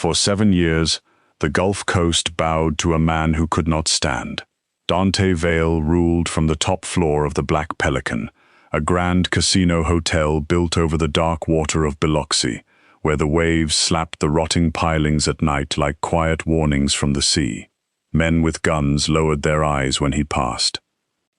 For 7 years, the Gulf Coast bowed to a man who could not stand. Dante Vale ruled from the top floor of the Black Pelican, a grand casino hotel built over the dark water of Biloxi, where the waves slapped the rotting pilings at night like quiet warnings from the sea. Men with guns lowered their eyes when he passed.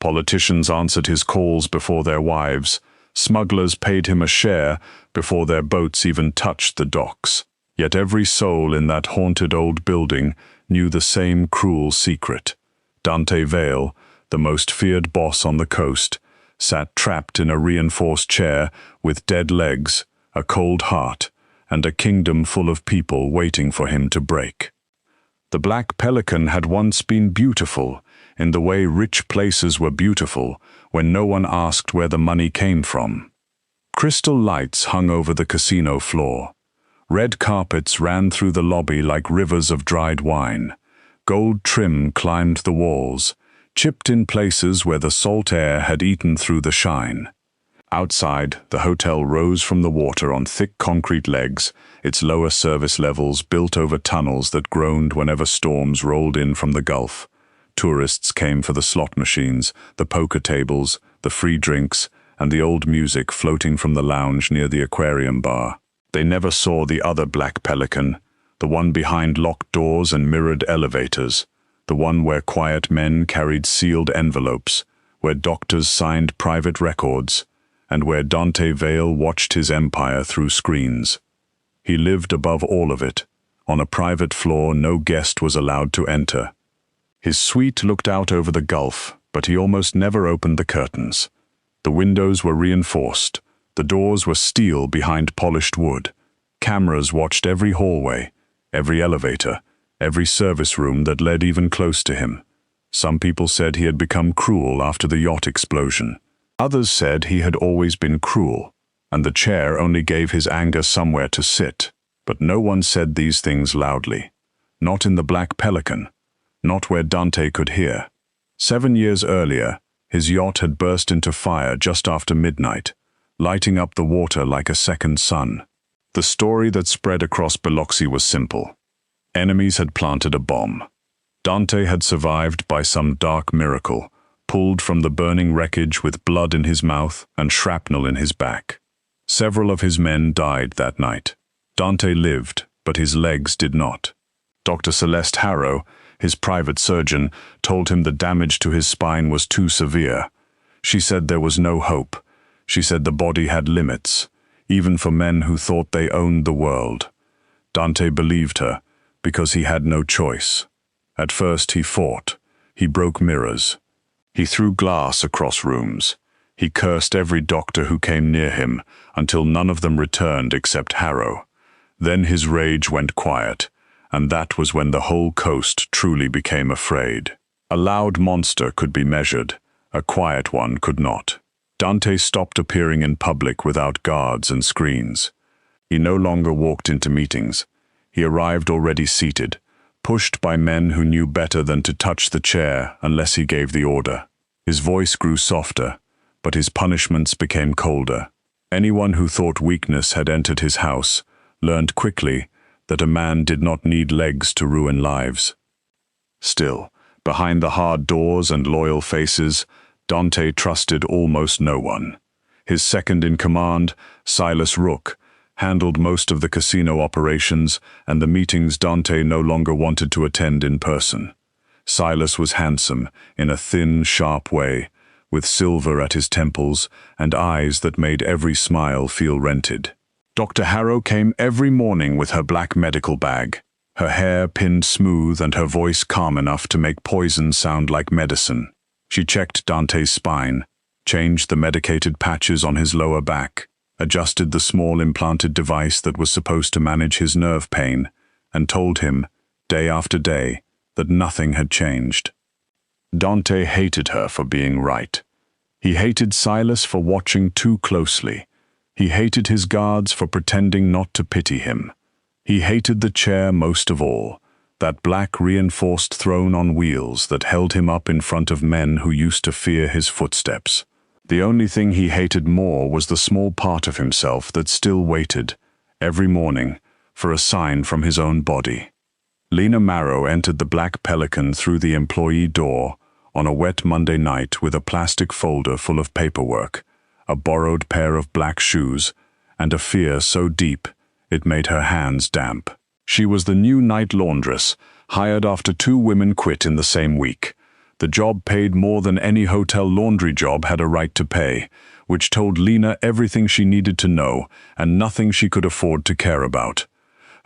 Politicians answered his calls before their wives. Smugglers paid him a share before their boats even touched the docks. Yet every soul in that haunted old building knew the same cruel secret. Dante Vale, the most feared boss on the coast, sat trapped in a reinforced chair with dead legs, a cold heart, and a kingdom full of people waiting for him to break. The Black Pelican had once been beautiful, in the way rich places were beautiful, when no one asked where the money came from. Crystal lights hung over the casino floor. Red carpets ran through the lobby like rivers of dried wine. Gold trim climbed the walls, chipped in places where the salt air had eaten through the shine. Outside, the hotel rose from the water on thick concrete legs, its lower service levels built over tunnels that groaned whenever storms rolled in from the Gulf. Tourists came for the slot machines, the poker tables, the free drinks, and the old music floating from the lounge near the aquarium bar. They never saw the other Black Pelican, the one behind locked doors and mirrored elevators, the one where quiet men carried sealed envelopes, where doctors signed private records, and where Dante Vale watched his empire through screens. He lived above all of it. On a private floor no guest was allowed to enter. His suite looked out over the Gulf, but he almost never opened the curtains. The windows were reinforced. The doors were steel behind polished wood. Cameras watched every hallway, every elevator, every service room that led even close to him. Some people said he had become cruel after the yacht explosion. Others said he had always been cruel, and the chair only gave his anger somewhere to sit. But no one said these things loudly. Not in the Black Pelican. Not where Dante could hear. 7 years earlier, his yacht had burst into fire just after midnight, lighting up the water like a second sun. The story that spread across Biloxi was simple. Enemies had planted a bomb. Dante had survived by some dark miracle, pulled from the burning wreckage with blood in his mouth and shrapnel in his back. Several of his men died that night. Dante lived, but his legs did not. Dr. Celeste Harrow, his private surgeon, told him the damage to his spine was too severe. She said there was no hope. She said the body had limits, even for men who thought they owned the world. Dante believed her, because he had no choice. At first he fought. He broke mirrors. He threw glass across rooms. He cursed every doctor who came near him, until none of them returned except Harrow. Then his rage went quiet, and that was when the whole coast truly became afraid. A loud monster could be measured, a quiet one could not. Dante stopped appearing in public without guards and screens. He no longer walked into meetings. He arrived already seated, pushed by men who knew better than to touch the chair unless he gave the order. His voice grew softer, but his punishments became colder. Anyone who thought weakness had entered his house learned quickly that a man did not need legs to ruin lives. Still, behind the hard doors and loyal faces, Dante trusted almost no one. His second-in-command, Silas Rook, handled most of the casino operations and the meetings Dante no longer wanted to attend in person. Silas was handsome, in a thin, sharp way, with silver at his temples and eyes that made every smile feel rented. Dr. Harrow came every morning with her black medical bag, her hair pinned smooth and her voice calm enough to make poison sound like medicine. She checked Dante's spine, changed the medicated patches on his lower back, adjusted the small implanted device that was supposed to manage his nerve pain, and told him, day after day, that nothing had changed. Dante hated her for being right. He hated Silas for watching too closely. He hated his guards for pretending not to pity him. He hated the chair most of all, that black reinforced throne on wheels that held him up in front of men who used to fear his footsteps. The only thing he hated more was the small part of himself that still waited, every morning, for a sign from his own body. Lena Maro entered the Black Pelican through the employee door on a wet Monday night with a plastic folder full of paperwork, a borrowed pair of black shoes, and a fear so deep it made her hands damp. She was the new night laundress, hired after 2 women quit in the same week. The job paid more than any hotel laundry job had a right to pay, which told Lena everything she needed to know and nothing she could afford to care about.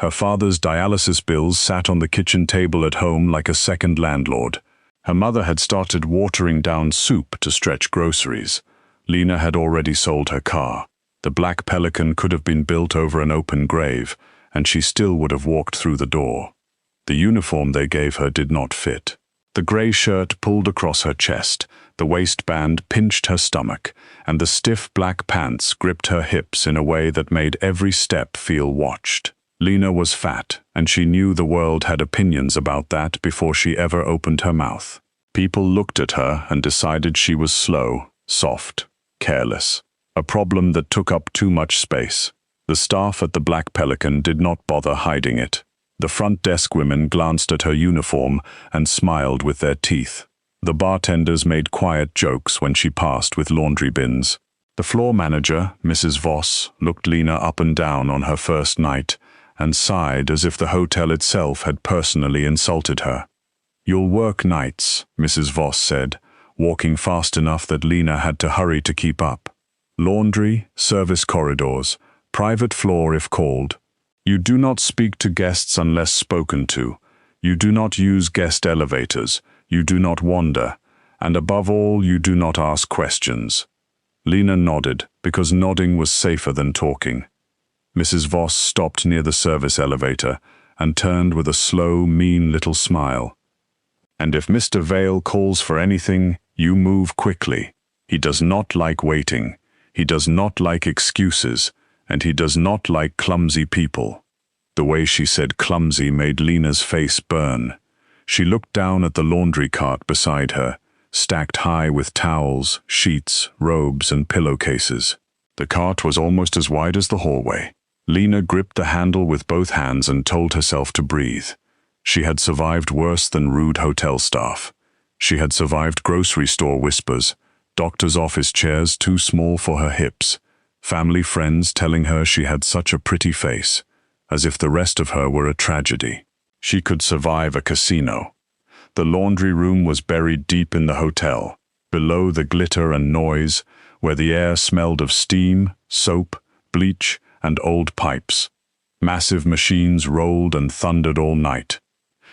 Her father's dialysis bills sat on the kitchen table at home like a second landlord. Her mother had started watering down soup to stretch groceries. Lena had already sold her car. The Black Pelican could have been built over an open grave, and she still would have walked through the door. The uniform they gave her did not fit. The grey shirt pulled across her chest, the waistband pinched her stomach, and the stiff black pants gripped her hips in a way that made every step feel watched. Lena was fat, and she knew the world had opinions about that before she ever opened her mouth. People looked at her and decided she was slow, soft, careless. A problem that took up too much space. The staff at the Black Pelican did not bother hiding it. The front desk women glanced at her uniform and smiled with their teeth. The bartenders made quiet jokes when she passed with laundry bins. The floor manager, Mrs. Voss, looked Lena up and down on her first night and sighed as if the hotel itself had personally insulted her. "You'll work nights," Mrs. Voss said, walking fast enough that Lena had to hurry to keep up. "Laundry, service corridors, private floor if called. You do not speak to guests unless spoken to. You do not use guest elevators. You do not wander. And above all, you do not ask questions." Lena nodded, because nodding was safer than talking. Mrs. Voss stopped near the service elevator and turned with a slow, mean little smile. "And if Mr. Vale calls for anything, you move quickly. He does not like waiting. He does not like excuses, and he does not like clumsy people." The way she said clumsy made Lena's face burn. She looked down at the laundry cart beside her, stacked high with towels, sheets, robes, and pillowcases. The cart was almost as wide as the hallway. Lena gripped the handle with both hands and told herself to breathe. She had survived worse than rude hotel staff. She had survived grocery store whispers, doctor's office chairs too small for her hips, family friends telling her she had such a pretty face, as if the rest of her were a tragedy. She could survive a casino. The laundry room was buried deep in the hotel, below the glitter and noise, where the air smelled of steam, soap, bleach, and old pipes. Massive machines rolled and thundered all night.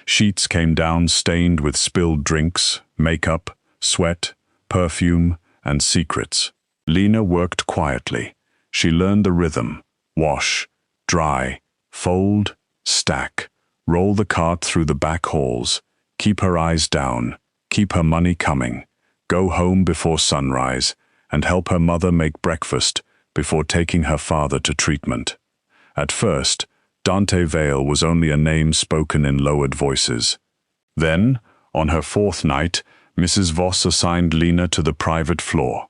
Sheets came down stained with spilled drinks, makeup, sweat, perfume, and secrets. Lena worked quietly. She learned the rhythm: wash, dry, fold, stack, roll the cart through the back halls, keep her eyes down, keep her money coming, go home before sunrise, and help her mother make breakfast before taking her father to treatment. At first, Dante Vale was only a name spoken in lowered voices. Then, on her 4th night, Mrs. Voss assigned Lena to the private floor.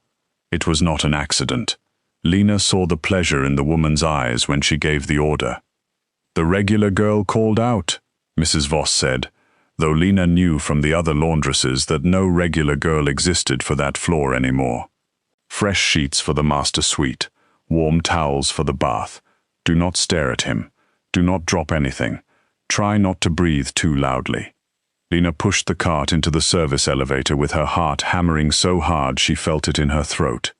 It was not an accident. Lena saw the pleasure in the woman's eyes when she gave the order. "The regular girl called out," Mrs. Voss said, though Lena knew from the other laundresses that no regular girl existed for that floor anymore. Fresh sheets for the master suite, warm towels for the bath. Do not stare at him. Do not drop anything. Try not to breathe too loudly. Lena pushed the cart into the service elevator with her heart hammering so hard she felt it in her throat.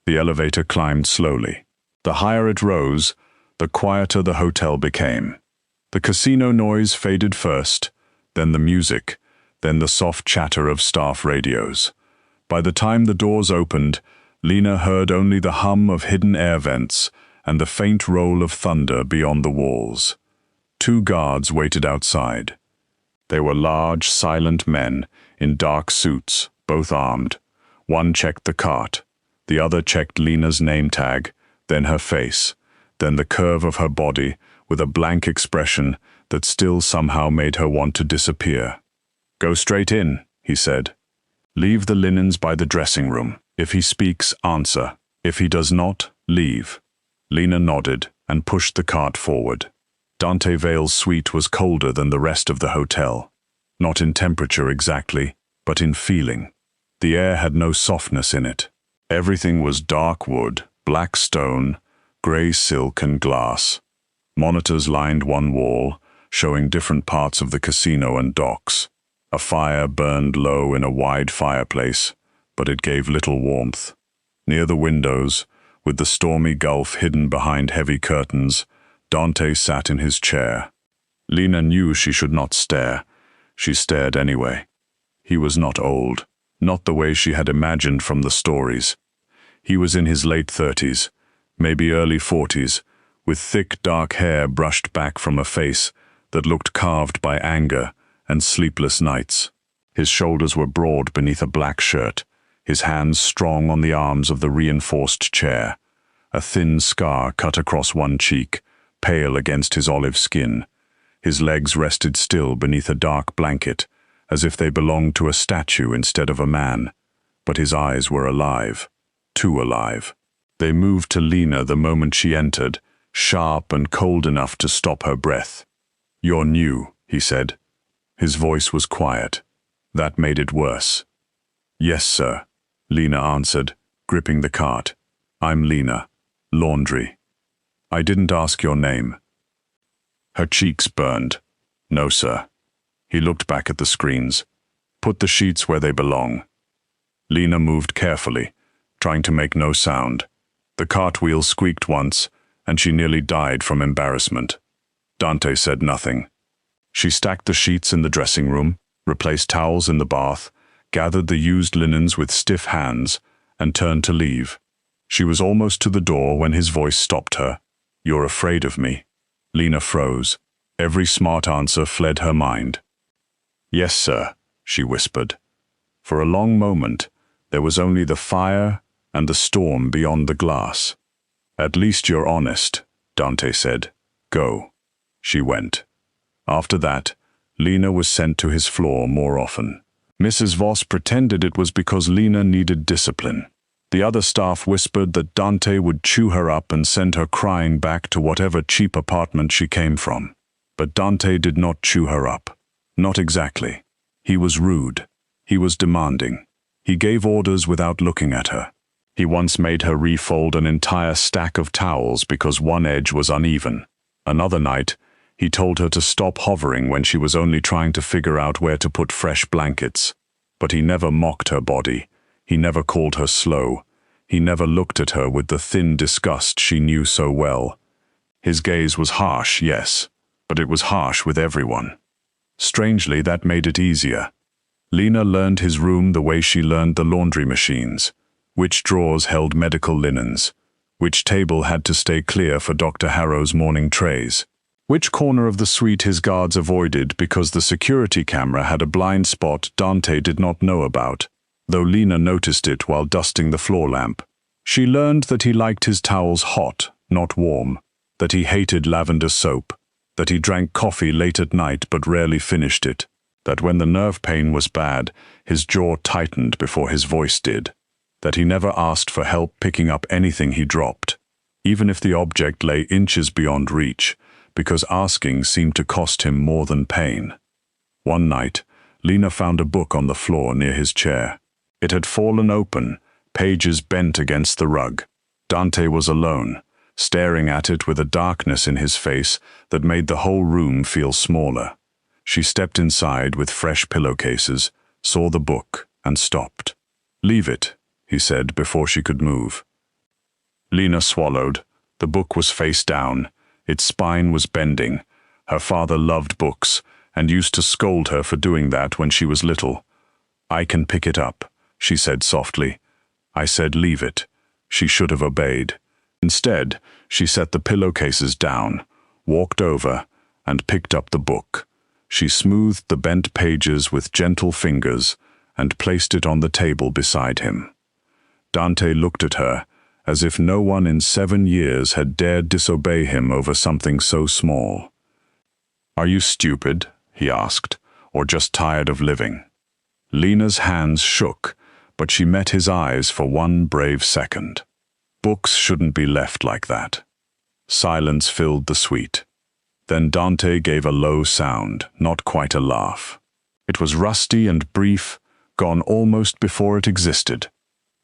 The elevator climbed slowly. The higher it rose, the quieter the hotel became. The casino noise faded first, then the music, then the soft chatter of staff radios. By the time the doors opened, Lena heard only the hum of hidden air vents and the faint roll of thunder beyond the walls. 2 guards waited outside. They were large, silent men in dark suits, both armed. One checked the cart. The other checked Lena's name tag, then her face, then the curve of her body with a blank expression that still somehow made her want to disappear. "Go straight in," he said. "Leave the linens by the dressing room. If he speaks, answer. If he does not, leave." Lena nodded and pushed the cart forward. Dante Vale's suite was colder than the rest of the hotel. Not in temperature exactly, but in feeling. The air had no softness in it. Everything was dark wood, black stone, grey silk and glass. Monitors lined one wall, showing different parts of the casino and docks. A fire burned low in a wide fireplace, but it gave little warmth. Near the windows, with the stormy gulf hidden behind heavy curtains, Dante sat in his chair. Lena knew she should not stare. She stared anyway. He was not old, not the way she had imagined from the stories. He was in his late 30s, maybe early 40s, with thick dark hair brushed back from a face that looked carved by anger and sleepless nights. His shoulders were broad beneath a black shirt, his hands strong on the arms of the reinforced chair. A thin scar cut across one cheek, pale against his olive skin. His legs rested still beneath a dark blanket, as if they belonged to a statue instead of a man. But his eyes were alive, too alive. They moved to Lena the moment she entered, sharp and cold enough to stop her breath. "You're new," he said. His voice was quiet. That made it worse. "Yes, sir," Lena answered, gripping the cart. "I'm Lena. Laundry. I didn't ask your name." Her cheeks burned. "No, sir." He looked back at the screens. "Put the sheets where they belong." Lena moved carefully, trying to make no sound. The cartwheel squeaked once, and she nearly died from embarrassment. Dante said nothing. She stacked the sheets in the dressing room, replaced towels in the bath, gathered the used linens with stiff hands, and turned to leave. She was almost to the door when his voice stopped her. "You're afraid of me." Lena froze. Every smart answer fled her mind. "Yes, sir," she whispered. For a long moment, there was only the fire and the storm beyond the glass. "At least you're honest," Dante said. "Go." She went. After that, Lena was sent to his floor more often. Mrs. Voss pretended it was because Lena needed discipline. The other staff whispered that Dante would chew her up and send her crying back to whatever cheap apartment she came from. But Dante did not chew her up. Not exactly. He was rude. He was demanding. He gave orders without looking at her. He once made her refold an entire stack of towels because one edge was uneven. Another night, he told her to stop hovering when she was only trying to figure out where to put fresh blankets. But he never mocked her body. He never called her slow. He never looked at her with the thin disgust she knew so well. His gaze was harsh, yes, but it was harsh with everyone. Strangely, that made it easier. Lena learned his room the way she learned the laundry machines. Which drawers held medical linens. Which table had to stay clear for Dr. Harrow's morning trays. Which corner of the suite his guards avoided because the security camera had a blind spot Dante did not know about, though Lena noticed it while dusting the floor lamp. She learned that he liked his towels hot, not warm, that he hated lavender soap, that he drank coffee late at night but rarely finished it, that when the nerve pain was bad, his jaw tightened before his voice did, that he never asked for help picking up anything he dropped, even if the object lay inches beyond reach, because asking seemed to cost him more than pain. One night, Lena found a book on the floor near his chair. It had fallen open, pages bent against the rug. Dante was alone, staring at it with a darkness in his face that made the whole room feel smaller. She stepped inside with fresh pillowcases, saw the book, and stopped. "Leave it," he said before she could move. Lena swallowed. The book was face down. Its spine was bending. Her father loved books, and used to scold her for doing that when she was little. "I can pick it up," she said softly. I said leave it. She should have obeyed. Instead, she set the pillowcases down, walked over, and picked up the book. She smoothed the bent pages with gentle fingers and placed it on the table beside him. Dante looked at her, as if no one in 7 years had dared disobey him over something so small. "Are you stupid?" he asked, "or just tired of living?" Lena's hands shook, but she met his eyes for one brave second. Books shouldn't be left like that. Silence filled the suite. Then Dante gave a low sound, not quite a laugh. It was rusty and brief, gone almost before it existed.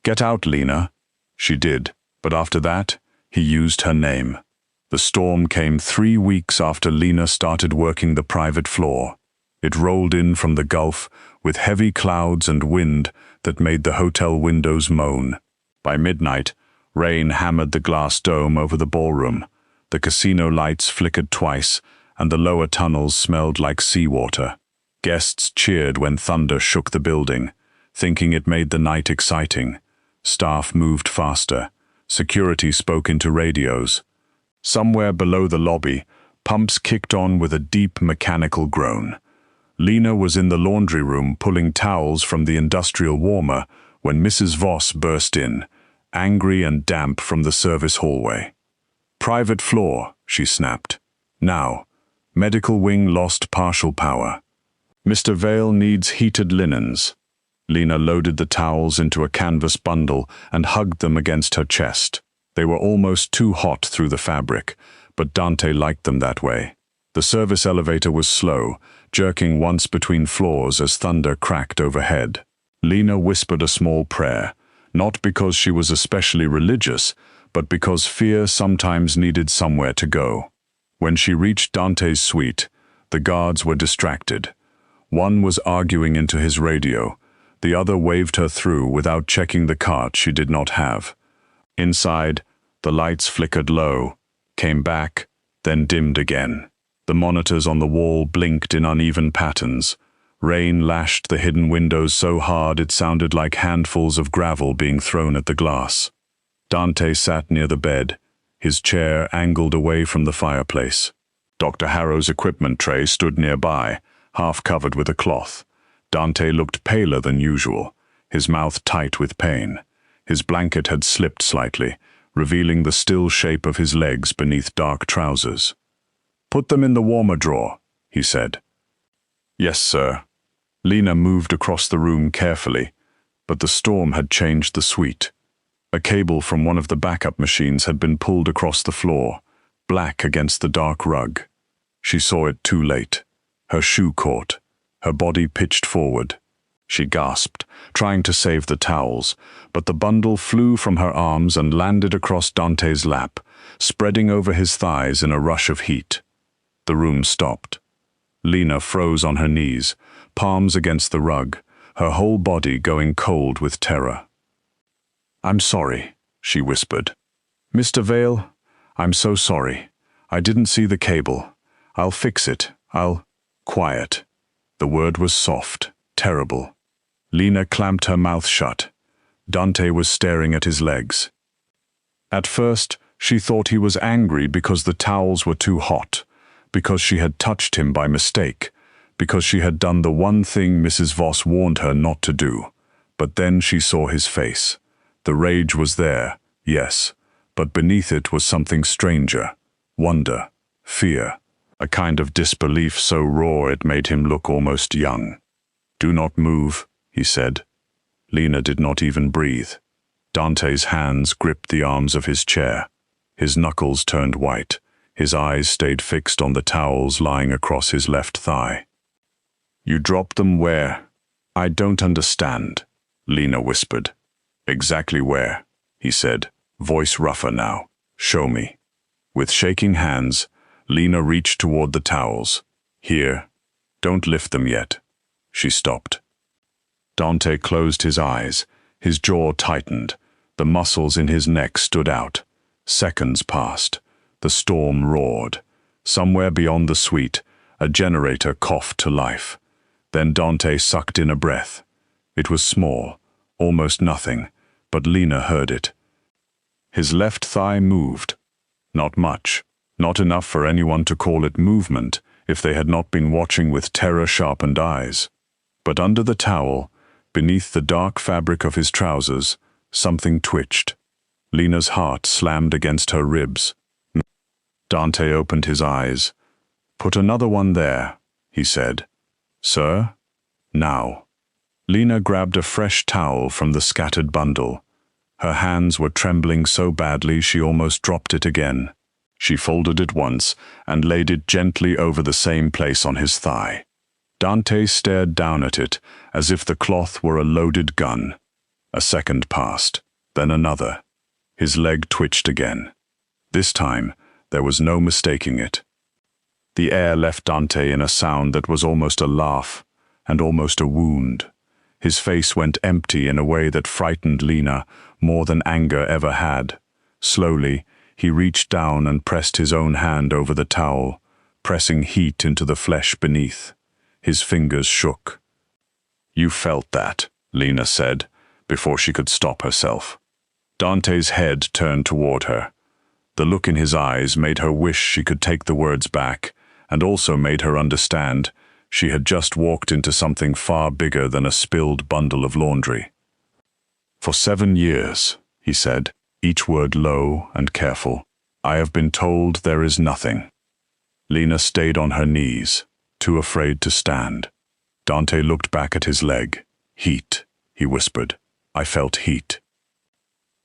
"Get out, Lena." She did, but after that, he used her name. The storm came 3 weeks after Lena started working the private floor. It rolled in from the Gulf with heavy clouds and wind that made the hotel windows moan. By midnight, rain hammered the glass dome over the ballroom. The casino lights flickered twice, and the lower tunnels smelled like seawater. Guests cheered when thunder shook the building, thinking it made the night exciting. Staff moved faster. Security spoke into radios. Somewhere below the lobby, pumps kicked on with a deep mechanical groan. Lena was in the laundry room pulling towels from the industrial warmer when Mrs. Voss burst in, angry and damp from the service hallway. "Private floor," she snapped. "Now. Medical wing lost partial power. Mr. Vale needs heated linens." Lena loaded the towels into a canvas bundle and hugged them against her chest. They were almost too hot through the fabric, but Dante liked them that way. The service elevator was slow, jerking once between floors as thunder cracked overhead. Lena whispered a small prayer, not because she was especially religious, but because fear sometimes needed somewhere to go. When she reached Dante's suite, the guards were distracted. One was arguing into his radio. The other waved her through without checking the cart she did not have. Inside, the lights flickered low, came back, then dimmed again. The monitors on the wall blinked in uneven patterns. Rain lashed the hidden windows so hard it sounded like handfuls of gravel being thrown at the glass. Dante sat near the bed, his chair angled away from the fireplace. Dr. Harrow's equipment tray stood nearby, half covered with a cloth. Dante looked paler than usual, his mouth tight with pain. His blanket had slipped slightly, revealing the still shape of his legs beneath dark trousers. "Put them in the warmer drawer," he said. "Yes, sir." Lena moved across the room carefully, but the storm had changed the suite. A cable from one of the backup machines had been pulled across the floor, black against the dark rug. She saw it too late. Her shoe caught. Her body pitched forward. She gasped, trying to save the towels, but the bundle flew from her arms and landed across Dante's lap, spreading over his thighs in a rush of heat. The room stopped. Lena froze on her knees, palms against the rug, her whole body going cold with terror. "I'm sorry," she whispered. "Mr. Vale, I'm so sorry. I didn't see the cable. I'll fix it. Quiet." The word was soft, terrible. Lena clamped her mouth shut. Dante was staring at his legs. At first, she thought he was angry because the towels were too hot, because she had touched him by mistake, because she had done the one thing Mrs. Voss warned her not to do. But then she saw his face. The rage was there, yes, but beneath it was something stranger. Wonder, fear, a kind of disbelief so raw it made him look almost young. "Do not move," he said. Lena did not even breathe. Dante's hands gripped the arms of his chair. His knuckles turned white. His eyes stayed fixed on the towels lying across his left thigh. "You dropped them where?" "I don't understand," Lena whispered. "Exactly where?" he said, voice rougher now. "Show me." With shaking hands, Lena reached toward the towels. "Here. Don't lift them yet." She stopped. Dante closed his eyes. His jaw tightened. The muscles in his neck stood out. Seconds passed. The storm roared. Somewhere beyond the suite, a generator coughed to life. Then Dante sucked in a breath. It was small, almost nothing, but Lena heard it. His left thigh moved. Not much. Not enough for anyone to call it movement if they had not been watching with terror-sharpened eyes. But under the towel, beneath the dark fabric of his trousers, something twitched. Lena's heart slammed against her ribs. Dante opened his eyes. "Put another one there," he said. "Sir?" "Now." Lena grabbed a fresh towel from the scattered bundle. Her hands were trembling so badly she almost dropped it again. She folded it once and laid it gently over the same place on his thigh. Dante stared down at it as if the cloth were a loaded gun. A second passed, then another. His leg twitched again. This time, there was no mistaking it. The air left Dante in a sound that was almost a laugh and almost a wound. His face went empty in a way that frightened Lena more than anger ever had. Slowly, he reached down and pressed his own hand over the towel, pressing heat into the flesh beneath. His fingers shook. "You felt that," Lena said, before she could stop herself. Dante's head turned toward her. The look in his eyes made her wish she could take the words back, and also made her understand she had just walked into something far bigger than a spilled bundle of laundry. "For 7 years," he said, each word low and careful, "I have been told there is nothing." Lena stayed on her knees, too afraid to stand. Dante looked back at his leg. "Heat," he whispered. "I felt heat."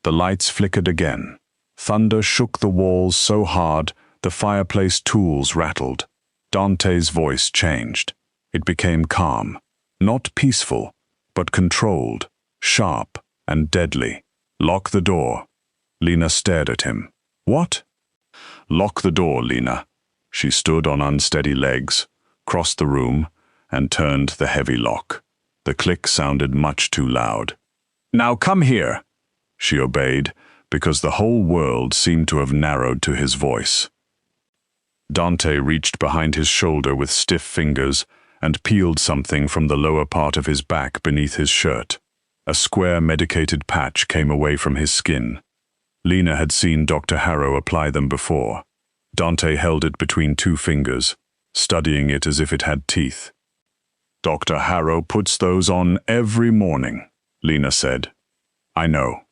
The lights flickered again. Thunder shook the walls so hard the fireplace tools rattled. Dante's voice changed. It became calm, not peaceful, but controlled, sharp and deadly. "Lock the door." Lena stared at him. "What?" "Lock the door, Lena." She stood on unsteady legs, crossed the room, and turned the heavy lock. The click sounded much too loud. "Now come here." She obeyed, because the whole world seemed to have narrowed to his voice. Dante reached behind his shoulder with stiff fingers and peeled something from the lower part of his back beneath his shirt. A square medicated patch came away from his skin. Lena had seen Dr. Harrow apply them before. Dante held it between 2 fingers, studying it as if it had teeth. "Dr. Harrow puts those on every morning," Lena said. "I know.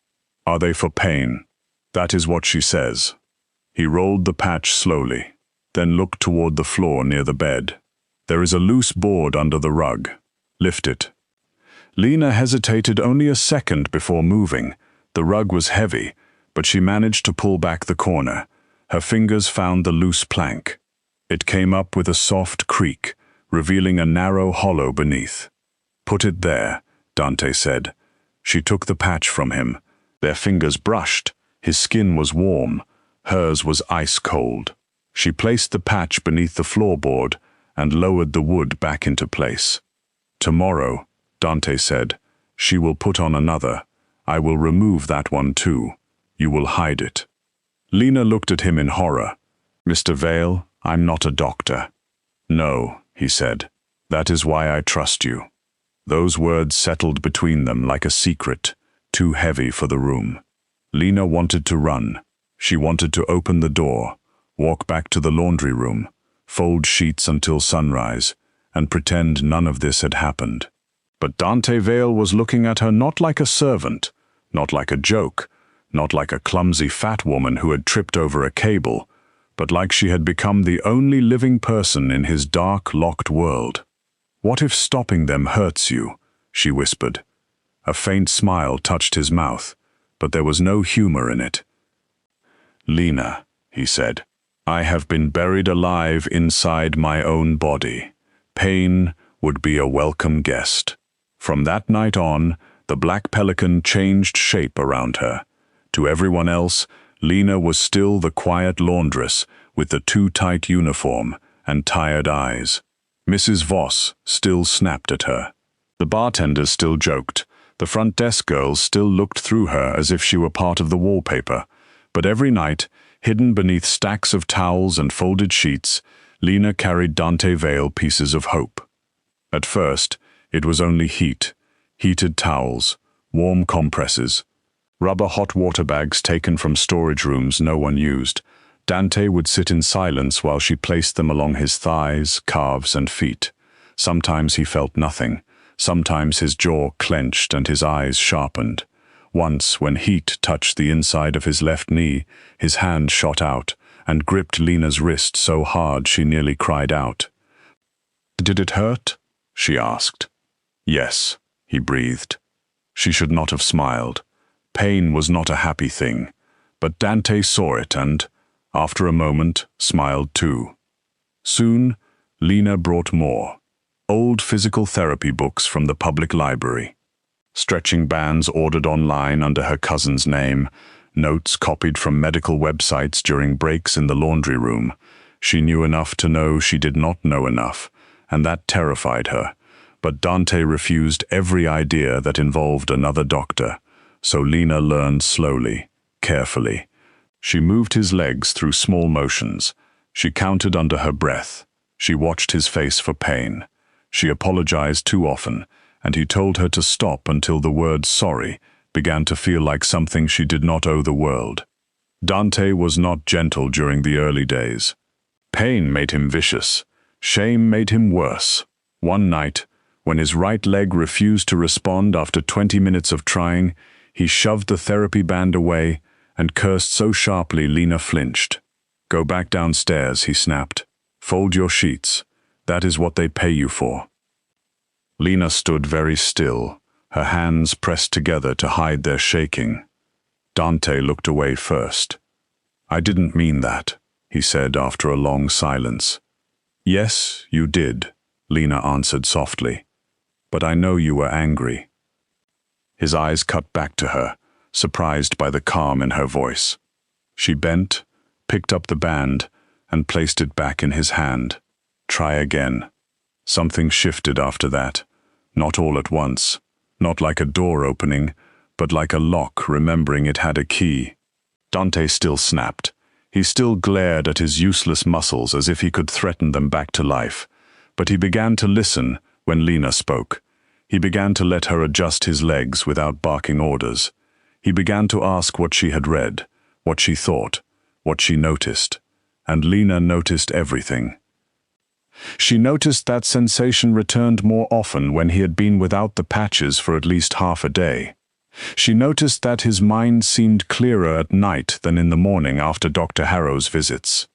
Are they for pain?" "That is what she says." He rolled the patch slowly, then looked toward the floor near the bed. "There is a loose board under the rug. Lift it." Lena hesitated only a second before moving. The rug was heavy, but she managed to pull back the corner. Her fingers found the loose plank. It came up with a soft creak, revealing a narrow hollow beneath. "Put it there," Dante said. She took the patch from him. Their fingers brushed. His skin was warm. Hers was ice cold. She placed the patch beneath the floorboard and lowered the wood back into place. "Tomorrow," Dante said, "she will put on another. I will remove that one too. You will hide it." Lena looked at him in horror. "Mr. Vale, I'm not a doctor." "No," he said. "That is why I trust you." Those words settled between them like a secret, too heavy for the room. Lena wanted to run. She wanted to open the door, walk back to the laundry room, fold sheets until sunrise, and pretend none of this had happened. But Dante Vale was looking at her not like a servant, not like a joke, not like a clumsy fat woman who had tripped over a cable, but like she had become the only living person in his dark, locked world. "What if stopping them hurts you?" she whispered. A faint smile touched his mouth, but there was no humor in it. "Lena," he said, "I have been buried alive inside my own body. Pain would be a welcome guest." From that night on, the Black Pelican changed shape around her. To everyone else, Lena was still the quiet laundress with the too-tight uniform and tired eyes. Mrs. Voss still snapped at her. The bartenders still joked. The front desk girls still looked through her as if she were part of the wallpaper. But every night, hidden beneath stacks of towels and folded sheets, Lena carried Dante Vale pieces of hope. At first, it was only heat, heated towels, warm compresses, rubber hot water bags taken from storage rooms no one used. Dante would sit in silence while she placed them along his thighs, calves, and feet. Sometimes he felt nothing. Sometimes his jaw clenched and his eyes sharpened. Once, when heat touched the inside of his left knee, his hand shot out and gripped Lena's wrist so hard she nearly cried out. "Did it hurt?" she asked. "Yes," he breathed. She should not have smiled. Pain was not a happy thing. But Dante saw it and, After a moment, smiled too. Soon, Lena brought more. Old physical therapy books from the public library. Stretching bands ordered online under her cousin's name. Notes copied from medical websites during breaks in the laundry room. She knew enough to know she did not know enough, and that terrified her. But Dante refused every idea that involved another doctor, so Lena learned slowly, carefully. She moved his legs through small motions. She counted under her breath. She watched his face for pain. She apologized too often, and he told her to stop until the word sorry began to feel like something she did not owe the world. Dante was not gentle during the early days. Pain made him vicious. Shame made him worse. One night, when his right leg refused to respond after 20 minutes of trying, he shoved the therapy band away and cursed so sharply Lena flinched. "Go back downstairs," he snapped. "Fold your sheets. That is what they pay you for." Lena stood very still, her hands pressed together to hide their shaking. Dante looked away first. "I didn't mean that," he said after a long silence. "Yes, you did," Lena answered softly. "But I know you were angry." His eyes cut back to her, surprised by the calm in her voice. She bent, picked up the band, and placed it back in his hand. "Try again." Something shifted after that, not all at once, not like a door opening, but like a lock remembering it had a key. Dante still snapped. He still glared at his useless muscles as if he could threaten them back to life. But he began to listen when Lena spoke. He began to let her adjust his legs without barking orders. He began to ask what she had read, what she thought, what she noticed. And Lena noticed everything. She noticed that sensation returned more often when he had been without the patches for at least half a day. She noticed that his mind seemed clearer at night than in the morning after Dr. Harrow's visits.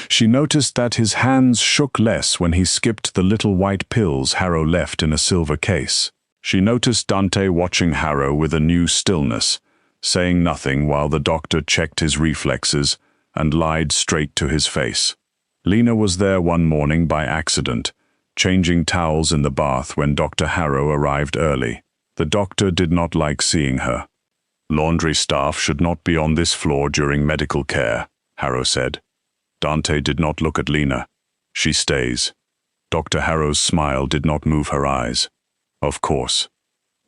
She noticed that his hands shook less when he skipped the little white pills Harrow left in a silver case. She noticed Dante watching Harrow with a new stillness, saying nothing while the doctor checked his reflexes and lied straight to his face. Lena was there one morning by accident, changing towels in the bath when Dr. Harrow arrived early. The doctor did not like seeing her. "Laundry staff should not be on this floor during medical care," Harrow said. Dante did not look at Lena. "She stays." Dr. Harrow's smile did not move her eyes. "Of course."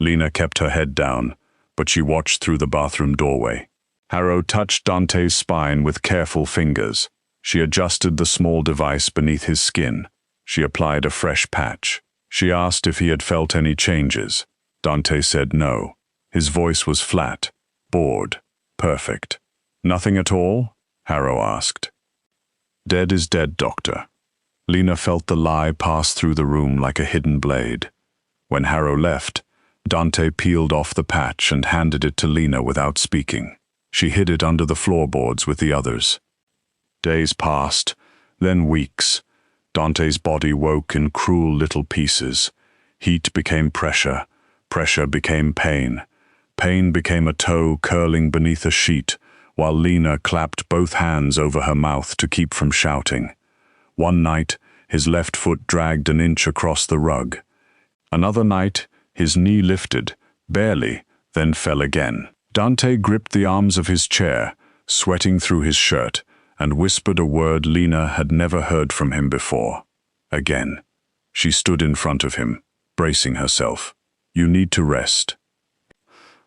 Lena kept her head down, but she watched through the bathroom doorway. Harrow touched Dante's spine with careful fingers. She adjusted the small device beneath his skin. She applied a fresh patch. She asked if he had felt any changes. Dante said no. His voice was flat, bored, perfect. "Nothing at all?" Harrow asked. "Dead is dead, doctor." Lena felt the lie pass through the room like a hidden blade. When Harrow left, Dante peeled off the patch and handed it to Lena without speaking. She hid it under the floorboards with the others. Days passed, then weeks. Dante's body woke in cruel little pieces. Heat became pressure. Pressure became pain. Pain became a toe curling beneath a sheet, while Lena clapped both hands over her mouth to keep from shouting. One night, his left foot dragged an inch across the rug. Another night, his knee lifted, barely, then fell again. Dante gripped the arms of his chair, sweating through his shirt, and whispered a word Lena had never heard from him before. Again. She stood in front of him, bracing herself. "You need to rest."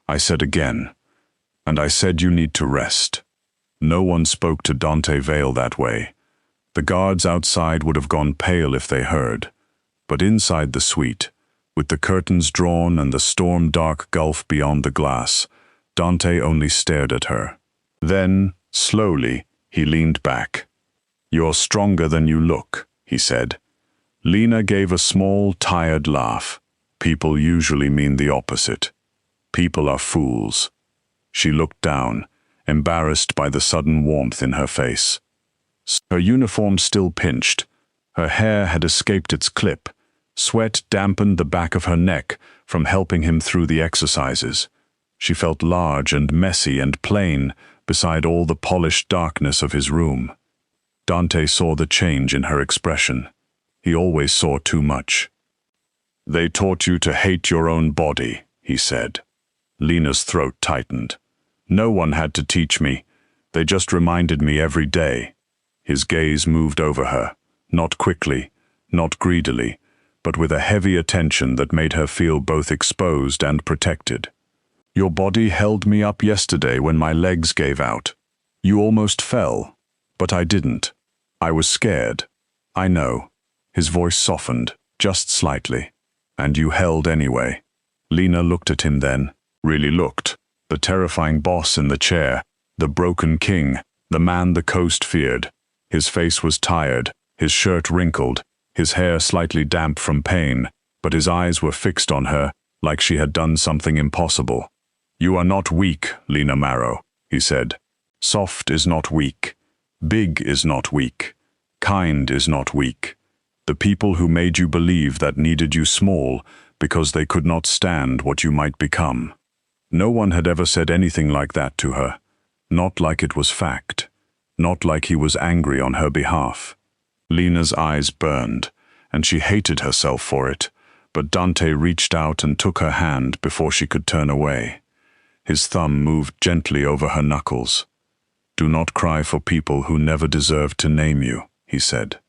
I said again, and I said you need to rest. No one spoke to Dante Vale that way. The guards outside would have gone pale if they heard. But inside the suite, with the curtains drawn and the storm-dark gulf beyond the glass, Dante only stared at her. Then, slowly, he leaned back. "You're stronger than you look," he said. Lena gave a small, tired laugh. People usually mean the opposite. People are fools. She looked down, embarrassed by the sudden warmth in her face. Her uniform still pinched. Her hair had escaped its clip. Sweat dampened the back of her neck from helping him through the exercises. She felt large and messy and plain beside all the polished darkness of his room. Dante saw the change in her expression. He always saw too much. "They taught you to hate your own body," he said. Lena's throat tightened. "No one had to teach me. They just reminded me every day." His gaze moved over her, not quickly, not greedily, but with a heavy attention that made her feel both exposed and protected. "Your body held me up yesterday when my legs gave out. You almost fell, but I didn't. I was scared. I know." His voice softened, just slightly. "And you held anyway." Lena looked at him then, really looked. The terrifying boss in the chair, the broken king, the man the coast feared. His face was tired, his shirt wrinkled, his hair slightly damp from pain, but his eyes were fixed on her, like she had done something impossible. "You are not weak, Lena Maro," he said. "Soft is not weak. Big is not weak. Kind is not weak. The people who made you believe that needed you small because they could not stand what you might become." No one had ever said anything like that to her. Not like it was fact. Not like he was angry on her behalf. Lena's eyes burned, and she hated herself for it, but Dante reached out and took her hand before she could turn away. His thumb moved gently over her knuckles. "Do not cry for people who never deserved to name you," he said.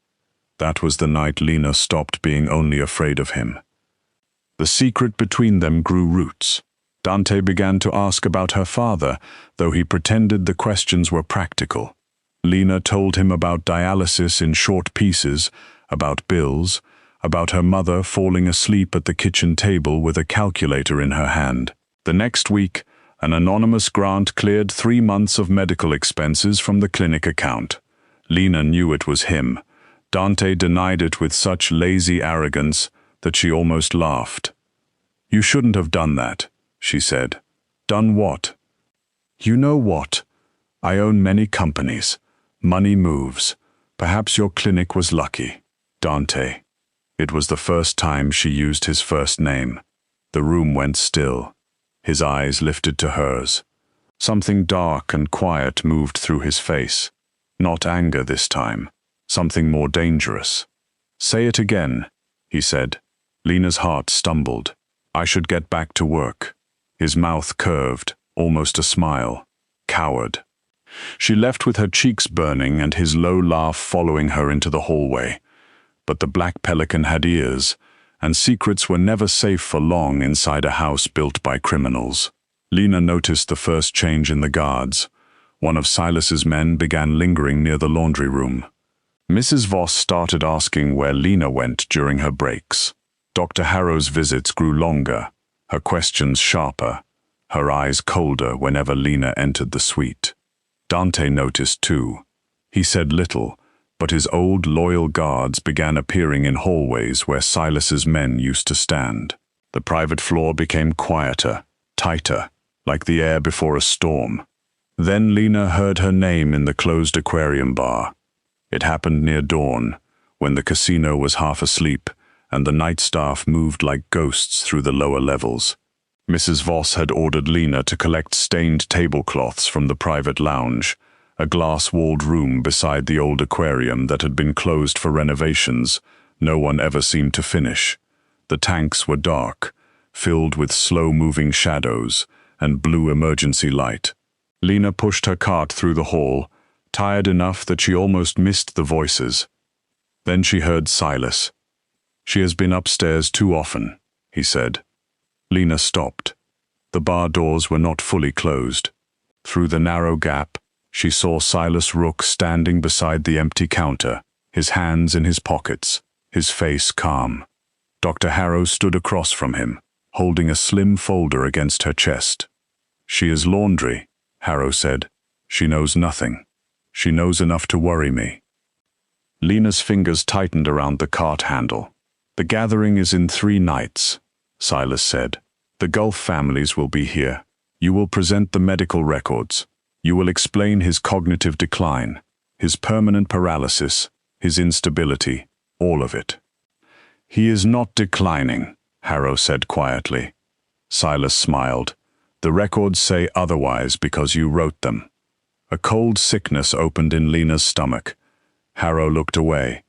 That was the night Lena stopped being only afraid of him. The secret between them grew roots. Dante began to ask about her father, though he pretended the questions were practical. Lena told him about dialysis in short pieces, about bills, about her mother falling asleep at the kitchen table with a calculator in her hand. The next week, an anonymous grant cleared 3 months of medical expenses from the clinic account. Lena knew it was him. Dante denied it with such lazy arrogance that she almost laughed. "You shouldn't have done that," she said. "Done what?" "You know what? I own many companies. Money moves. Perhaps your clinic was lucky." Dante. It was the first time she used his first name. The room went still. His eyes lifted to hers. Something dark and quiet moved through his face. Not anger this time. Something more dangerous. "Say it again," he said. Lena's heart stumbled. "I should get back to work." His mouth curved, almost a smile. Coward. She left with her cheeks burning and his low laugh following her into the hallway. But the Black Pelican had ears, and secrets were never safe for long inside a house built by criminals. Lena noticed the first change in the guards. One of Silas's men began lingering near the laundry room. Mrs. Voss started asking where Lena went during her breaks. Dr. Harrow's visits grew longer, her questions sharper, her eyes colder whenever Lena entered the suite. Dante noticed too. He said little, but his old loyal guards began appearing in hallways where Silas's men used to stand. The private floor became quieter, tighter, like the air before a storm. Then Lena heard her name in the closed aquarium bar. It happened near dawn, when the casino was half asleep and the night staff moved like ghosts through the lower levels. Mrs. Voss had ordered Lena to collect stained tablecloths from the private lounge, a glass-walled room beside the old aquarium that had been closed for renovations no one ever seemed to finish. The tanks were dark, filled with slow-moving shadows and blue emergency light. Lena pushed her cart through the hall, tired enough that she almost missed the voices. Then she heard Silas. "She has been upstairs too often," he said. Lena stopped. The bar doors were not fully closed. Through the narrow gap, she saw Silas Rook standing beside the empty counter, his hands in his pockets, his face calm. Dr. Harrow stood across from him, holding a slim folder against her chest. "She is laundry," Harrow said. "She knows nothing. She knows enough to worry me." Lena's fingers tightened around the cart handle. "The gathering is in 3 nights," Silas said. "The Gulf families will be here. You will present the medical records. You will explain his cognitive decline, his permanent paralysis, his instability, all of it." "He is not declining," Harrow said quietly. Silas smiled. "The records say otherwise because you wrote them." A cold sickness opened in Lena's stomach. Harrow looked away.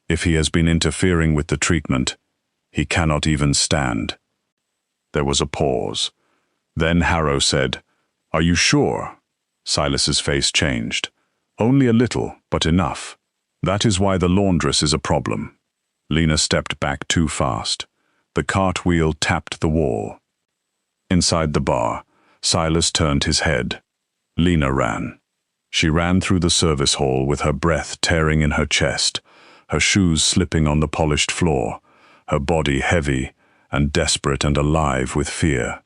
If he has been interfering with the treatment, he cannot even stand. There was a pause. Then Harrow said, "Are you sure?" Silas's face changed. "Only a little, but enough. That is why the laundress is a problem." Lena stepped back too fast. The cartwheel tapped the wall. Inside the bar, Silas turned his head. Lena ran. She ran through the service hall with her breath tearing in her chest, her shoes slipping on the polished floor, her body heavy and desperate and alive with fear.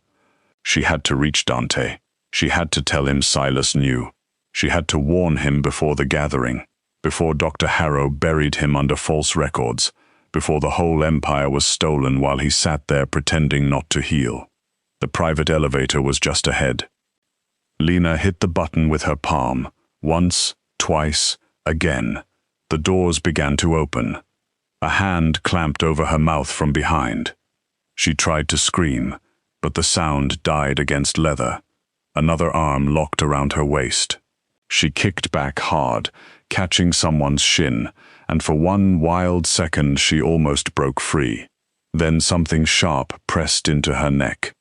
She had to reach Dante. She had to tell him Silas knew. She had to warn him before the gathering, before Dr. Harrow buried him under false records, before the whole empire was stolen while he sat there pretending not to heal. The private elevator was just ahead. Lena hit the button with her palm. Once, twice, again. The doors began to open. A hand clamped over her mouth from behind. She tried to scream, but the sound died against leather. Another arm locked around her waist. She kicked back hard, catching someone's shin, and for one wild second she almost broke free. Then something sharp pressed into her neck.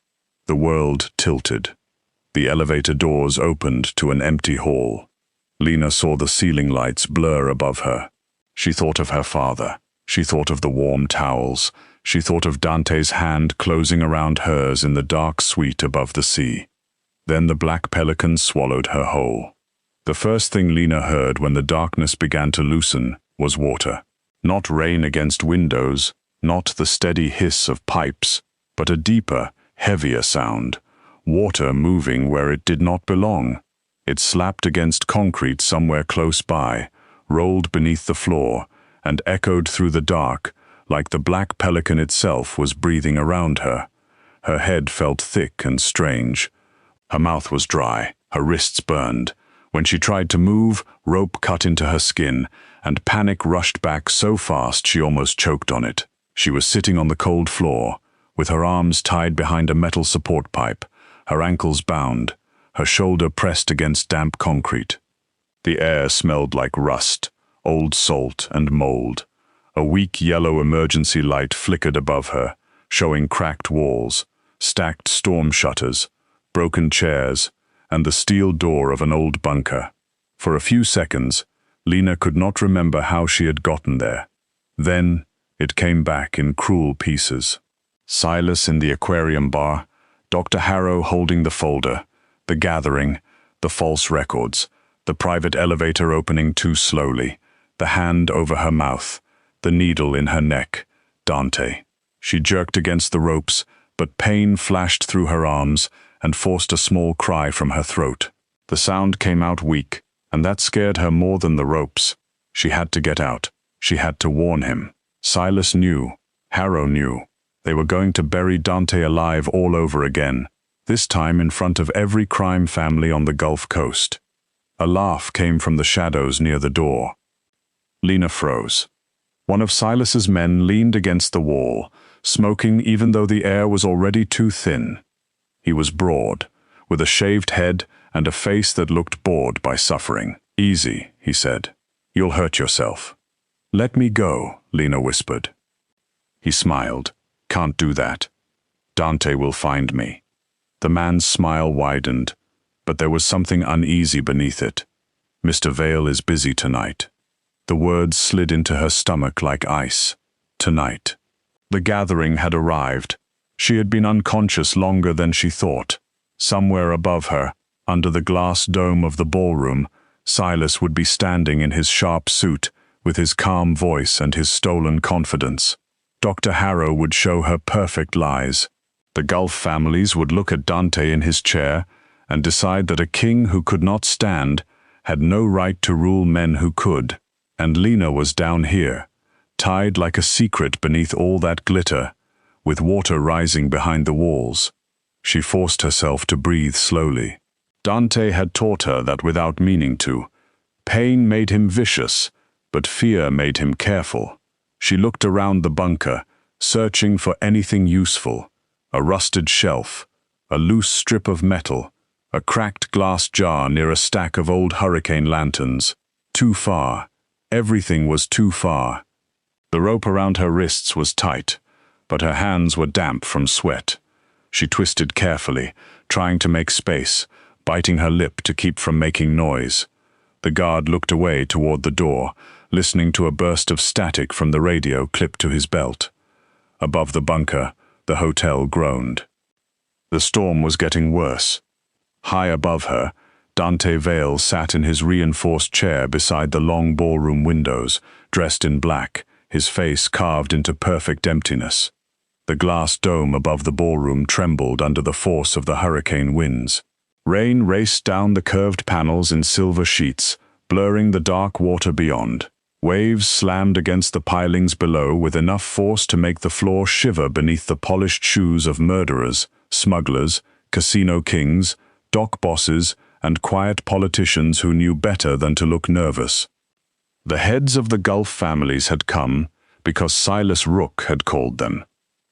The world tilted. The elevator doors opened to an empty hall. Lena saw the ceiling lights blur above her. She thought of her father. She thought of the warm towels. She thought of Dante's hand closing around hers in the dark suite above the sea. Then the Black Pelican swallowed her whole. The first thing Lena heard when the darkness began to loosen was water. Not rain against windows, not the steady hiss of pipes, but a deeper, heavier sound. Water moving where it did not belong. It slapped against concrete somewhere close by, rolled beneath the floor, and echoed through the dark, like the Black Pelican itself was breathing around her. Her head felt thick and strange. Her mouth was dry, her wrists burned. When she tried to move, rope cut into her skin, and panic rushed back so fast she almost choked on it. She was sitting on the cold floor, with her arms tied behind a metal support pipe, her ankles bound, her shoulder pressed against damp concrete. The air smelled like rust, old salt and mold. A weak yellow emergency light flickered above her, showing cracked walls, stacked storm shutters, broken chairs, and the steel door of an old bunker. For a few seconds, Lena could not remember how she had gotten there. Then, it came back in cruel pieces. Silas in the aquarium bar, Dr. Harrow holding the folder, the gathering, the false records, the private elevator opening too slowly, the hand over her mouth, the needle in her neck, Dante. She jerked against the ropes, but pain flashed through her arms and forced a small cry from her throat. The sound came out weak, and that scared her more than the ropes. She had to get out. She had to warn him. Silas knew. Harrow knew. They were going to bury Dante alive all over again, this time in front of every crime family on the Gulf Coast. A laugh came from the shadows near the door. Lena froze. One of Silas's men leaned against the wall, smoking even though the air was already too thin. He was broad, with a shaved head and a face that looked bored by suffering. "Easy," he said. "You'll hurt yourself." "Let me go," Lena whispered. He smiled. "Can't do that. Dante will find me." The man's smile widened, but there was something uneasy beneath it. "Mr. Vale is busy tonight." The words slid into her stomach like ice. Tonight. The gathering had arrived. She had been unconscious longer than she thought. Somewhere above her, under the glass dome of the ballroom, Silas would be standing in his sharp suit, with his calm voice and his stolen confidence. Dr. Harrow would show her perfect lies. The Gulf families would look at Dante in his chair and decide that a king who could not stand had no right to rule men who could. And Lena was down here, tied like a secret beneath all that glitter, with water rising behind the walls. She forced herself to breathe slowly. Dante had taught her that without meaning to. Pain made him vicious, but fear made him careful. She looked around the bunker, searching for anything useful. A rusted shelf, a loose strip of metal, A cracked glass jar near a stack of old hurricane lanterns. Too far. Everything was too far. The rope around her wrists was tight, but her hands were damp from sweat. She twisted carefully, trying to make space, biting her lip to keep from making noise. The guard looked away toward the door, listening to a burst of static from the radio clipped to his belt. Above the bunker, the hotel groaned. The storm was getting worse. High above her, Dante Vale sat in his reinforced chair beside the long ballroom windows, dressed in black, his face carved into perfect emptiness. The glass dome above the ballroom trembled under the force of the hurricane winds. Rain raced down the curved panels in silver sheets, blurring the dark water beyond. Waves slammed against the pilings below with enough force to make the floor shiver beneath the polished shoes of murderers, smugglers, casino kings, dock bosses, and quiet politicians who knew better than to look nervous. The heads of the Gulf families had come because Silas Rook had called them,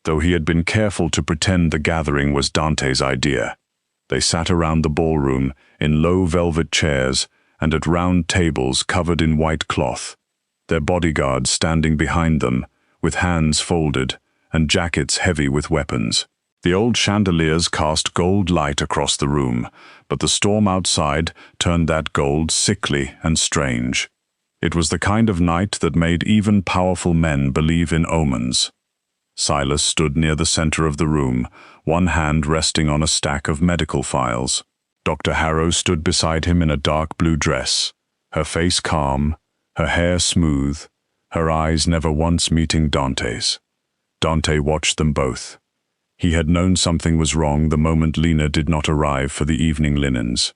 though he had been careful to pretend the gathering was Dante's idea. They sat around the ballroom in low velvet chairs and at round tables covered in white cloth, their bodyguards standing behind them, with hands folded and jackets heavy with weapons. The old chandeliers cast gold light across the room, but the storm outside turned that gold sickly and strange. It was the kind of night that made even powerful men believe in omens. Silas stood near the center of the room, one hand resting on a stack of medical files. Dr. Harrow stood beside him in a dark blue dress, her face calm, her hair smooth, her eyes never once meeting Dante's. Dante watched them both. He had known something was wrong the moment Lena did not arrive for the evening linens.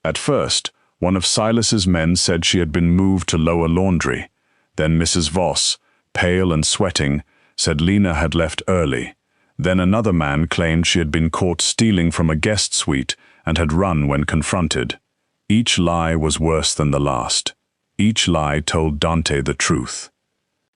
At first, one of Silas's men said she had been moved to lower laundry. Then Mrs. Voss, pale and sweating, said Lena had left early. Then another man claimed she had been caught stealing from a guest suite and had run when confronted. Each lie was worse than the last. Each lie told Dante the truth.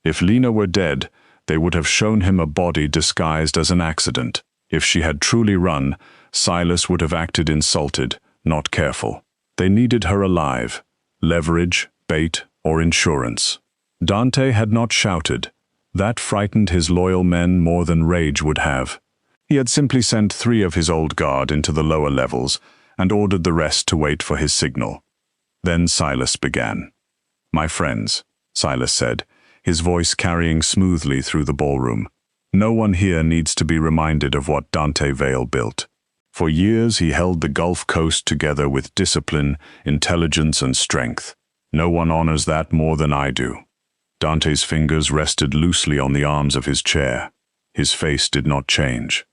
If Lena were dead, they would have shown him a body disguised as an accident. If she had truly run, Silas would have acted insulted, not careful. They needed her alive. Leverage, bait, or insurance. Dante had not shouted. That frightened his loyal men more than rage would have. He had simply sent 3 of his old guard into the lower levels and ordered the rest to wait for his signal. Then Silas began. "My friends," Silas said, his voice carrying smoothly through the ballroom. "No one here needs to be reminded of what Dante Vale built. For years he held the Gulf Coast together with discipline, intelligence, and strength. No one honors that more than I do." Dante's fingers rested loosely on the arms of his chair. His face did not change.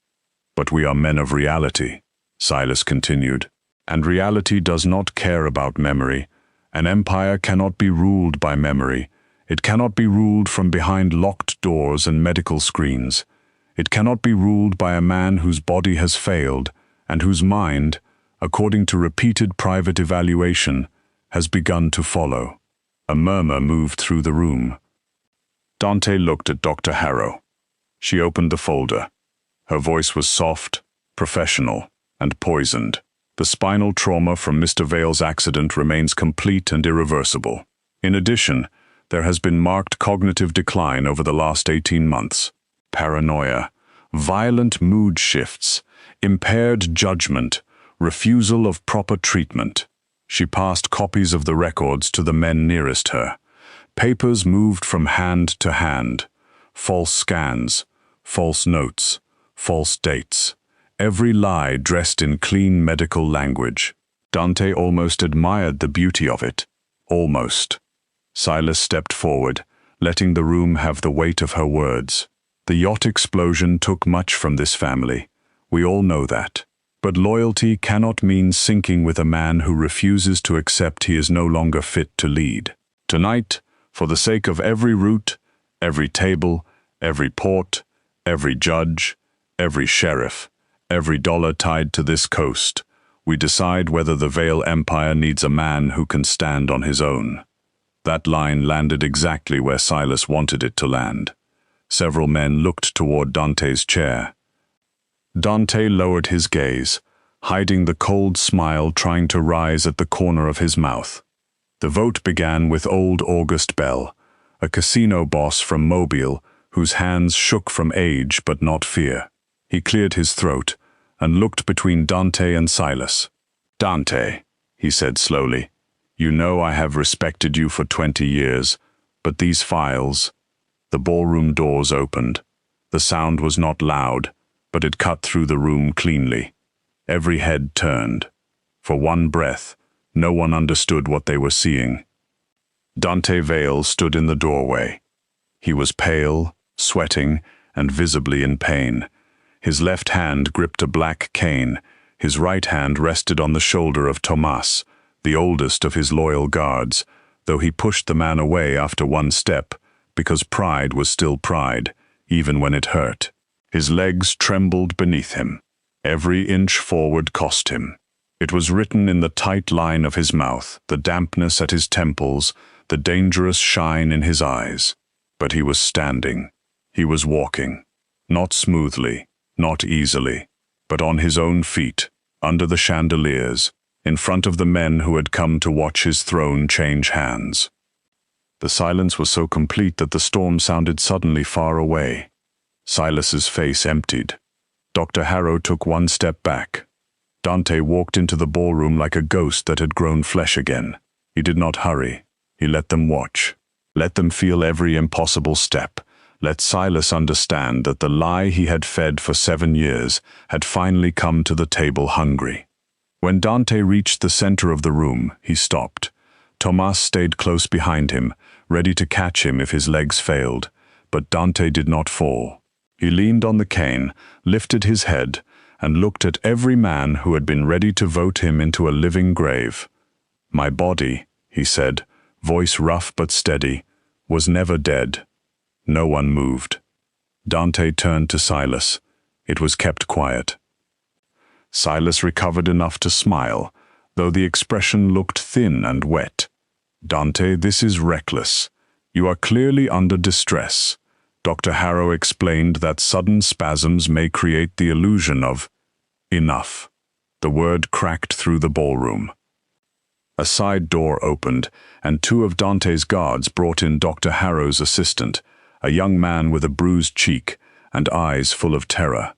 "But we are men of reality," Silas continued, "and reality does not care about memory. An empire cannot be ruled by memory. It cannot be ruled from behind locked doors and medical screens. It cannot be ruled by a man whose body has failed and whose mind, according to repeated private evaluation, has begun to follow." A murmur moved through the room. Dante looked at Dr. Harrow. She opened the folder. Her voice was soft, professional, and poisoned. "The spinal trauma from Mr. Vale's accident remains complete and irreversible. In addition, there has been marked cognitive decline over the last 18 months. Paranoia, violent mood shifts, impaired judgment, refusal of proper treatment." She passed copies of the records to the men nearest her. Papers moved from hand to hand. False scans, false notes, false dates. Every lie dressed in clean medical language. Dante almost admired the beauty of it. Almost. Silas stepped forward, letting the room have the weight of her words. "The yacht explosion took much from this family. We all know that. But loyalty cannot mean sinking with a man who refuses to accept he is no longer fit to lead. Tonight, for the sake of every route, every table, every port, every judge, every sheriff, every dollar tied to this coast, we decide whether the Vale Empire needs a man who can stand on his own." That line landed exactly where Silas wanted it to land. Several men looked toward Dante's chair. Dante lowered his gaze, hiding the cold smile trying to rise at the corner of his mouth. The vote began with old August Bell, a casino boss from Mobile whose hands shook from age but not fear. He cleared his throat and looked between Dante and Silas. "Dante," he said slowly, "you know I have respected you for 20 years, but these files—" The ballroom doors opened. The sound was not loud, but it cut through the room cleanly. Every head turned. For one breath, no one understood what they were seeing. Dante Vale stood in the doorway. He was pale, sweating, and visibly in pain. His left hand gripped a black cane. His right hand rested on the shoulder of Tomas, the oldest of his loyal guards, though he pushed the man away after one step, because pride was still pride, even when it hurt. His legs trembled beneath him. Every inch forward cost him. It was written in the tight line of his mouth, the dampness at his temples, the dangerous shine in his eyes. But he was standing. He was walking. Not smoothly, not easily, but on his own feet, under the chandeliers, in front of the men who had come to watch his throne change hands. The silence was so complete that the storm sounded suddenly far away. Silas's face emptied. Dr. Harrow took one step back. Dante walked into the ballroom like a ghost that had grown flesh again. He did not hurry. He let them watch. Let them feel every impossible step. Let Silas understand that the lie he had fed for 7 years had finally come to the table hungry. When Dante reached the center of the room, he stopped. Tomas stayed close behind him, ready to catch him if his legs failed, but Dante did not fall. He leaned on the cane, lifted his head, and looked at every man who had been ready to vote him into a living grave. "My body," he said, voice rough but steady, "was never dead." No one moved. Dante turned to Silas. It was kept quiet. Silas recovered enough to smile, though the expression looked thin and wet. "Dante, this is reckless. You are clearly under distress." Dr. Harrow explained that sudden spasms may create the illusion of enough. The word cracked through the ballroom. A side door opened, and 2 of Dante's guards brought in Dr. Harrow's assistant, a young man with a bruised cheek and eyes full of terror.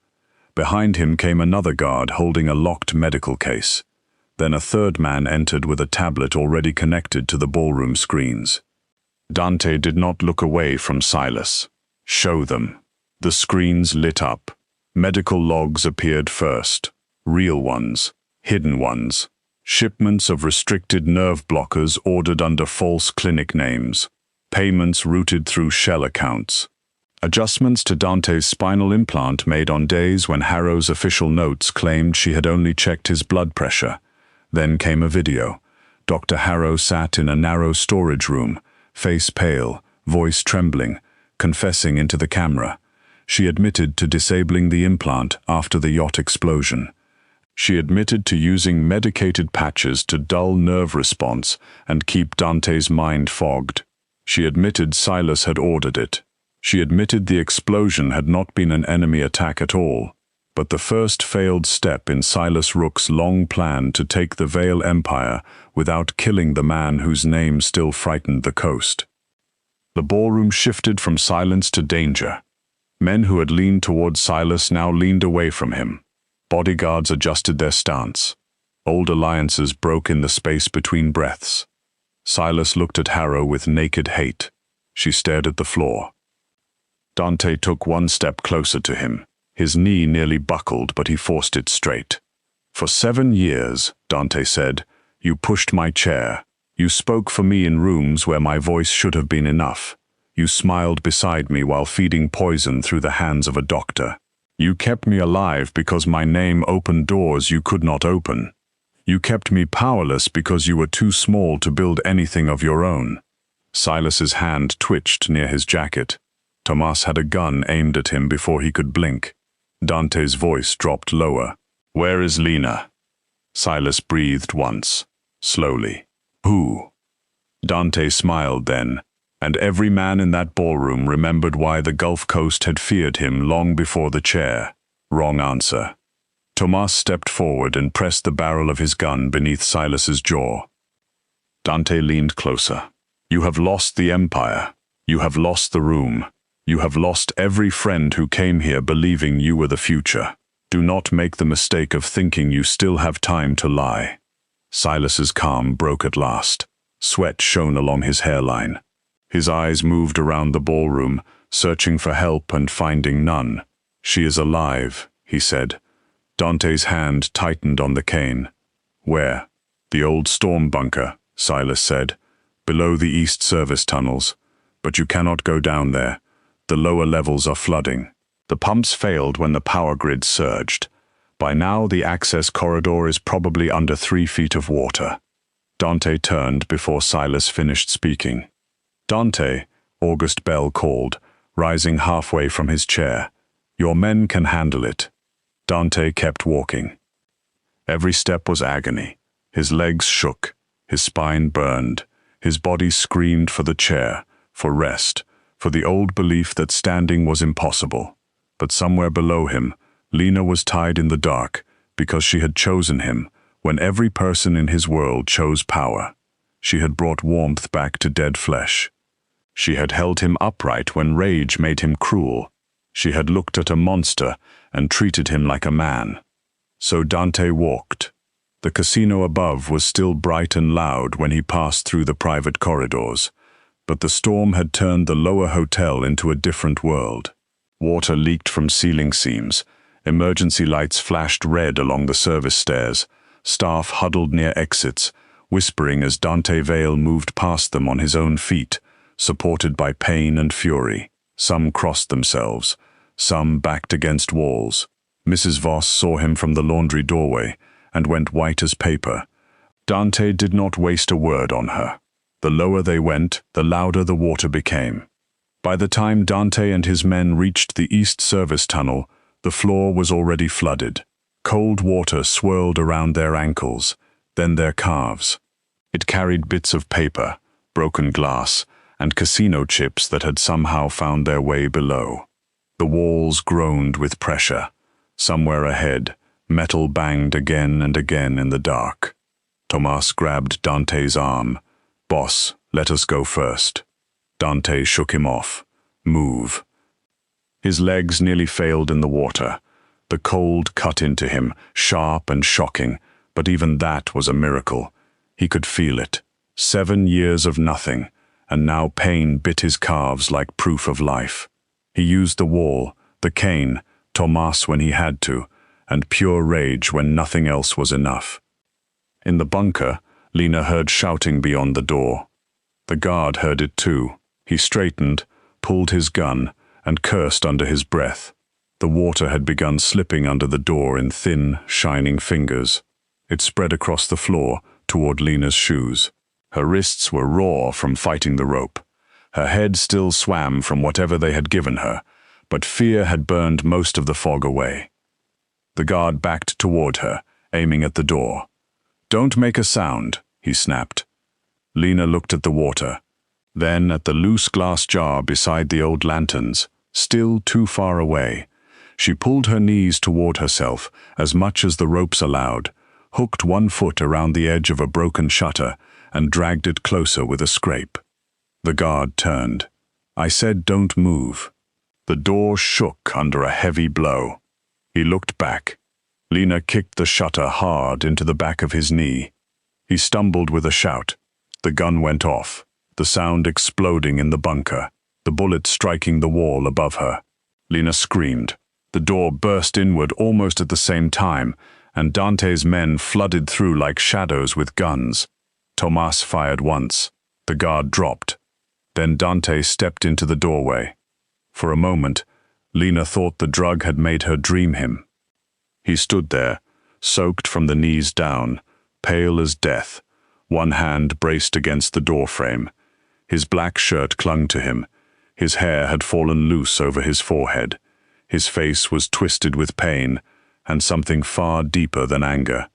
Behind him came another guard holding a locked medical case. Then a third man entered with a tablet already connected to the ballroom screens. Dante did not look away from Silas. "Show them." The screens lit up. Medical logs appeared first. Real ones, hidden ones. Shipments of restricted nerve blockers ordered under false clinic names. Payments routed through shell accounts. Adjustments to Dante's spinal implant made on days when Harrow's official notes claimed she had only checked his blood pressure. Then came a video. Dr. Harrow sat in a narrow storage room, face pale, voice trembling, confessing into the camera. She admitted to disabling the implant after the yacht explosion. She admitted to using medicated patches to dull nerve response and keep Dante's mind fogged. She admitted Silas had ordered it. She admitted the explosion had not been an enemy attack at all, but the first failed step in Silas Rook's long plan to take the Vale Empire without killing the man whose name still frightened the coast. The ballroom shifted from silence to danger. Men who had leaned towards Silas now leaned away from him. Bodyguards adjusted their stance. Old alliances broke in the space between breaths. Silas looked at Harrow with naked hate. She stared at the floor. Dante took one step closer to him. His knee nearly buckled, but he forced it straight. "For 7 years, Dante said, you pushed my chair. You spoke for me in rooms where my voice should have been enough. You smiled beside me while feeding poison through the hands of a doctor. You kept me alive because my name opened doors you could not open. You kept me powerless because you were too small to build anything of your own." Silas's hand twitched near his jacket. Tomas had a gun aimed at him before he could blink. Dante's voice dropped lower. "Where is Lena?" Silas breathed once, slowly. "Who?" Dante smiled then, and every man in that ballroom remembered why the Gulf Coast had feared him long before the chair. Wrong answer. Tomas stepped forward and pressed the barrel of his gun beneath Silas's jaw. Dante leaned closer. You have lost the empire. You have lost the room. You have lost every friend who came here believing you were the future. Do not make the mistake of thinking you still have time to lie. Silas's calm broke at last. Sweat shone along his hairline. His eyes moved around the ballroom, searching for help and finding none. She is alive, he said. Dante's hand tightened on the cane. Where? The old storm bunker, Silas said, below the east service tunnels. But you cannot go down there. The lower levels are flooding. The pumps failed when the power grid surged. By now the access corridor is probably under 3 feet of water. Dante turned before Silas finished speaking. Dante, August Bell called, rising halfway from his chair. Your men can handle it. Dante kept walking. Every step was agony. His legs shook, his spine burned, his body screamed for the chair, for rest, for the old belief that standing was impossible. But somewhere below him, Lena was tied in the dark because she had chosen him when every person in his world chose power. She had brought warmth back to dead flesh. She had held him upright when rage made him cruel. She had looked at a monster and treated him like a man. So Dante walked. The casino above was still bright and loud when he passed through the private corridors, but the storm had turned the lower hotel into a different world. Water leaked from ceiling seams. Emergency lights flashed red along the service stairs. Staff huddled near exits, whispering as Dante Vale moved past them on his own feet, supported by pain and fury. Some crossed themselves. Some backed against walls. Mrs. Voss saw him from the laundry doorway and went white as paper. Dante did not waste a word on her. The lower they went, the louder the water became. By the time Dante and his men reached the east service tunnel, the floor was already flooded. Cold water swirled around their ankles, then their calves. It carried bits of paper, broken glass, and casino chips that had somehow found their way below. The walls groaned with pressure. Somewhere ahead, metal banged again and again in the dark. Tomas grabbed Dante's arm. Boss, let us go first. Dante shook him off. Move. His legs nearly failed in the water. The cold cut into him, sharp and shocking, but even that was a miracle. He could feel it. 7 years of nothing, and now pain bit his calves like proof of life. He used the wall, the cane, Tomas when he had to, and pure rage when nothing else was enough. In the bunker, Lena heard shouting beyond the door. The guard heard it too. He straightened, pulled his gun, and cursed under his breath. The water had begun slipping under the door in thin, shining fingers. It spread across the floor toward Lena's shoes. Her wrists were raw from fighting the rope. Her head still swam from whatever they had given her, but fear had burned most of the fog away. The guard backed toward her, aiming at the door. Don't make a sound, he snapped. Lena looked at the water, then at the loose glass jar beside the old lanterns, still too far away. She pulled her knees toward herself as much as the ropes allowed, hooked one foot around the edge of a broken shutter, and dragged it closer with a scrape. The guard turned. I said don't move. The door shook under a heavy blow. He looked back. Lena kicked the shutter hard into the back of his knee. He stumbled with a shout. The gun went off, the sound exploding in the bunker, the bullet striking the wall above her. Lena screamed. The door burst inward almost at the same time, and Dante's men flooded through like shadows with guns. Tomas fired once. The guard dropped. Then Dante stepped into the doorway. For a moment, Lena thought the drug had made her dream him. He stood there, soaked from the knees down, pale as death, one hand braced against the doorframe. His black shirt clung to him. His hair had fallen loose over his forehead. His face was twisted with pain and something far deeper than anger.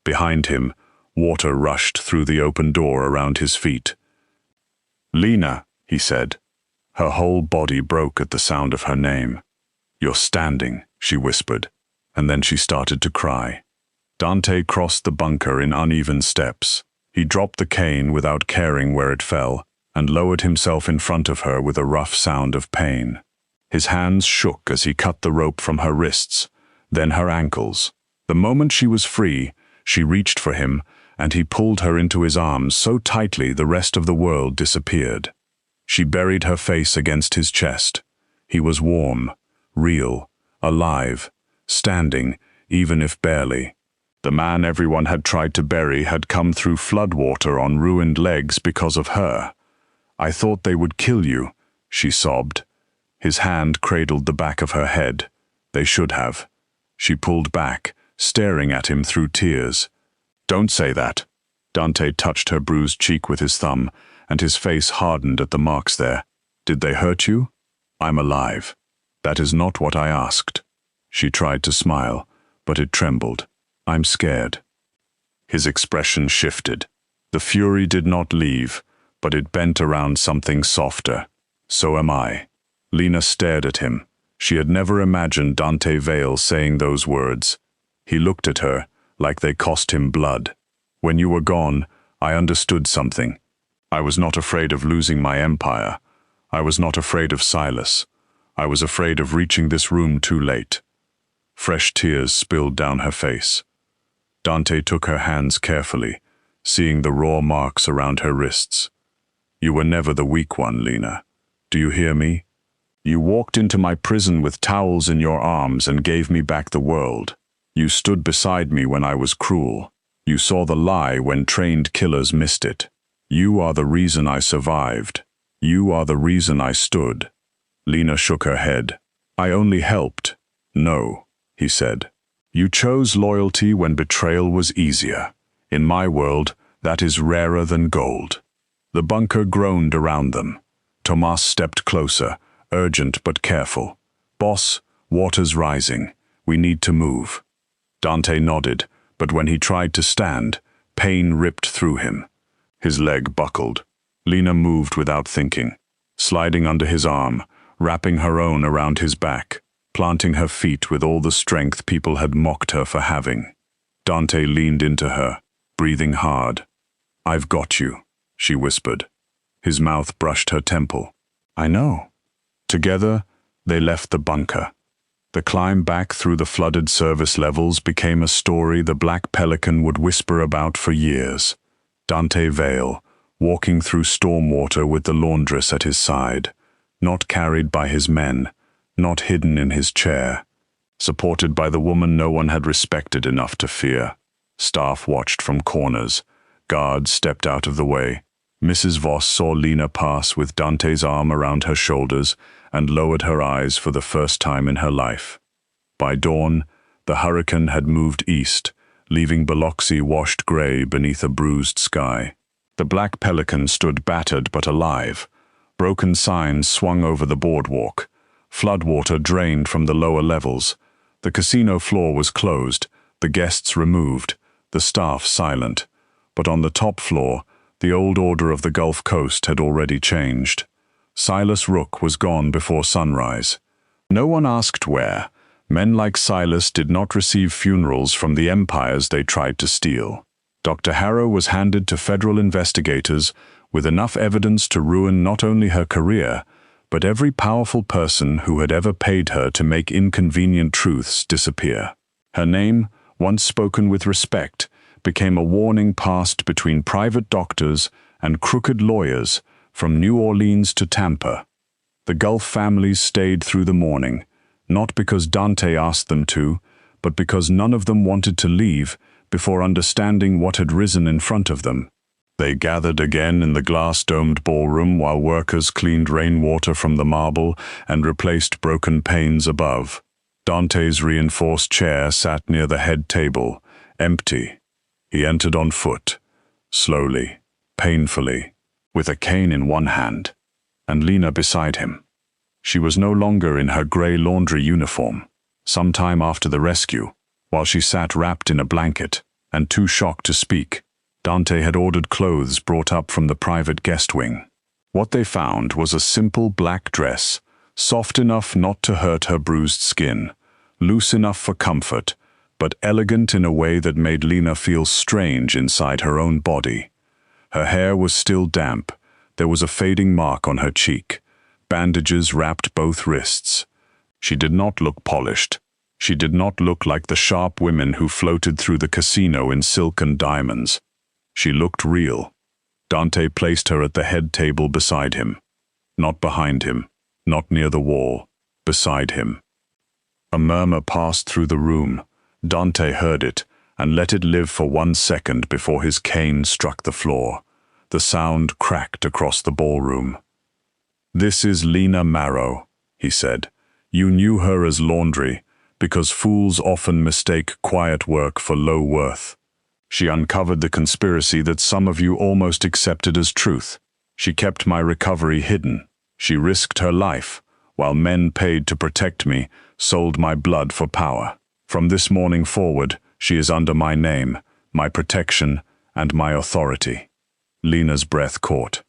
Behind him, water rushed through the open door around his feet. Lena, he said. Her whole body broke at the sound of her name. You're standing, she whispered. and then she started to cry. Dante crossed the bunker in uneven steps. He dropped the cane without caring where it fell, and lowered himself in front of her with a rough sound of pain. His hands shook as he cut the rope from her wrists, then her ankles. The moment she was free, she reached for him, and he pulled her into his arms so tightly the rest of the world disappeared. She buried her face against his chest. He was warm, real, alive, standing, even if barely. The man everyone had tried to bury had come through floodwater on ruined legs because of her. "I thought they would kill you," she sobbed. His hand cradled the back of her head. "They should have." She pulled back, staring at him through tears. "Don't say that." Dante touched her bruised cheek with his thumb, and his face hardened at the marks there. "Did they hurt you? I'm alive. That is not what I asked." She tried to smile, but it trembled. "I'm scared." His expression shifted. The fury did not leave, but it bent around something softer. "So am I." Lena stared at him. She had never imagined Dante Vale saying those words. He looked at her, like they cost him blood. "When you were gone, I understood something. I was not afraid of losing my empire. I was not afraid of Silas. I was afraid of reaching this room too late." Fresh tears spilled down her face. Dante took her hands carefully, seeing the raw marks around her wrists. "You were never the weak one, Lena. Do you hear me? You walked into my prison with towels in your arms and gave me back the world. You stood beside me when I was cruel. You saw the lie when trained killers missed it. You are the reason I survived. You are the reason I stood." Lena shook her head. "I only helped." "No," he said. "You chose loyalty when betrayal was easier. In my world, that is rarer than gold." The bunker groaned around them. Tomas stepped closer, urgent but careful. "Boss, water's rising. We need to move." Dante nodded, but when he tried to stand, pain ripped through him. His leg buckled. Lena moved without thinking, sliding under his arm, wrapping her own around his back, planting her feet with all the strength people had mocked her for having. Dante leaned into her, breathing hard. "I've got you," she whispered. His mouth brushed her temple. "I know." Together, they left the bunker. The climb back through the flooded service levels became a story the Black Pelican would whisper about for years. Dante Vale, walking through stormwater with the laundress at his side, not carried by his men, not hidden in his chair, supported by the woman no one had respected enough to fear. Staff watched from corners. Guards stepped out of the way. Mrs. Voss saw Lena pass with Dante's arm around her shoulders and lowered her eyes for the first time in her life. By dawn, the hurricane had moved east, leaving Biloxi washed gray beneath a bruised sky. The Black Pelican stood battered but alive. Broken signs swung over the boardwalk. Floodwater drained from the lower levels. The casino floor was closed, the guests removed, the staff silent. But on the top floor, the old order of the Gulf Coast had already changed. Silas Rook was gone before sunrise. No one asked where. Men like Silas did not receive funerals from the empires they tried to steal. Dr. Harrow was handed to federal investigators with enough evidence to ruin not only her career, but every powerful person who had ever paid her to make inconvenient truths disappear. Her name, once spoken with respect, became a warning passed between private doctors and crooked lawyers from New Orleans to Tampa. The Gulf families stayed through the mourning, not because Dante asked them to, but because none of them wanted to leave before understanding what had risen in front of them. They gathered again in the glass-domed ballroom while workers cleaned rainwater from the marble and replaced broken panes above. Dante's reinforced chair sat near the head table, empty. He entered on foot, slowly, painfully, with a cane in one hand, and Lena beside him. She was no longer in her grey laundry uniform. Some time after the rescue, while she sat wrapped in a blanket and too shocked to speak, Dante had ordered clothes brought up from the private guest wing. What they found was a simple black dress, soft enough not to hurt her bruised skin, loose enough for comfort, but elegant in a way that made Lena feel strange inside her own body. Her hair was still damp. There was a fading mark on her cheek. Bandages wrapped both wrists. She did not look polished. She did not look like the sharp women who floated through the casino in silk and diamonds. She looked real. Dante placed her at the head table beside him. Not behind him, not near the wall, beside him. A murmur passed through the room. Dante heard it and let it live for 1 second before his cane struck the floor. The sound cracked across the ballroom. "This is Lena Maro," he said. "You knew her as laundry, because fools often mistake quiet work for low worth. She uncovered the conspiracy that some of you almost accepted as truth. She kept my recovery hidden. She risked her life, while men paid to protect me sold my blood for power. From this morning forward, she is under my name, my protection, and my authority." Lena's breath caught.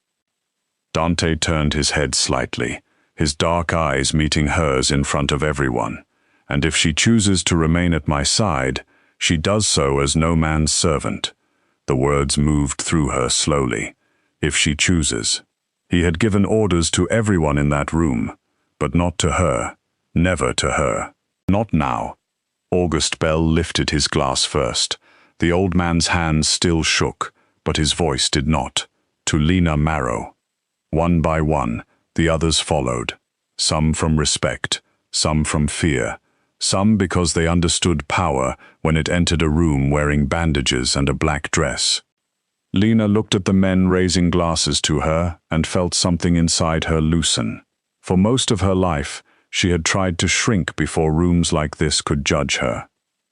Dante turned his head slightly, his dark eyes meeting hers in front of everyone. "And if she chooses to remain at my side, she does so as no man's servant." The words moved through her slowly. If she chooses. He had given orders to everyone in that room, but not to her, never to her. Not now. August Bell lifted his glass first. The old man's hands still shook, but his voice did not. To Lena Maro. One by one, the others followed. Some from respect, some from fear, some because they understood power when it entered a room wearing bandages and a black dress. Lena looked at the men raising glasses to her and felt something inside her loosen. For most of her life, she had tried to shrink before rooms like this could judge her.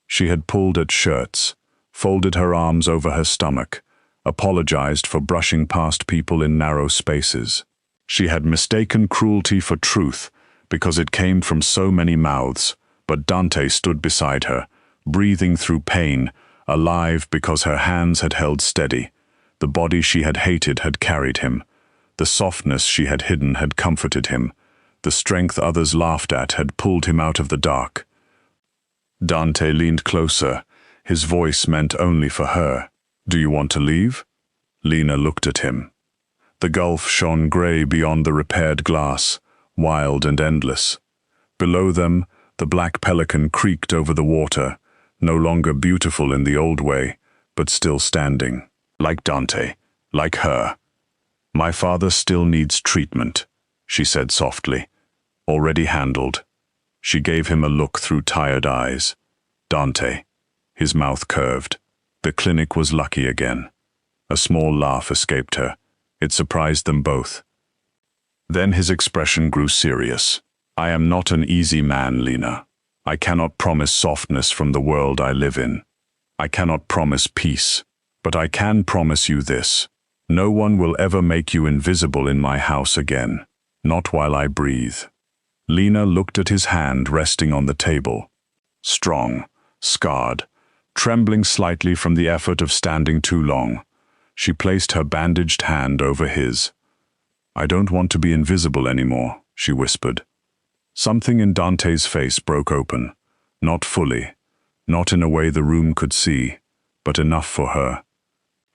She had pulled at shirts, folded her arms over her stomach, apologized for brushing past people in narrow spaces. She had mistaken cruelty for truth because it came from so many mouths, but Dante stood beside her, breathing through pain, alive because her hands had held steady. The body she had hated had carried him. The softness she had hidden had comforted him. The strength others laughed at had pulled him out of the dark. Dante leaned closer. His voice meant only for her. "Do you want to leave?" Lena looked at him. The gulf shone gray beyond the repaired glass, wild and endless. Below them, the Black Pelican creaked over the water, no longer beautiful in the old way, but still standing. Like Dante, like her. "My father still needs treatment," she said softly. "Already handled." She gave him a look through tired eyes. Dante. His mouth curved. The clinic was lucky again. A small laugh escaped her. It surprised them both. Then his expression grew serious. "I am not an easy man, Lena. I cannot promise softness from the world I live in. I cannot promise peace. But I can promise you this. No one will ever make you invisible in my house again. Not while I breathe." Lena looked at his hand resting on the table. Strong, scarred, trembling slightly from the effort of standing too long. She placed her bandaged hand over his. "I don't want to be invisible anymore," she whispered. Something in Dante's face broke open. Not fully, not in a way the room could see, but enough for her.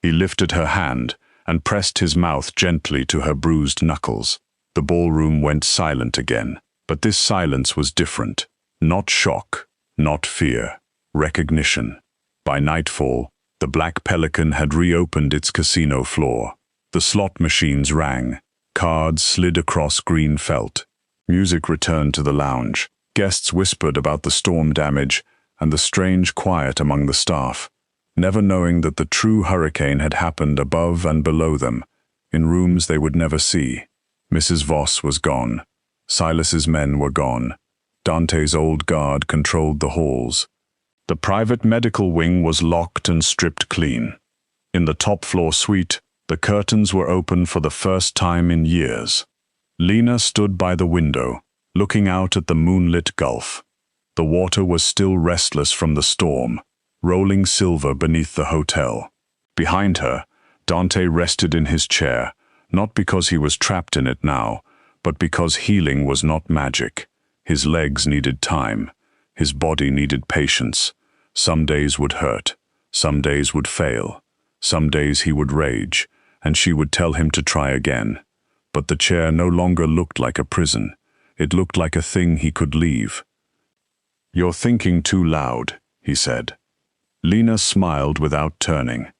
He lifted her hand and pressed his mouth gently to her bruised knuckles. The ballroom went silent again, but this silence was different. Not shock, not fear, recognition. By nightfall, the Black Pelican had reopened its casino floor. The slot machines rang. Cards slid across green felt. Music returned to the lounge. Guests whispered about the storm damage and the strange quiet among the staff, never knowing that the true hurricane had happened above and below them, in rooms they would never see. Mrs. Voss was gone. Silas's men were gone. Dante's old guard controlled the halls. The private medical wing was locked and stripped clean. In the top-floor suite, the curtains were open for the first time in years. Lena stood by the window, looking out at the moonlit gulf. The water was still restless from the storm, rolling silver beneath the hotel. Behind her, Dante rested in his chair, not because he was trapped in it now, but because healing was not magic. His legs needed time. His body needed patience. Some days would hurt, some days would fail, some days he would rage, and she would tell him to try again. But the chair no longer looked like a prison. It looked like a thing he could leave. "You're thinking too loud," he said. Lena smiled without turning.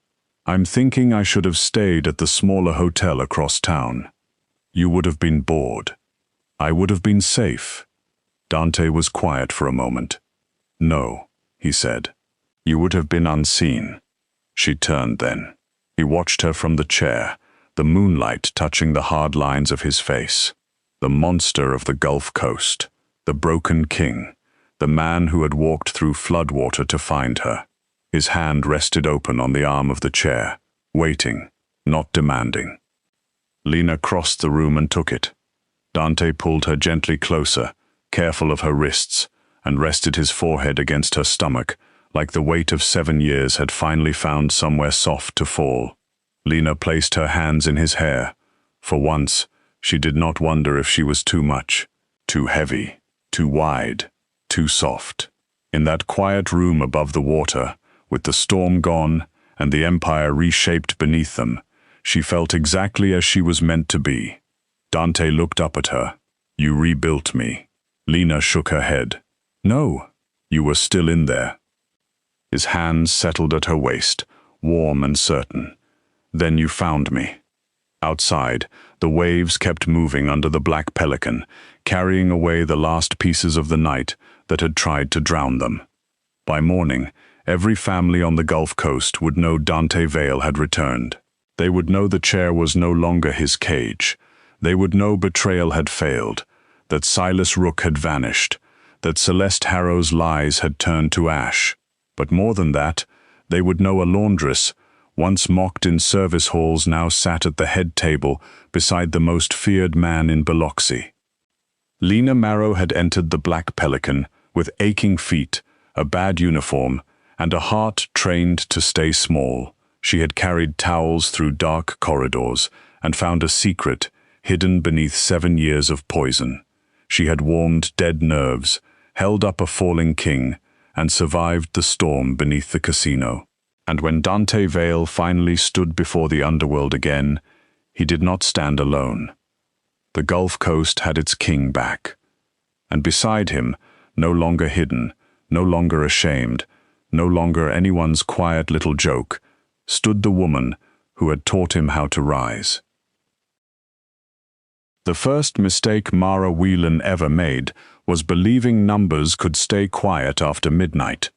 "I'm thinking I should have stayed at the smaller hotel across town. You would have been bored. I would have been safe." Dante was quiet for a moment. "No," he said. "You would have been unseen." She turned then. He watched her from the chair, the moonlight touching the hard lines of his face. The monster of the Gulf Coast, the broken king, the man who had walked through floodwater to find her. His hand rested open on the arm of the chair, waiting, not demanding. Lena crossed the room and took it. Dante pulled her gently closer, careful of her wrists, and rested his forehead against her stomach, like the weight of 7 years had finally found somewhere soft to fall. Lena placed her hands in his hair. For once, she did not wonder if she was too much, too heavy, too wide, too soft. In that quiet room above the water, with the storm gone and the empire reshaped beneath them, she felt exactly as she was meant to be. Dante looked up at her. "You rebuilt me." Lena shook her head. "No, you were still in there." His hands settled at her waist, warm and certain. "Then you found me." Outside, the waves kept moving under the Black Pelican, carrying away the last pieces of the night that had tried to drown them. By morning, every family on the Gulf Coast would know Dante Vale had returned. They would know the chair was no longer his cage. They would know betrayal had failed, that Silas Rook had vanished, that Celeste Harrow's lies had turned to ash. But more than that, they would know a laundress, once mocked in service halls, now sat at the head table beside the most feared man in Biloxi. Lena Maro had entered the Black Pelican with aching feet, a bad uniform, and a heart trained to stay small. She had carried towels through dark corridors and found a secret hidden beneath 7 years of poison. She had warmed dead nerves, held up a falling king, and survived the storm beneath the casino. And when Dante Vale finally stood before the underworld again, he did not stand alone. The Gulf Coast had its king back. And beside him, no longer hidden, no longer ashamed, no longer anyone's quiet little joke, stood the woman who had taught him how to rise. The first mistake Mara Whelan ever made was believing numbers could stay quiet after midnight.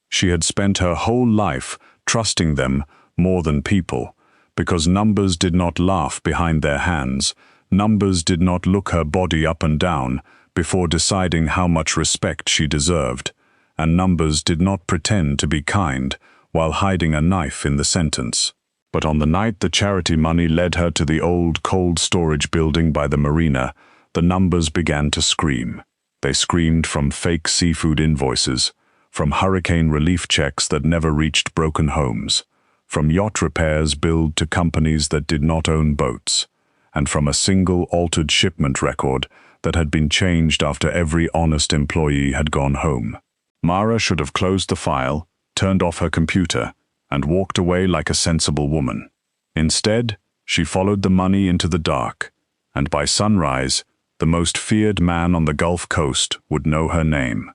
She had spent her whole life trusting them more than people, because numbers did not laugh behind their hands, numbers did not look her body up and down before deciding how much respect she deserved, and numbers did not pretend to be kind while hiding a knife in the sentence. But on the night the charity money led her to the old cold storage building by the marina, the numbers began to scream. They screamed from fake seafood invoices, from hurricane relief checks that never reached broken homes, from yacht repairs billed to companies that did not own boats, and from a single altered shipment record that had been changed after every honest employee had gone home. Mara should have closed the file, turned off her computer, and walked away like a sensible woman. Instead, she followed the money into the dark, and by sunrise, the most feared man on the Gulf Coast would know her name.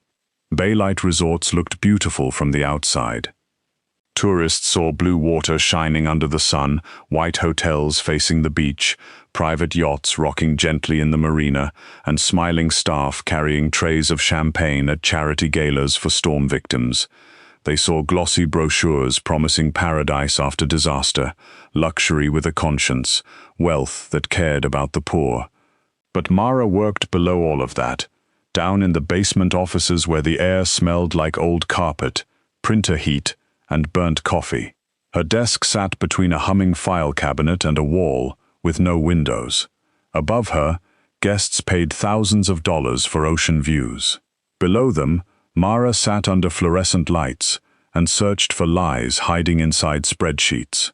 Baylight resorts looked beautiful from the outside. Tourists saw blue water shining under the sun, white hotels facing the beach, private yachts rocking gently in the marina, and smiling staff carrying trays of champagne at charity galas for storm victims. They saw glossy brochures promising paradise after disaster, luxury with a conscience, wealth that cared about the poor. But Mara worked below all of that, down in the basement offices where the air smelled like old carpet, printer heat, and burnt coffee. Her desk sat between a humming file cabinet and a wall with no windows. Above her, guests paid thousands of dollars for ocean views. Below them, Mara sat under fluorescent lights and searched for lies hiding inside spreadsheets.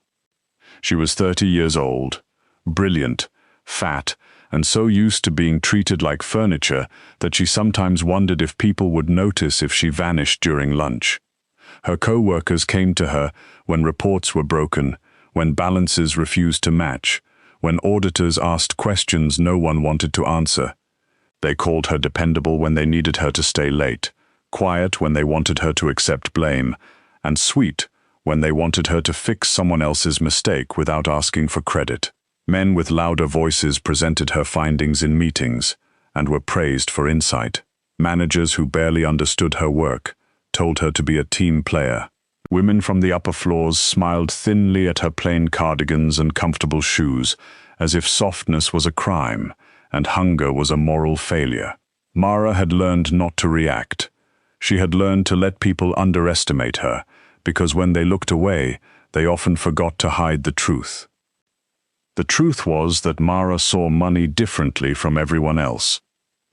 She was 30 years old, brilliant, fat, and so used to being treated like furniture that she sometimes wondered if people would notice if she vanished during lunch. Her co-workers came to her when reports were broken, when balances refused to match, when auditors asked questions no one wanted to answer. They called her dependable when they needed her to stay late, quiet when they wanted her to accept blame, and sweet when they wanted her to fix someone else's mistake without asking for credit. Men with louder voices presented her findings in meetings and were praised for insight. Managers who barely understood her work told her to be a team player. Women from the upper floors smiled thinly at her plain cardigans and comfortable shoes, as if softness was a crime and hunger was a moral failure. Mara had learned not to react. She had learned to let people underestimate her, because when they looked away, they often forgot to hide the truth. The truth was that Mara saw money differently from everyone else.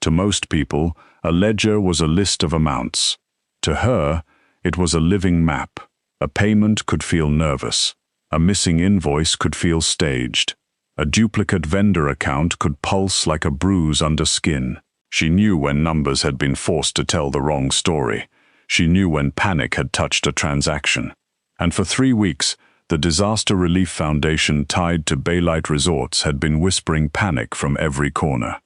To most people, a ledger was a list of amounts. To her, it was a living map. A payment could feel nervous. A missing invoice could feel staged. A duplicate vendor account could pulse like a bruise under skin. She knew when numbers had been forced to tell the wrong story. She knew when panic had touched a transaction. And for 3 weeks, the Disaster Relief Foundation tied to Baylite Resorts had been whispering panic from every corner.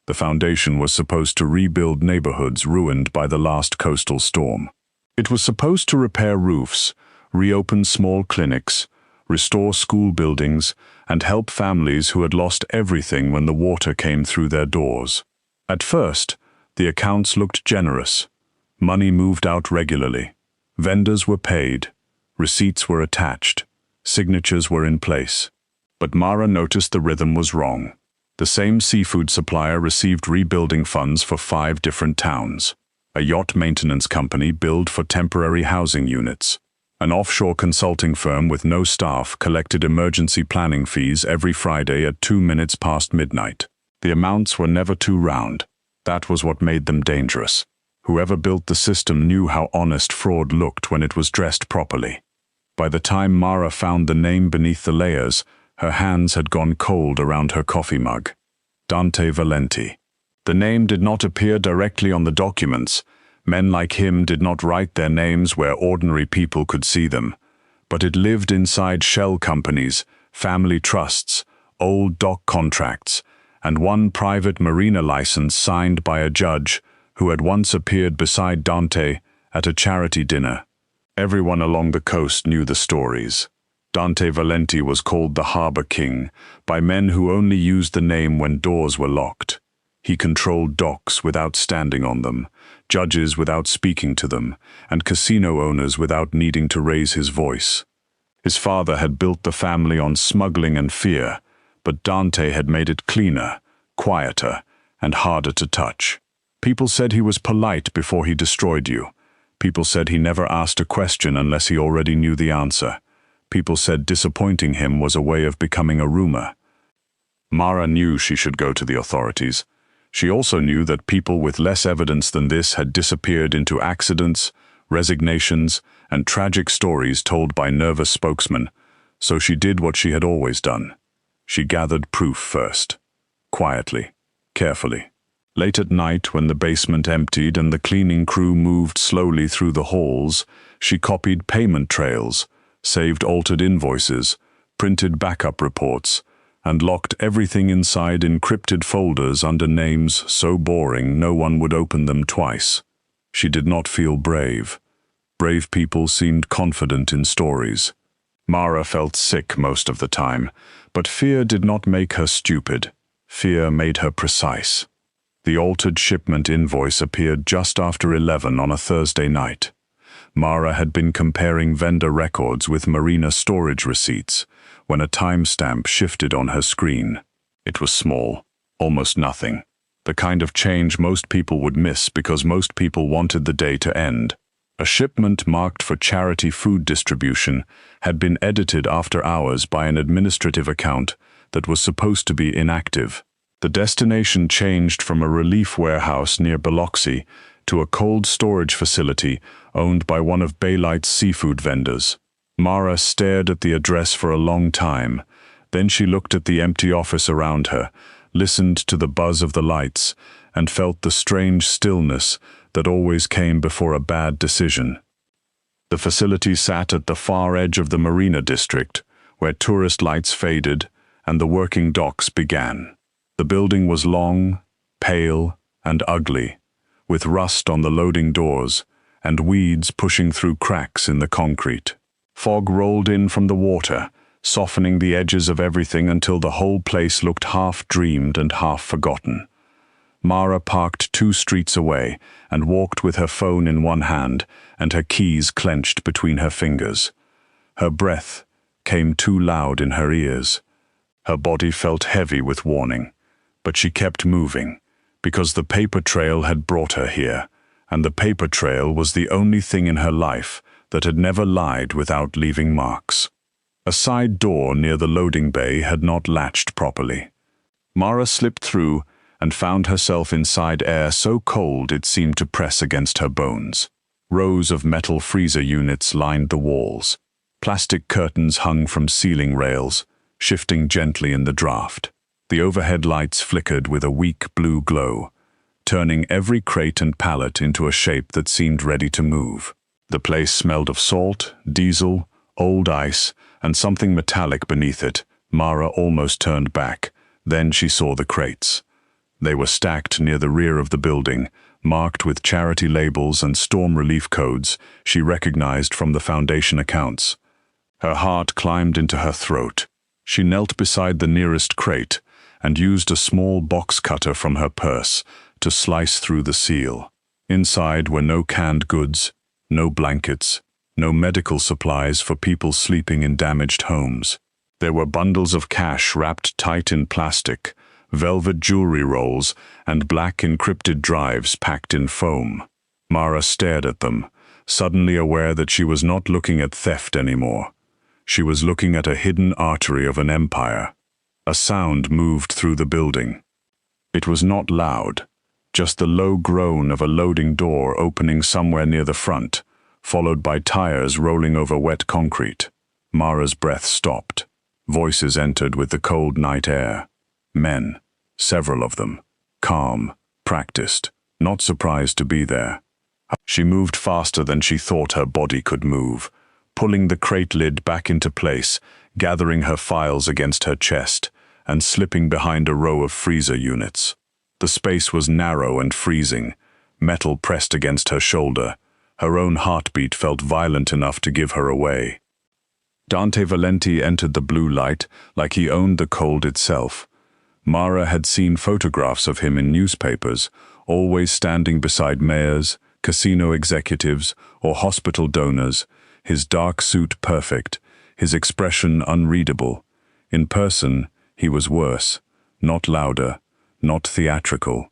The foundation was supposed to rebuild neighborhoods ruined by the last coastal storm. It was supposed to repair roofs, reopen small clinics, restore school buildings, and help families who had lost everything when the water came through their doors. At first, the accounts looked generous. Money moved out regularly. Vendors were paid. Receipts were attached. Signatures were in place. But Mara noticed the rhythm was wrong. The same seafood supplier received rebuilding funds for 5 different towns. A yacht maintenance company billed for temporary housing units. An offshore consulting firm with no staff collected emergency planning fees every Friday at 2 minutes past midnight. The amounts were never too round. That was what made them dangerous. Whoever built the system knew how honest fraud looked when it was dressed properly. By the time Mara found the name beneath the layers, her hands had gone cold around her coffee mug. Dante Vale. The name did not appear directly on the documents. Men like him did not write their names where ordinary people could see them. But it lived inside shell companies, family trusts, old dock contracts, and one private marina license signed by a judge who had once appeared beside Dante at a charity dinner. Everyone along the coast knew the stories. Dante Vale was called the Harbor King by men who only used the name when doors were locked. He controlled docks without standing on them, judges without speaking to them, and casino owners without needing to raise his voice. His father had built the family on smuggling and fear, but Dante had made it cleaner, quieter, and harder to touch. People said he was polite before he destroyed you. People said he never asked a question unless he already knew the answer. People said disappointing him was a way of becoming a rumor. Mara knew she should go to the authorities. She also knew that people with less evidence than this had disappeared into accidents, resignations, and tragic stories told by nervous spokesmen, so she did what she had always done. She gathered proof first, quietly, carefully. Late at night, when the basement emptied and the cleaning crew moved slowly through the halls, she copied payment trails, saved altered invoices, printed backup reports, and locked everything inside encrypted folders under names so boring no one would open them twice. She did not feel brave. Brave people seemed confident in stories. Mara felt sick most of the time, but fear did not make her stupid. Fear made her precise. The altered shipment invoice appeared just after 11 on a Thursday night. Mara had been comparing vendor records with marina storage receipts when a timestamp shifted on her screen. It was small, almost nothing. The kind of change most people would miss because most people wanted the day to end. A shipment marked for charity food distribution had been edited after hours by an administrative account that was supposed to be inactive. The destination changed from a relief warehouse near Biloxi to a cold storage facility owned by one of Baylite's seafood vendors. Mara stared at the address for a long time. Then she looked at the empty office around her, listened to the buzz of the lights, and felt the strange stillness that always came before a bad decision. The facility sat at the far edge of the marina district, where tourist lights faded and the working docks began. The building was long, pale, and ugly, with rust on the loading doors and weeds pushing through cracks in the concrete. Fog rolled in from the water, softening the edges of everything until the whole place looked half-dreamed and half-forgotten. Mara parked 2 streets away and walked with her phone in one hand and her keys clenched between her fingers. Her breath came too loud in her ears. Her body felt heavy with warning, but she kept moving, because the paper trail had brought her here, and the paper trail was the only thing in her life that had never lied without leaving marks. A side door near the loading bay had not latched properly. Mara slipped through and found herself inside air so cold it seemed to press against her bones. Rows of metal freezer units lined the walls. Plastic curtains hung from ceiling rails, shifting gently in the draft. The overhead lights flickered with a weak blue glow, turning every crate and pallet into a shape that seemed ready to move. The place smelled of salt, diesel, old ice, and something metallic beneath it. Mara almost turned back. Then she saw the crates. They were stacked near the rear of the building, marked with charity labels and storm relief codes she recognized from the Foundation accounts. Her heart climbed into her throat. She knelt beside the nearest crate and used a small box cutter from her purse to slice through the seal. Inside were no canned goods, no blankets, no medical supplies for people sleeping in damaged homes. There were bundles of cash wrapped tight in plastic, velvet jewelry rolls, and black encrypted drives packed in foam. Mara stared at them, suddenly aware that she was not looking at theft anymore. She was looking at a hidden artery of an empire. A sound moved through the building. It was not loud, just the low groan of a loading door opening somewhere near the front, followed by tires rolling over wet concrete. Mara's breath stopped. Voices entered with the cold night air. Men, several of them, calm, practiced, not surprised to be there. She moved faster than she thought her body could move, pulling the crate lid back into place, gathering her files against her chest, and slipping behind a row of freezer units. The space was narrow and freezing, metal pressed against her shoulder. Her own heartbeat felt violent enough to give her away. Dante Vale entered the blue light like he owned the cold itself. Mara had seen photographs of him in newspapers, always standing beside mayors, casino executives, or hospital donors, his dark suit perfect, his expression unreadable. In person, he was worse, not louder, not theatrical.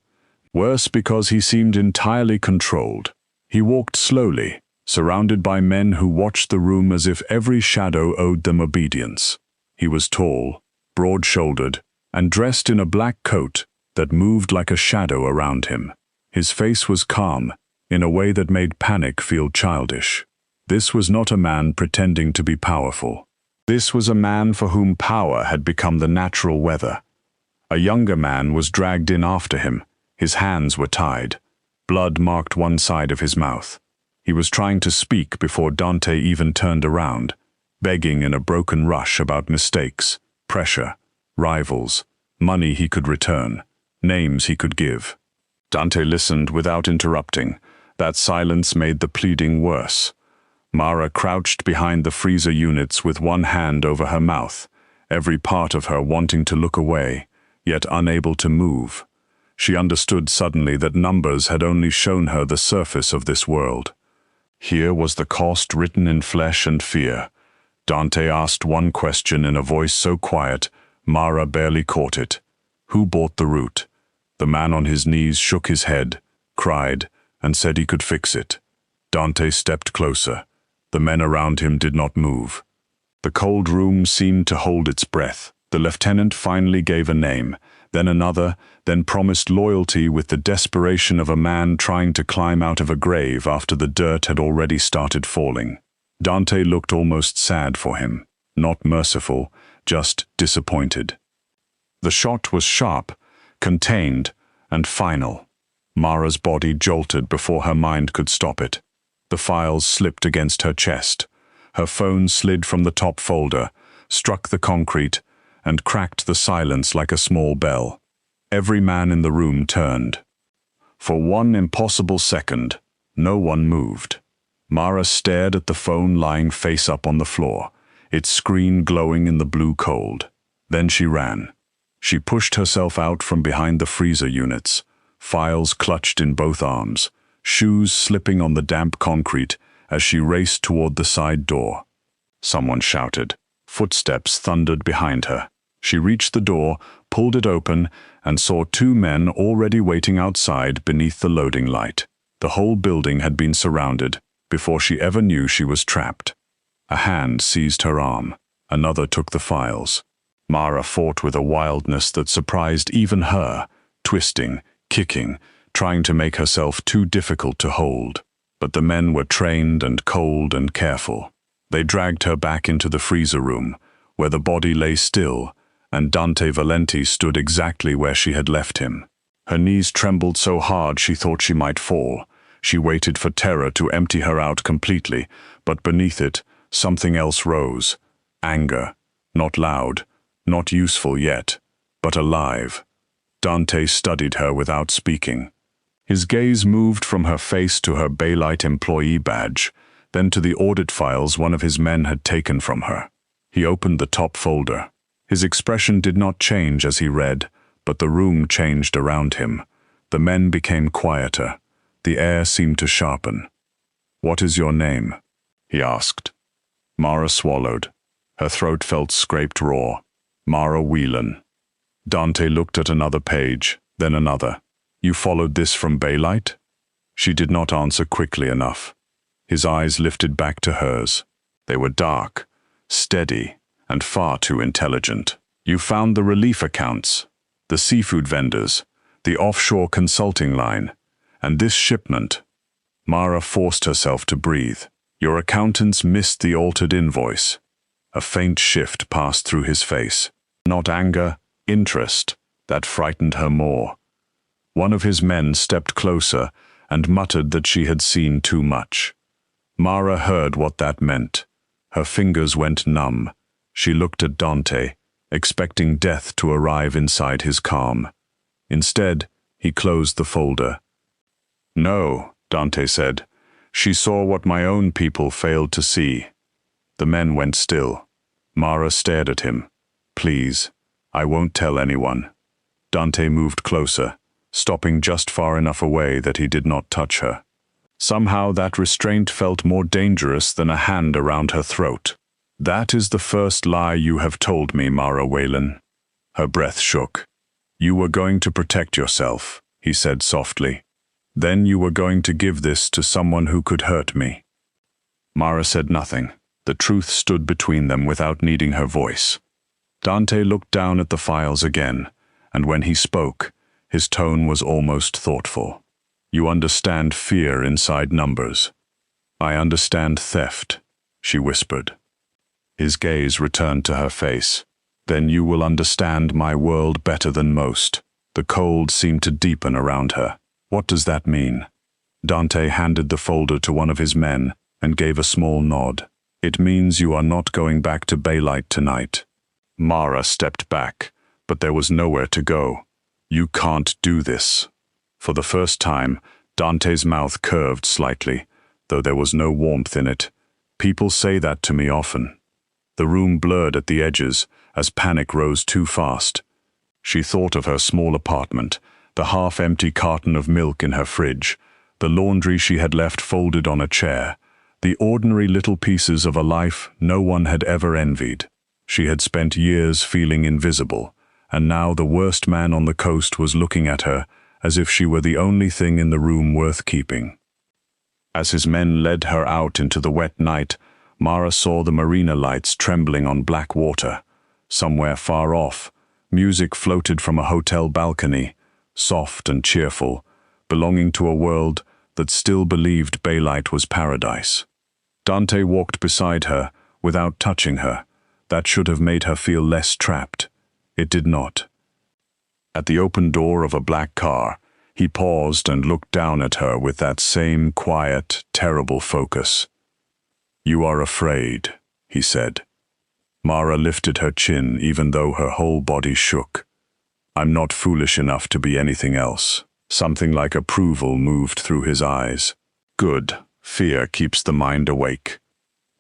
Worse because he seemed entirely controlled. He walked slowly, surrounded by men who watched the room as if every shadow owed them obedience. He was tall, broad-shouldered, and dressed in a black coat that moved like a shadow around him. His face was calm, in a way that made panic feel childish. This was not a man pretending to be powerful. This was a man for whom power had become the natural weather. A younger man was dragged in after him. His hands were tied. Blood marked one side of his mouth. He was trying to speak before Dante even turned around, begging in a broken rush about mistakes, pressure, rivals, money he could return, names he could give. Dante listened without interrupting. That silence made the pleading worse. Mara crouched behind the freezer units with one hand over her mouth, every part of her wanting to look away, yet unable to move. She understood suddenly that numbers had only shown her the surface of this world. Here was the cost written in flesh and fear. Dante asked one question in a voice so quiet, Mara barely caught it. Who bought the route? The man on his knees shook his head, cried, and said he could fix it. Dante stepped closer. The men around him did not move. The cold room seemed to hold its breath. The lieutenant finally gave a name, then another, then promised loyalty with the desperation of a man trying to climb out of a grave after the dirt had already started falling. Dante looked almost sad for him, not merciful, just disappointed. The shot was sharp, contained, and final. Mara's body jolted before her mind could stop it. The files slipped against her chest. Her phone slid from the top folder, struck the concrete, and cracked the silence like a small bell. Every man in the room turned. For one impossible second, no one moved. Mara stared at the phone lying face up on the floor, its screen glowing in the blue cold. Then she ran. She pushed herself out from behind the freezer units, files clutched in both arms, shoes slipping on the damp concrete as she raced toward the side door. Someone shouted. Footsteps thundered behind her. She reached the door, pulled it open, and saw two men already waiting outside beneath the loading light. The whole building had been surrounded before she ever knew she was trapped. A hand seized her arm. Another took the files. Mara fought with a wildness that surprised even her, twisting, kicking, trying to make herself too difficult to hold. But the men were trained and cold and careful. They dragged her back into the freezer room, where the body lay still, and Dante Vale stood exactly where she had left him. Her knees trembled so hard she thought she might fall. She waited for terror to empty her out completely, but beneath it, something else rose. Anger. Not loud, not useful yet, but alive. Dante studied her without speaking. His gaze moved from her face to her Baylight employee badge, then to the audit files one of his men had taken from her. He opened the top folder. His expression did not change as he read, but the room changed around him. The men became quieter. The air seemed to sharpen. "What is your name?" he asked. Mara swallowed. Her throat felt scraped raw. Mara Whelan. Dante looked at another page, then another. "You followed this from Baylight?" She did not answer quickly enough. His eyes lifted back to hers. They were dark, steady, and far too intelligent. "You found the relief accounts, the seafood vendors, the offshore consulting line, and this shipment." Mara forced herself to breathe. "Your accountants missed the altered invoice." A faint shift passed through his face. Not anger, interest. That frightened her more. One of his men stepped closer and muttered that she had seen too much. Mara heard what that meant. Her fingers went numb. She looked at Dante, expecting death to arrive inside his calm. Instead, he closed the folder. "No," Dante said. "She saw what my own people failed to see." The men went still. Mara stared at him. "Please, I won't tell anyone." Dante moved closer, stopping just far enough away that he did not touch her. Somehow that restraint felt more dangerous than a hand around her throat. "That is the first lie you have told me, Mara Whelan." Her breath shook. "You were going to protect yourself," he said softly. "Then you were going to give this to someone who could hurt me." Mara said nothing. The truth stood between them without needing her voice. Dante looked down at the files again, and when he spoke, his tone was almost thoughtful. "You understand fear inside numbers." "I understand theft," she whispered. His gaze returned to her face. "Then you will understand my world better than most." The cold seemed to deepen around her. "What does that mean?" Dante handed the folder to one of his men and gave a small nod. "It means you are not going back to Baylight tonight." Mara stepped back, but there was nowhere to go. "You can't do this." For the first time, Dante's mouth curved slightly, though there was no warmth in it. "People say that to me often." The room blurred at the edges as panic rose too fast. She thought of her small apartment, the half-empty carton of milk in her fridge, the laundry she had left folded on a chair, the ordinary little pieces of a life no one had ever envied. She had spent years feeling invisible, and now the worst man on the coast was looking at her as if she were the only thing in the room worth keeping. As his men led her out into the wet night, Mara saw the marina lights trembling on black water. Somewhere far off, music floated from a hotel balcony, soft and cheerful, belonging to a world that still believed Baylight was paradise. Dante walked beside her, without touching her. That should have made her feel less trapped. It did not. At the open door of a black car, he paused and looked down at her with that same quiet, terrible focus. "You are afraid," he said. Mara lifted her chin even though her whole body shook. "I'm not foolish enough to be anything else." Something like approval moved through his eyes. Good. Fear keeps the mind awake.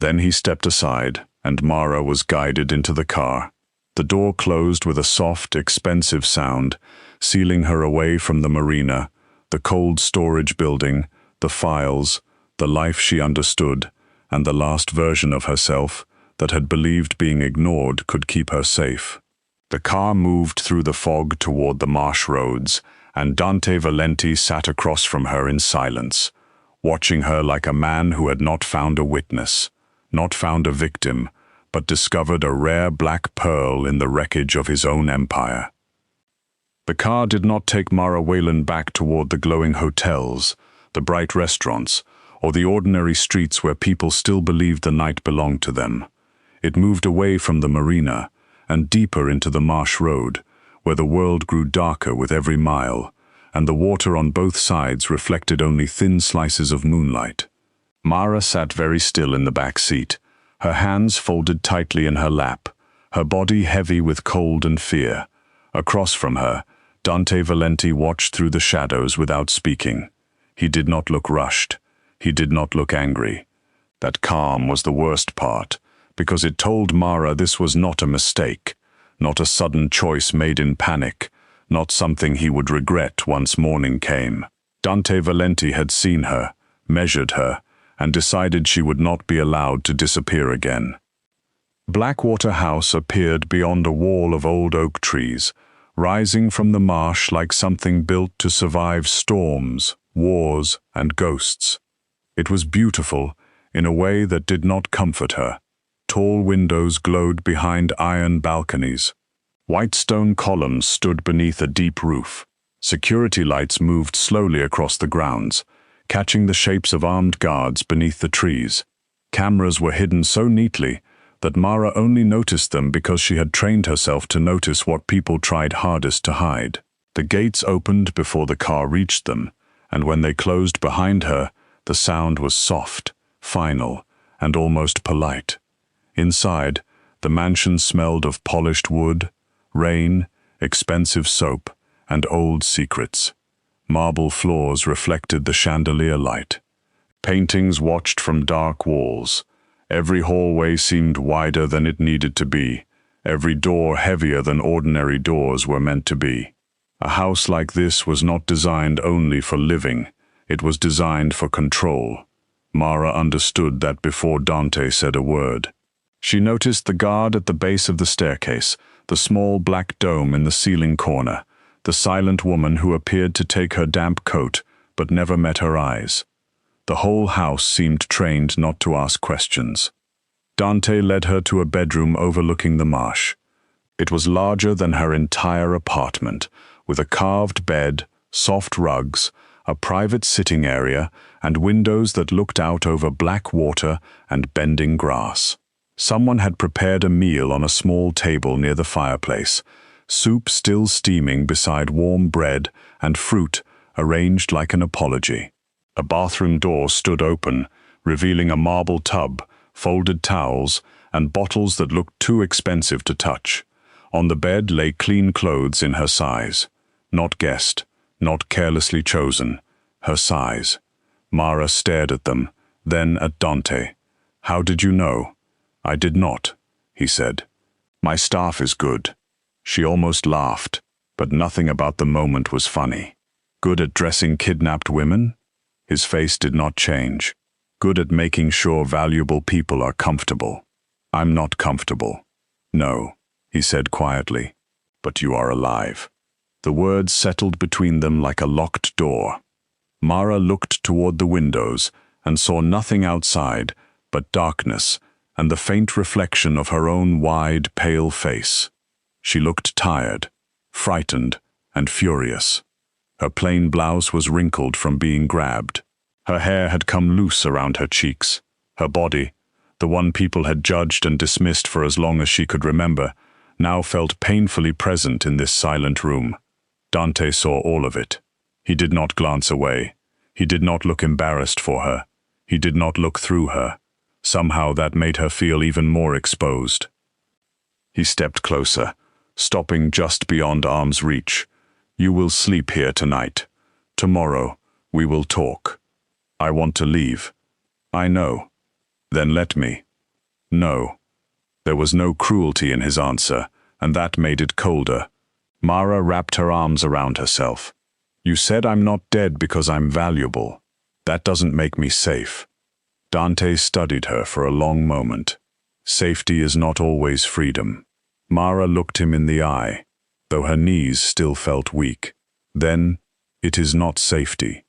Then he stepped aside, and Mara was guided into the car. The door closed with a soft, expensive sound, sealing her away from the marina, the cold storage building, the files, the life she understood, and the last version of herself that had believed being ignored could keep her safe. The car moved through the fog toward the marsh roads, and Dante Vale sat across from her in silence, watching her like a man who had not found a witness, not found a victim, but discovered a rare black pearl in the wreckage of his own empire. The car did not take Mara Wayland back toward the glowing hotels, the bright restaurants, or the ordinary streets where people still believed the night belonged to them. It moved away from the marina and deeper into the marsh road, where the world grew darker with every mile, and the water on both sides reflected only thin slices of moonlight. Mara sat very still in the back seat, her hands folded tightly in her lap, her body heavy with cold and fear. Across from her, Dante Vale watched through the shadows without speaking. He did not look rushed. He did not look angry. That calm was the worst part, because it told Mara this was not a mistake, not a sudden choice made in panic, not something he would regret once morning came. Dante Vale had seen her, measured her, and decided she would not be allowed to disappear again. Blackwater House appeared beyond a wall of old oak trees, rising from the marsh like something built to survive storms, wars, and ghosts. It was beautiful in a way that did not comfort her. Tall windows glowed behind iron balconies. White stone columns stood beneath a deep roof. Security lights moved slowly across the grounds, catching the shapes of armed guards beneath the trees. Cameras were hidden so neatly that Mara only noticed them because she had trained herself to notice what people tried hardest to hide. The gates opened before the car reached them, and when they closed behind her, the sound was soft, final, and almost polite. Inside, the mansion smelled of polished wood, rain, expensive soap, and old secrets. Marble floors reflected the chandelier light. Paintings watched from dark walls. Every hallway seemed wider than it needed to be, every door heavier than ordinary doors were meant to be. A house like this was not designed only for living, it was designed for control. Mara understood that before Dante said a word. She noticed the guard at the base of the staircase, the small black dome in the ceiling corner, the silent woman who appeared to take her damp coat but never met her eyes. The whole house seemed trained not to ask questions. Dante led her to a bedroom overlooking the marsh. It was larger than her entire apartment, with a carved bed, soft rugs, a private sitting area, and windows that looked out over black water and bending grass. Someone had prepared a meal on a small table near the fireplace, soup still steaming beside warm bread and fruit arranged like an apology. A bathroom door stood open, revealing a marble tub, folded towels, and bottles that looked too expensive to touch. On the bed lay clean clothes in her size. Not guessed, not carelessly chosen. Her size. Mara stared at them, then at Dante. "How did you know?" "I did not," he said. "My staff is good." She almost laughed, but nothing about the moment was funny. Good at dressing kidnapped women? His face did not change. Good at making sure valuable people are comfortable. "I'm not comfortable." "No," he said quietly, "but you are alive." The words settled between them like a locked door. Mara looked toward the windows and saw nothing outside but darkness and the faint reflection of her own wide, pale face. She looked tired, frightened, and furious. Her plain blouse was wrinkled from being grabbed. Her hair had come loose around her cheeks. Her body, the one people had judged and dismissed for as long as she could remember, now felt painfully present in this silent room. Dante saw all of it. He did not glance away. He did not look embarrassed for her. He did not look through her. Somehow that made her feel even more exposed. He stepped closer, stopping just beyond arm's reach. "You will sleep here tonight. Tomorrow, we will talk. I want to leave." "I know." "Then let me." "No." There was no cruelty in his answer, and that made it colder. Mara wrapped her arms around herself. "You said I'm not dead because I'm valuable. That doesn't make me safe." Dante studied her for a long moment. Safety is not always freedom. Mara looked him in the eye, though her knees still felt weak. "Then, it is not safety."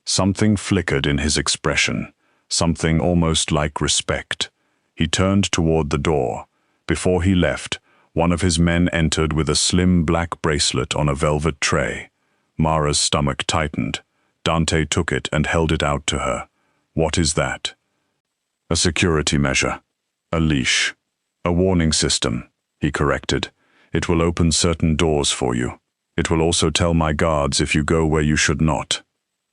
Something flickered in his expression, something almost like respect. He turned toward the door. Before he left, one of his men entered with a slim black bracelet on a velvet tray. Mara's stomach tightened. Dante took it and held it out to her. "What is that?" "A security measure. A leash. A warning system," he corrected. "It will open certain doors for you. It will also tell my guards if you go where you should not."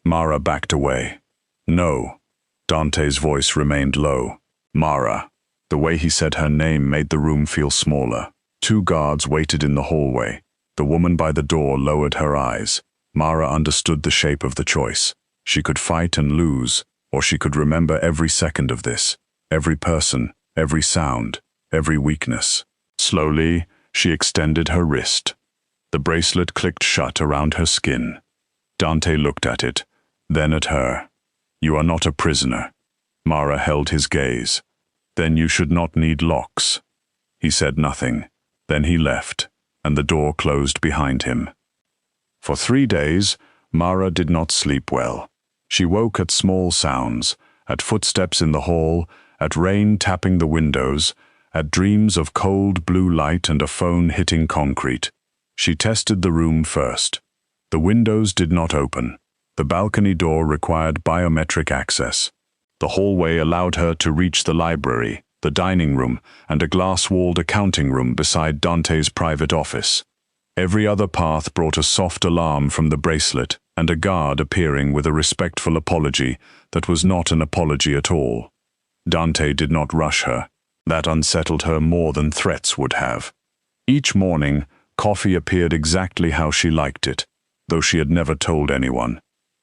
Mara backed away. "No." Dante's voice remained low. "Mara." The way he said her name made the room feel smaller. 2 guards waited in the hallway. The woman by the door lowered her eyes. Mara understood the shape of the choice. She could fight and lose, or she could remember every second of this, every person, every sound, every weakness. Slowly, she extended her wrist. The bracelet clicked shut around her skin. Dante looked at it, then at her. "You are not a prisoner." Mara held his gaze. "Then you should not need locks." He said nothing. Then he left, and the door closed behind him. For 3 days, Mara did not sleep well. She woke at small sounds, at footsteps in the hall, at rain tapping the windows, at dreams of cold blue light and a phone hitting concrete. She tested the room first. The windows did not open. The balcony door required biometric access. The hallway allowed her to reach the library, the dining room, and a glass-walled accounting room beside Dante's private office. Every other path brought a soft alarm from the bracelet and a guard appearing with a respectful apology that was not an apology at all. Dante did not rush her. That unsettled her more than threats would have. Each morning, coffee appeared exactly how she liked it, though she had never told anyone.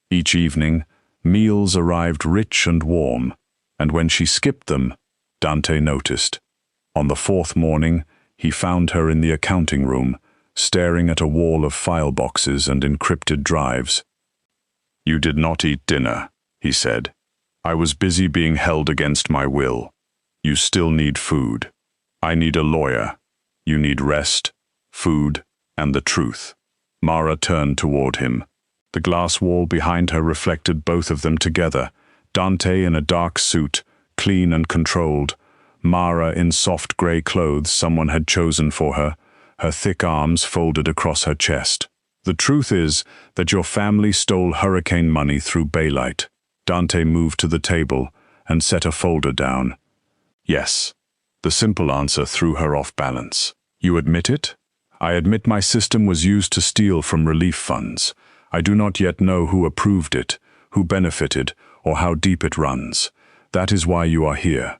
Each evening, meals arrived rich and warm, and when she skipped them, Dante noticed. On the 4th morning, he found her in the accounting room, staring at a wall of file boxes and encrypted drives. "You did not eat dinner," he said. "I was busy being held against my will. You still need food. I need a lawyer. You need rest, food, and the truth." Mara turned toward him. The glass wall behind her reflected both of them together. Dante in a dark suit, clean and controlled. Mara in soft grey clothes someone had chosen for her, her thick arms folded across her chest. "The truth is that your family stole hurricane money through Baylight." Dante moved to the table and set a folder down. "Yes." The simple answer threw her off balance. "You admit it?" "I admit my system was used to steal from relief funds. I do not yet know who approved it, who benefited, or how deep it runs. That is why you are here.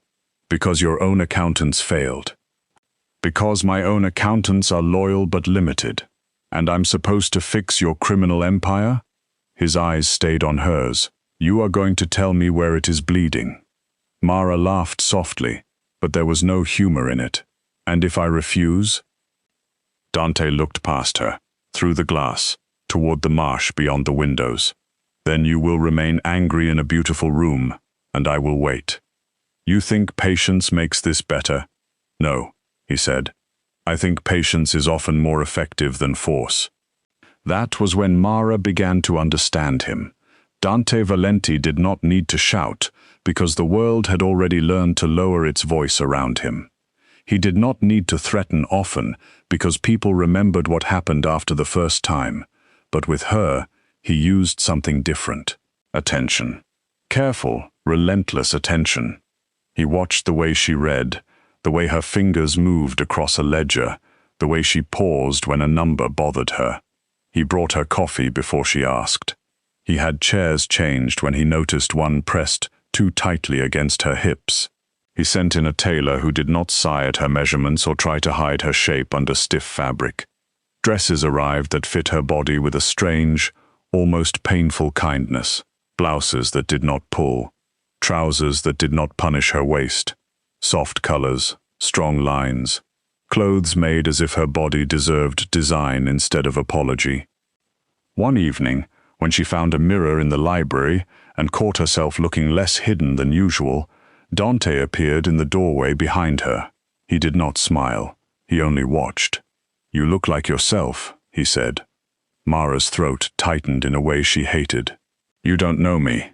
Because your own accountants failed. Because my own accountants are loyal but limited. And I'm supposed to fix your criminal empire?" His eyes stayed on hers. "You are going to tell me where it is bleeding." Mara laughed softly, but there was no humor in it. "And if I refuse?" Dante looked past her, through the glass, toward the marsh beyond the windows. "Then you will remain angry in a beautiful room, and I will wait. You think patience makes this better?" "No," he said. "I think patience is often more effective than force." That was when Mara began to understand him. Dante Valenti did not need to shout, because the world had already learned to lower its voice around him. He did not need to threaten often, because people remembered what happened after the first time. But with her, he used something different. Attention. Careful, relentless attention. He watched the way she read, the way her fingers moved across a ledger, the way she paused when a number bothered her. He brought her coffee before she asked. He had chairs changed when he noticed one pressed too tightly against her hips. He sent in a tailor who did not sigh at her measurements or try to hide her shape under stiff fabric. Dresses arrived that fit her body with a strange, almost painful kindness. Blouses that did not pull. Trousers that did not punish her waist. Soft colors, strong lines. Clothes made as if her body deserved design instead of apology. One evening, when she found a mirror in the library and caught herself looking less hidden than usual, Dante appeared in the doorway behind her. He did not smile. He only watched. "You look like yourself," he said. Mara's throat tightened in a way she hated. "You don't know me.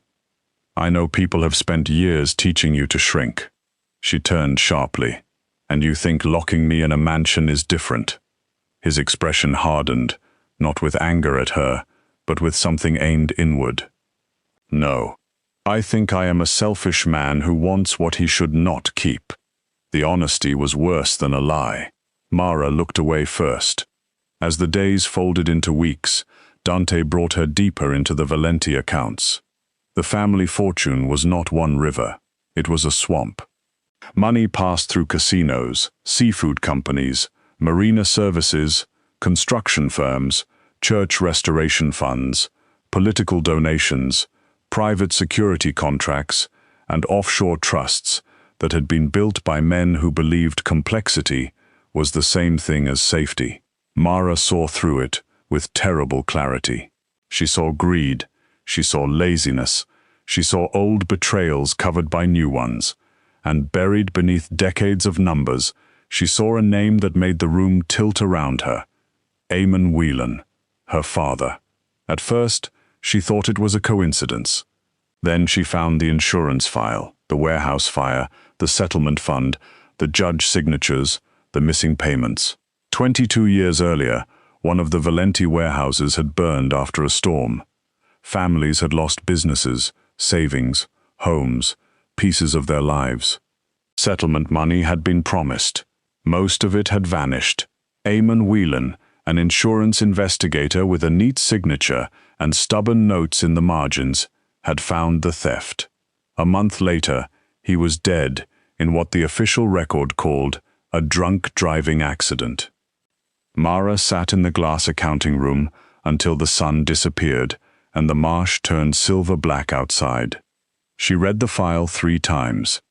I know people have spent years teaching you to shrink." She turned sharply. "And you think locking me in a mansion is different?" His expression hardened, not with anger at her, but with something aimed inward. "No. I think I am a selfish man who wants what he should not keep." The honesty was worse than a lie. Mara looked away first. As the days folded into weeks, Dante brought her deeper into the Valenti accounts. The family fortune was not one river. It was a swamp. Money passed through casinos, seafood companies, marina services, construction firms, church restoration funds, political donations, private security contracts, and offshore trusts that had been built by men who believed complexity was the same thing as safety. Mara saw through it with terrible clarity. She saw greed, she saw laziness, she saw old betrayals covered by new ones, and buried beneath decades of numbers, she saw a name that made the room tilt around her. Eamon Whelan, her father. At first, she thought it was a coincidence. Then she found the insurance file, the warehouse fire, the settlement fund, the judge signatures, the missing payments. 22 years earlier, one of the Valenti warehouses had burned after a storm. Families had lost businesses, savings, homes, pieces of their lives. Settlement money had been promised. Most of it had vanished. Eamon Whelan, an insurance investigator with a neat signature and stubborn notes in the margins, had found the theft. A month later, he was dead in what the official record called a drunk driving accident. Mara sat in the glass accounting room until the sun disappeared and the marsh turned silver-black outside. She read the file 3 times.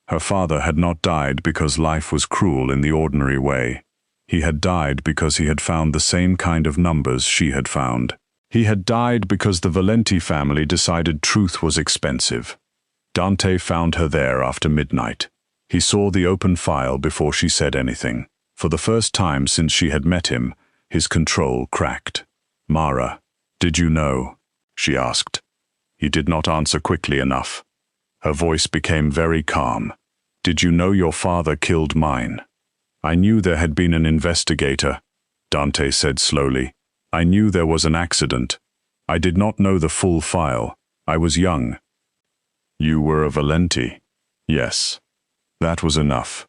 Her father had not died because life was cruel in the ordinary way. He had died because he had found the same kind of numbers she had found. He had died because the Valenti family decided truth was expensive. Dante found her there after midnight. He saw the open file before she said anything. For the first time since she had met him, his control cracked. "Mara, did you know?" she asked. He did not answer quickly enough. Her voice became very calm. "Did you know your father killed mine?" "I knew there had been an investigator," Dante said slowly. "I knew there was an accident. I did not know the full file. I was young." "You were a Valenti?" "Yes." That was enough.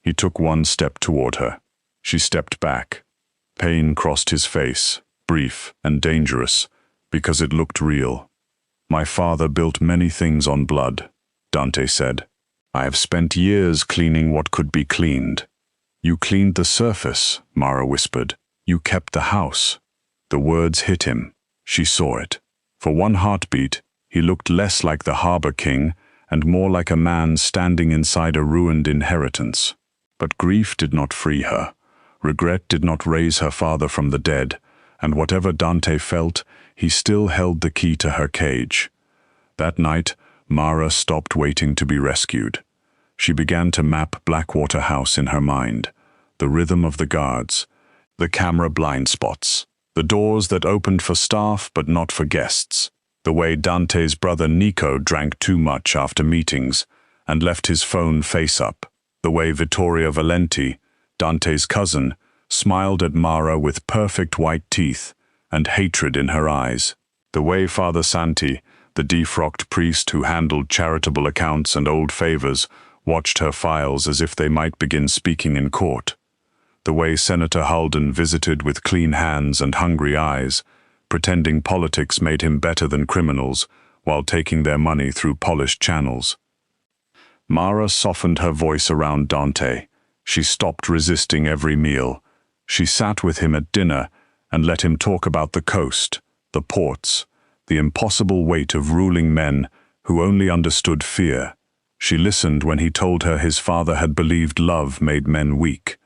He took one step toward her. She stepped back. Pain crossed his face, brief and dangerous, because it looked real. "My father built many things on blood," Dante said. "I have spent years cleaning what could be cleaned." "You cleaned the surface," Mara whispered. "You kept the house." The words hit him. She saw it. For one heartbeat, he looked less like the harbor king and more like a man standing inside a ruined inheritance. But grief did not free her. Regret did not raise her father from the dead, and whatever Dante felt, he still held the key to her cage. That night, Mara stopped waiting to be rescued. She began to map Blackwater House in her mind, the rhythm of the guards, the camera blind spots, the doors that opened for staff but not for guests, the way Dante's brother Nico drank too much after meetings and left his phone face up, the way Vittoria Valenti, Dante's cousin, smiled at Mara with perfect white teeth and hatred in her eyes, the way Father Santi, the defrocked priest who handled charitable accounts and old favors, watched her files as if they might begin speaking in court. the way Senator Halden visited with clean hands and hungry eyes, pretending politics made him better than criminals while taking their money through polished channels. Mara softened her voice around Dante. She stopped resisting every meal. She sat with him at dinner and let him talk about the coast, the ports, the impossible weight of ruling men who only understood fear. She listened when he told her his father had believed love made men weak.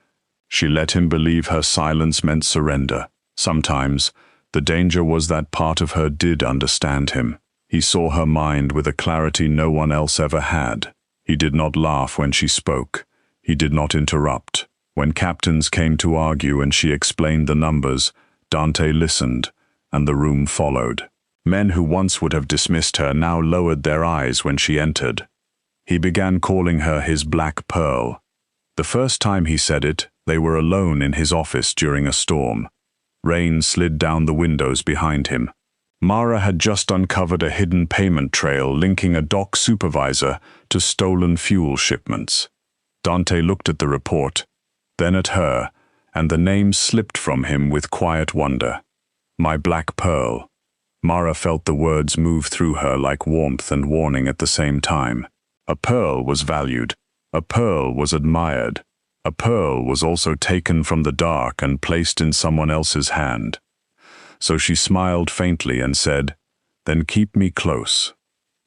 She let him believe her silence meant surrender. Sometimes, the danger was that part of her did understand him. He saw her mind with a clarity no one else ever had. He did not laugh when she spoke. He did not interrupt. When captains came to argue and she explained the numbers, Dante listened, and the room followed. Men who once would have dismissed her now lowered their eyes when she entered. He began calling her his Black Pearl. The first time he said it, they were alone in his office during a storm. Rain slid down the windows behind him. Mara had just uncovered a hidden payment trail linking a dock supervisor to stolen fuel shipments. Dante looked at the report, then at her, and the name slipped from him with quiet wonder. My Black Pearl. Mara felt the words move through her like warmth and warning at the same time. A pearl was valued. A pearl was admired. A pearl was also taken from the dark and placed in someone else's hand. So she smiled faintly and said, "Then keep me close."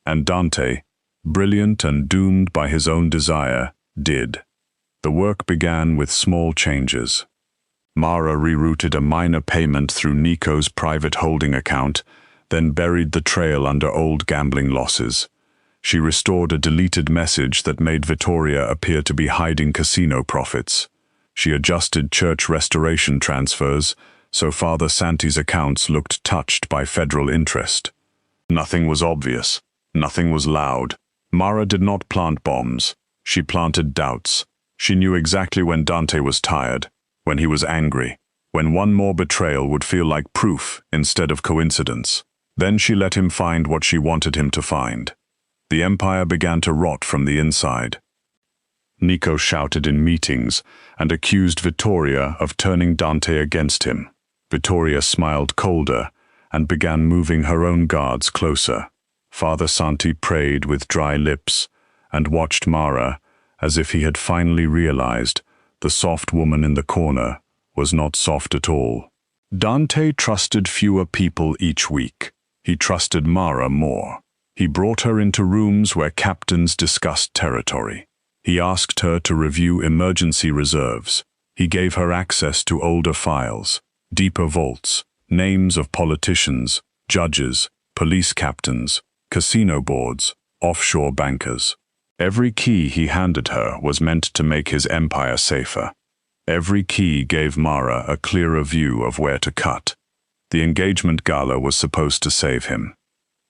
And Dante, brilliant and doomed by his own desire, did. The work began with small changes. Mara rerouted a minor payment through Nico's private holding account, then buried the trail under old gambling losses. She restored a deleted message that made Vittoria appear to be hiding casino profits. She adjusted church restoration transfers, so Father Santi's accounts looked touched by federal interest. Nothing was obvious. Nothing was loud. Mara did not plant bombs. She planted doubts. She knew exactly when Dante was tired, when he was angry, when one more betrayal would feel like proof instead of coincidence. Then she let him find what she wanted him to find. The empire began to rot from the inside. Nico shouted in meetings and accused Vittoria of turning Dante against him. Vittoria smiled colder and began moving her own guards closer. Father Santi prayed with dry lips and watched Mara as if he had finally realized the soft woman in the corner was not soft at all. Dante trusted fewer people each week. He trusted Mara more. He brought her into rooms where captains discussed territory. He asked her to review emergency reserves. He gave her access to older files, deeper vaults, names of politicians, judges, police captains, casino boards, offshore bankers. Every key he handed her was meant to make his empire safer. Every key gave Mara a clearer view of where to cut. The engagement gala was supposed to save him.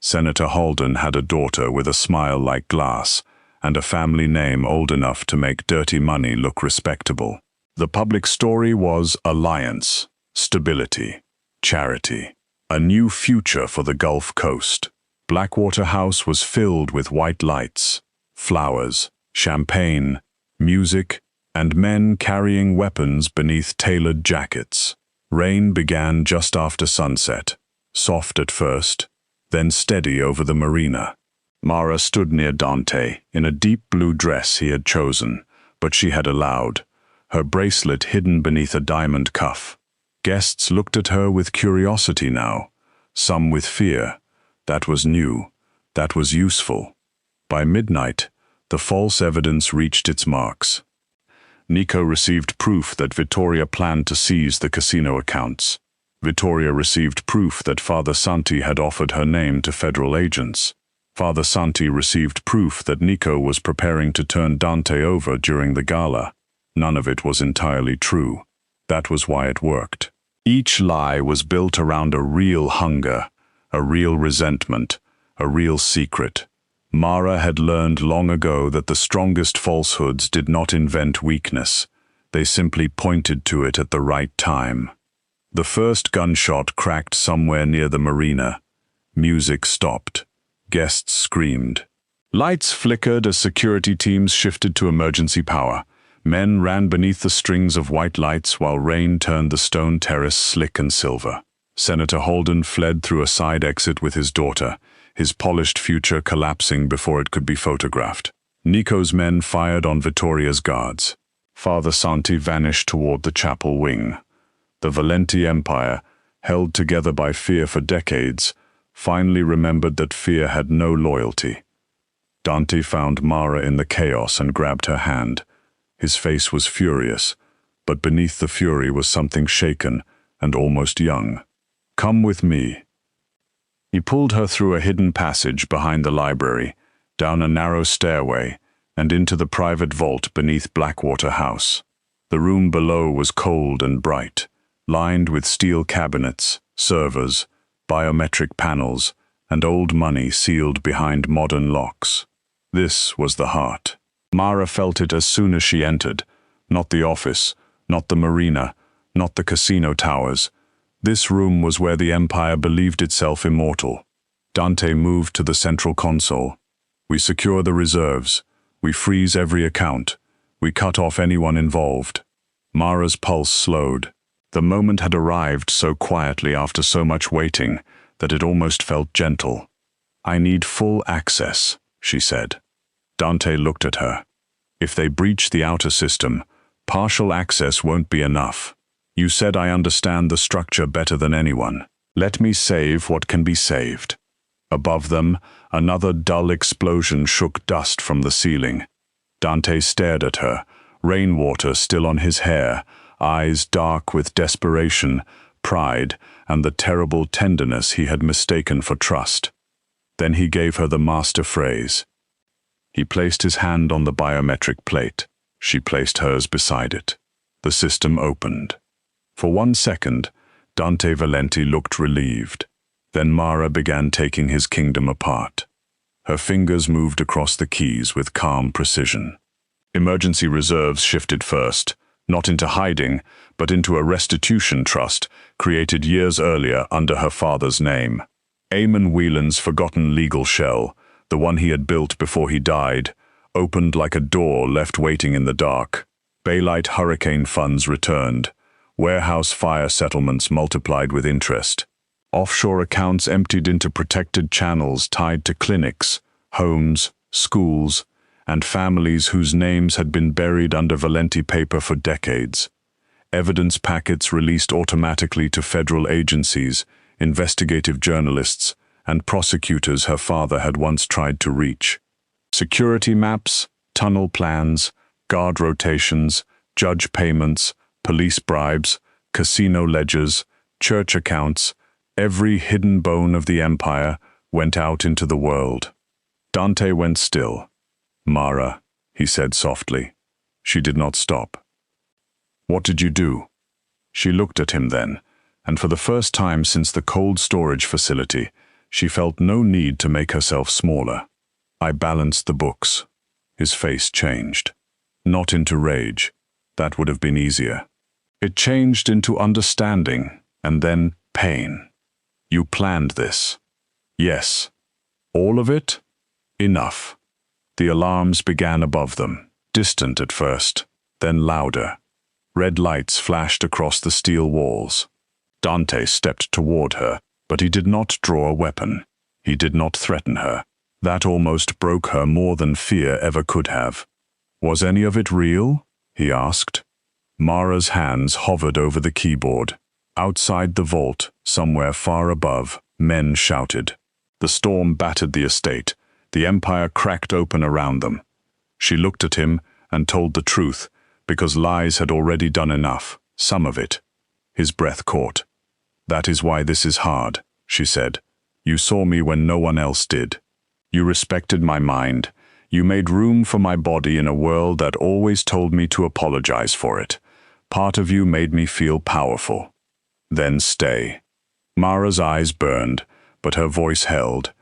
Senator Halden had a daughter with a smile like glass and a family name old enough to make dirty money look respectable. The public story was alliance, stability, charity, a new future for the Gulf Coast. Blackwater House was filled with white lights, flowers, champagne, music, and men carrying weapons beneath tailored jackets. Rain began just after sunset, soft at first, then steady over the marina. Mara stood near Dante, in a deep blue dress he had chosen, but she had allowed, her bracelet hidden beneath a diamond cuff. Guests looked at her with curiosity now, some with fear. That was new. That was useful. By midnight, the false evidence reached its marks. Nico received proof that Vittoria planned to seize the casino accounts. Vittoria received proof that Father Santi had offered her name to federal agents. Father Santi received proof that Nico was preparing to turn Dante over during the gala. None of it was entirely true. That was why it worked. Each lie was built around a real hunger, a real resentment, a real secret. Mara had learned long ago that the strongest falsehoods did not invent weakness. They simply pointed to it at the right time. The first gunshot cracked somewhere near the marina. Music stopped. Guests screamed. Lights flickered as security teams shifted to emergency power. Men ran beneath the strings of white lights while rain turned the stone terrace slick and silver. Senator Holden fled through a side exit with his daughter, his polished future collapsing before it could be photographed. Nico's men fired on Vittoria's guards. Father Santi vanished toward the chapel wing. The Valenti Empire, held together by fear for decades, finally remembered that fear had no loyalty. Dante found Mara in the chaos and grabbed her hand. His face was furious, but beneath the fury was something shaken and almost young. "Come with me." He pulled her through a hidden passage behind the library, down a narrow stairway, and into the private vault beneath Blackwater House. The room below was cold and bright, lined with steel cabinets, servers, biometric panels, and old money sealed behind modern locks. This was the heart. Mara felt it as soon as she entered. Not the office, not the marina, not the casino towers. This room was where the Empire believed itself immortal. Dante moved to the central console. "We secure the reserves. We freeze every account. We cut off anyone involved." Mara's pulse slowed. The moment had arrived so quietly after so much waiting that it almost felt gentle. "I need full access," she said. Dante looked at her. "If they breach the outer system, partial access won't be enough. You said I understand the structure better than anyone. Let me save what can be saved." Above them, another dull explosion shook dust from the ceiling. Dante stared at her, rainwater still on his hair, eyes dark with desperation, pride, and the terrible tenderness he had mistaken for trust. Then he gave her the master phrase. He placed his hand on the biometric plate. She placed hers beside it. The system opened. For 1 second, Dante Valenti looked relieved. Then Mara began taking his kingdom apart. Her fingers moved across the keys with calm precision. Emergency reserves shifted first, not into hiding, but into a restitution trust created years earlier under her father's name. Eamon Whelan's forgotten legal shell, the one he had built before he died, opened like a door left waiting in the dark. Baylight hurricane funds returned. Warehouse fire settlements multiplied with interest. Offshore accounts emptied into protected channels tied to clinics, homes, schools, and families whose names had been buried under Valenti paper for decades. Evidence packets released automatically to federal agencies, investigative journalists, and prosecutors her father had once tried to reach. Security maps, tunnel plans, guard rotations, judge payments, police bribes, casino ledgers, church accounts, every hidden bone of the empire went out into the world. Dante went still. "Mara," he said softly. She did not stop. "What did you do?" She looked at him then, and for the first time since the cold storage facility, she felt no need to make herself smaller. "I balanced the books." His face changed. Not into rage. That would have been easier. It changed into understanding, and then pain. "You planned this." "Yes." "All of it?" "Enough." The alarms began above them, distant at first, then louder. Red lights flashed across the steel walls. Dante stepped toward her, but he did not draw a weapon. He did not threaten her. That almost broke her more than fear ever could have. "Was any of it real?" he asked. Mara's hands hovered over the keyboard. Outside the vault, somewhere far above, men shouted. The storm battered the estate. The empire cracked open around them. She looked at him and told the truth, because lies had already done enough, some of it. His breath caught. "That is why this is hard," she said. "You saw me when no one else did. You respected my mind. You made room for my body in a world that always told me to apologize for it. Part of you made me feel powerful. Then stay." Mara's eyes burned, but her voice held.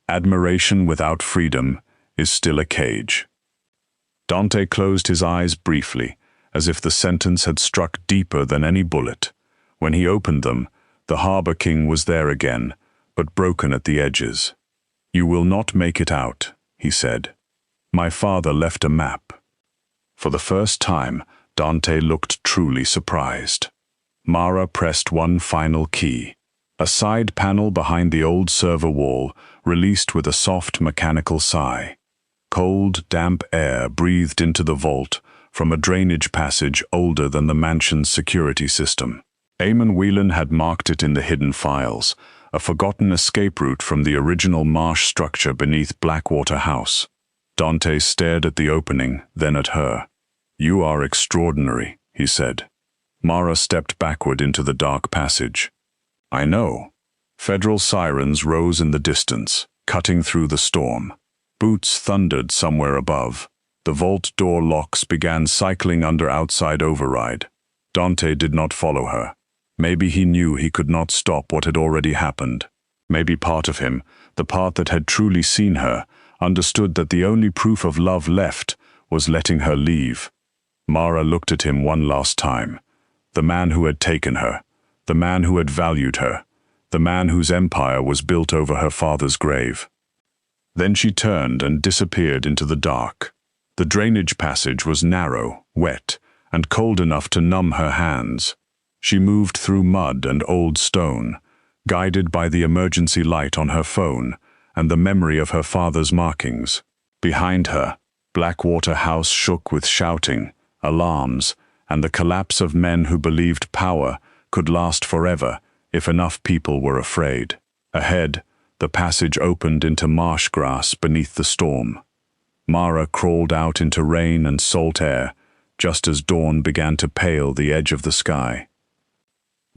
Admiration without freedom is still a cage. Dante closed his eyes briefly, as if the sentence had struck deeper than any bullet. When he opened them, the Harbor King was there again, but broken at the edges. "You will not make it out," he said. "My father left a map." For the first time, Dante looked truly surprised. Mara pressed one final key. A side panel behind the old server wall released with a soft mechanical sigh. Cold, damp air breathed into the vault from a drainage passage older than the mansion's security system. Eamon Whelan had marked it in the hidden files, a forgotten escape route from the original marsh structure beneath Blackwater House. Dante stared at the opening, then at her. "You are extraordinary," he said. Mara stepped backward into the dark passage. "I know." Federal sirens rose in the distance, cutting through the storm. Boots thundered somewhere above. The vault door locks began cycling under outside override. Dante did not follow her. Maybe he knew he could not stop what had already happened. Maybe part of him, the part that had truly seen her, understood that the only proof of love left was letting her leave. Mara looked at him one last time. The man who had taken her, the man who had valued her, the man whose empire was built over her father's grave. Then she turned and disappeared into the dark. The drainage passage was narrow, wet, and cold enough to numb her hands. She moved through mud and old stone, guided by the emergency light on her phone and the memory of her father's markings. Behind her, Blackwater House shook with shouting, alarms, and the collapse of men who believed power could last forever if enough people were afraid. Ahead, the passage opened into marsh grass beneath the storm. Mara crawled out into rain and salt air, just as dawn began to pale the edge of the sky.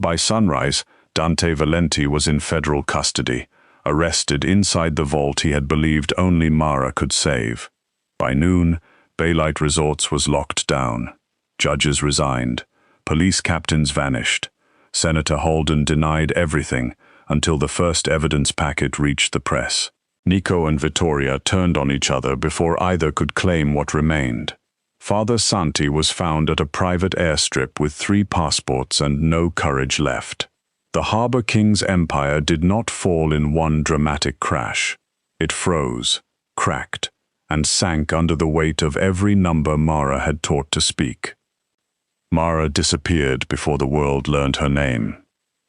By sunrise, Dante Vale was in federal custody, arrested inside the vault he had believed only Mara could save. By noon, Baylight Resorts was locked down. Judges resigned. Police captains vanished. Senator Holden denied everything until the first evidence packet reached the press. Nico and Vittoria turned on each other before either could claim what remained. Father Santi was found at a private airstrip with 3 passports and no courage left. The Harbor King's empire did not fall in one dramatic crash. It froze, cracked, and sank under the weight of every number Mara had taught to speak. Mara disappeared before the world learned her name.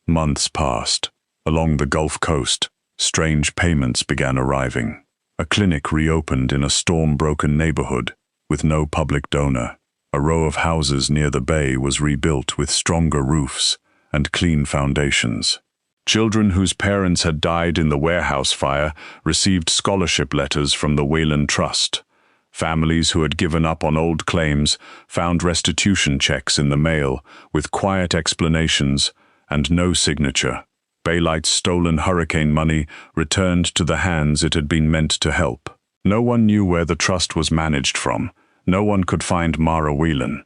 Months passed. Along the Gulf Coast, strange payments began arriving. A clinic reopened in a storm-broken neighborhood, with no public donor. A row of houses near the bay was rebuilt with stronger roofs and clean foundations. Children whose parents had died in the warehouse fire received scholarship letters from the Whelan Trust. Families who had given up on old claims found restitution checks in the mail with quiet explanations and no signature. Baylight's stolen hurricane money returned to the hands it had been meant to help. No one knew where the trust was managed from. No one could find Mara Whelan.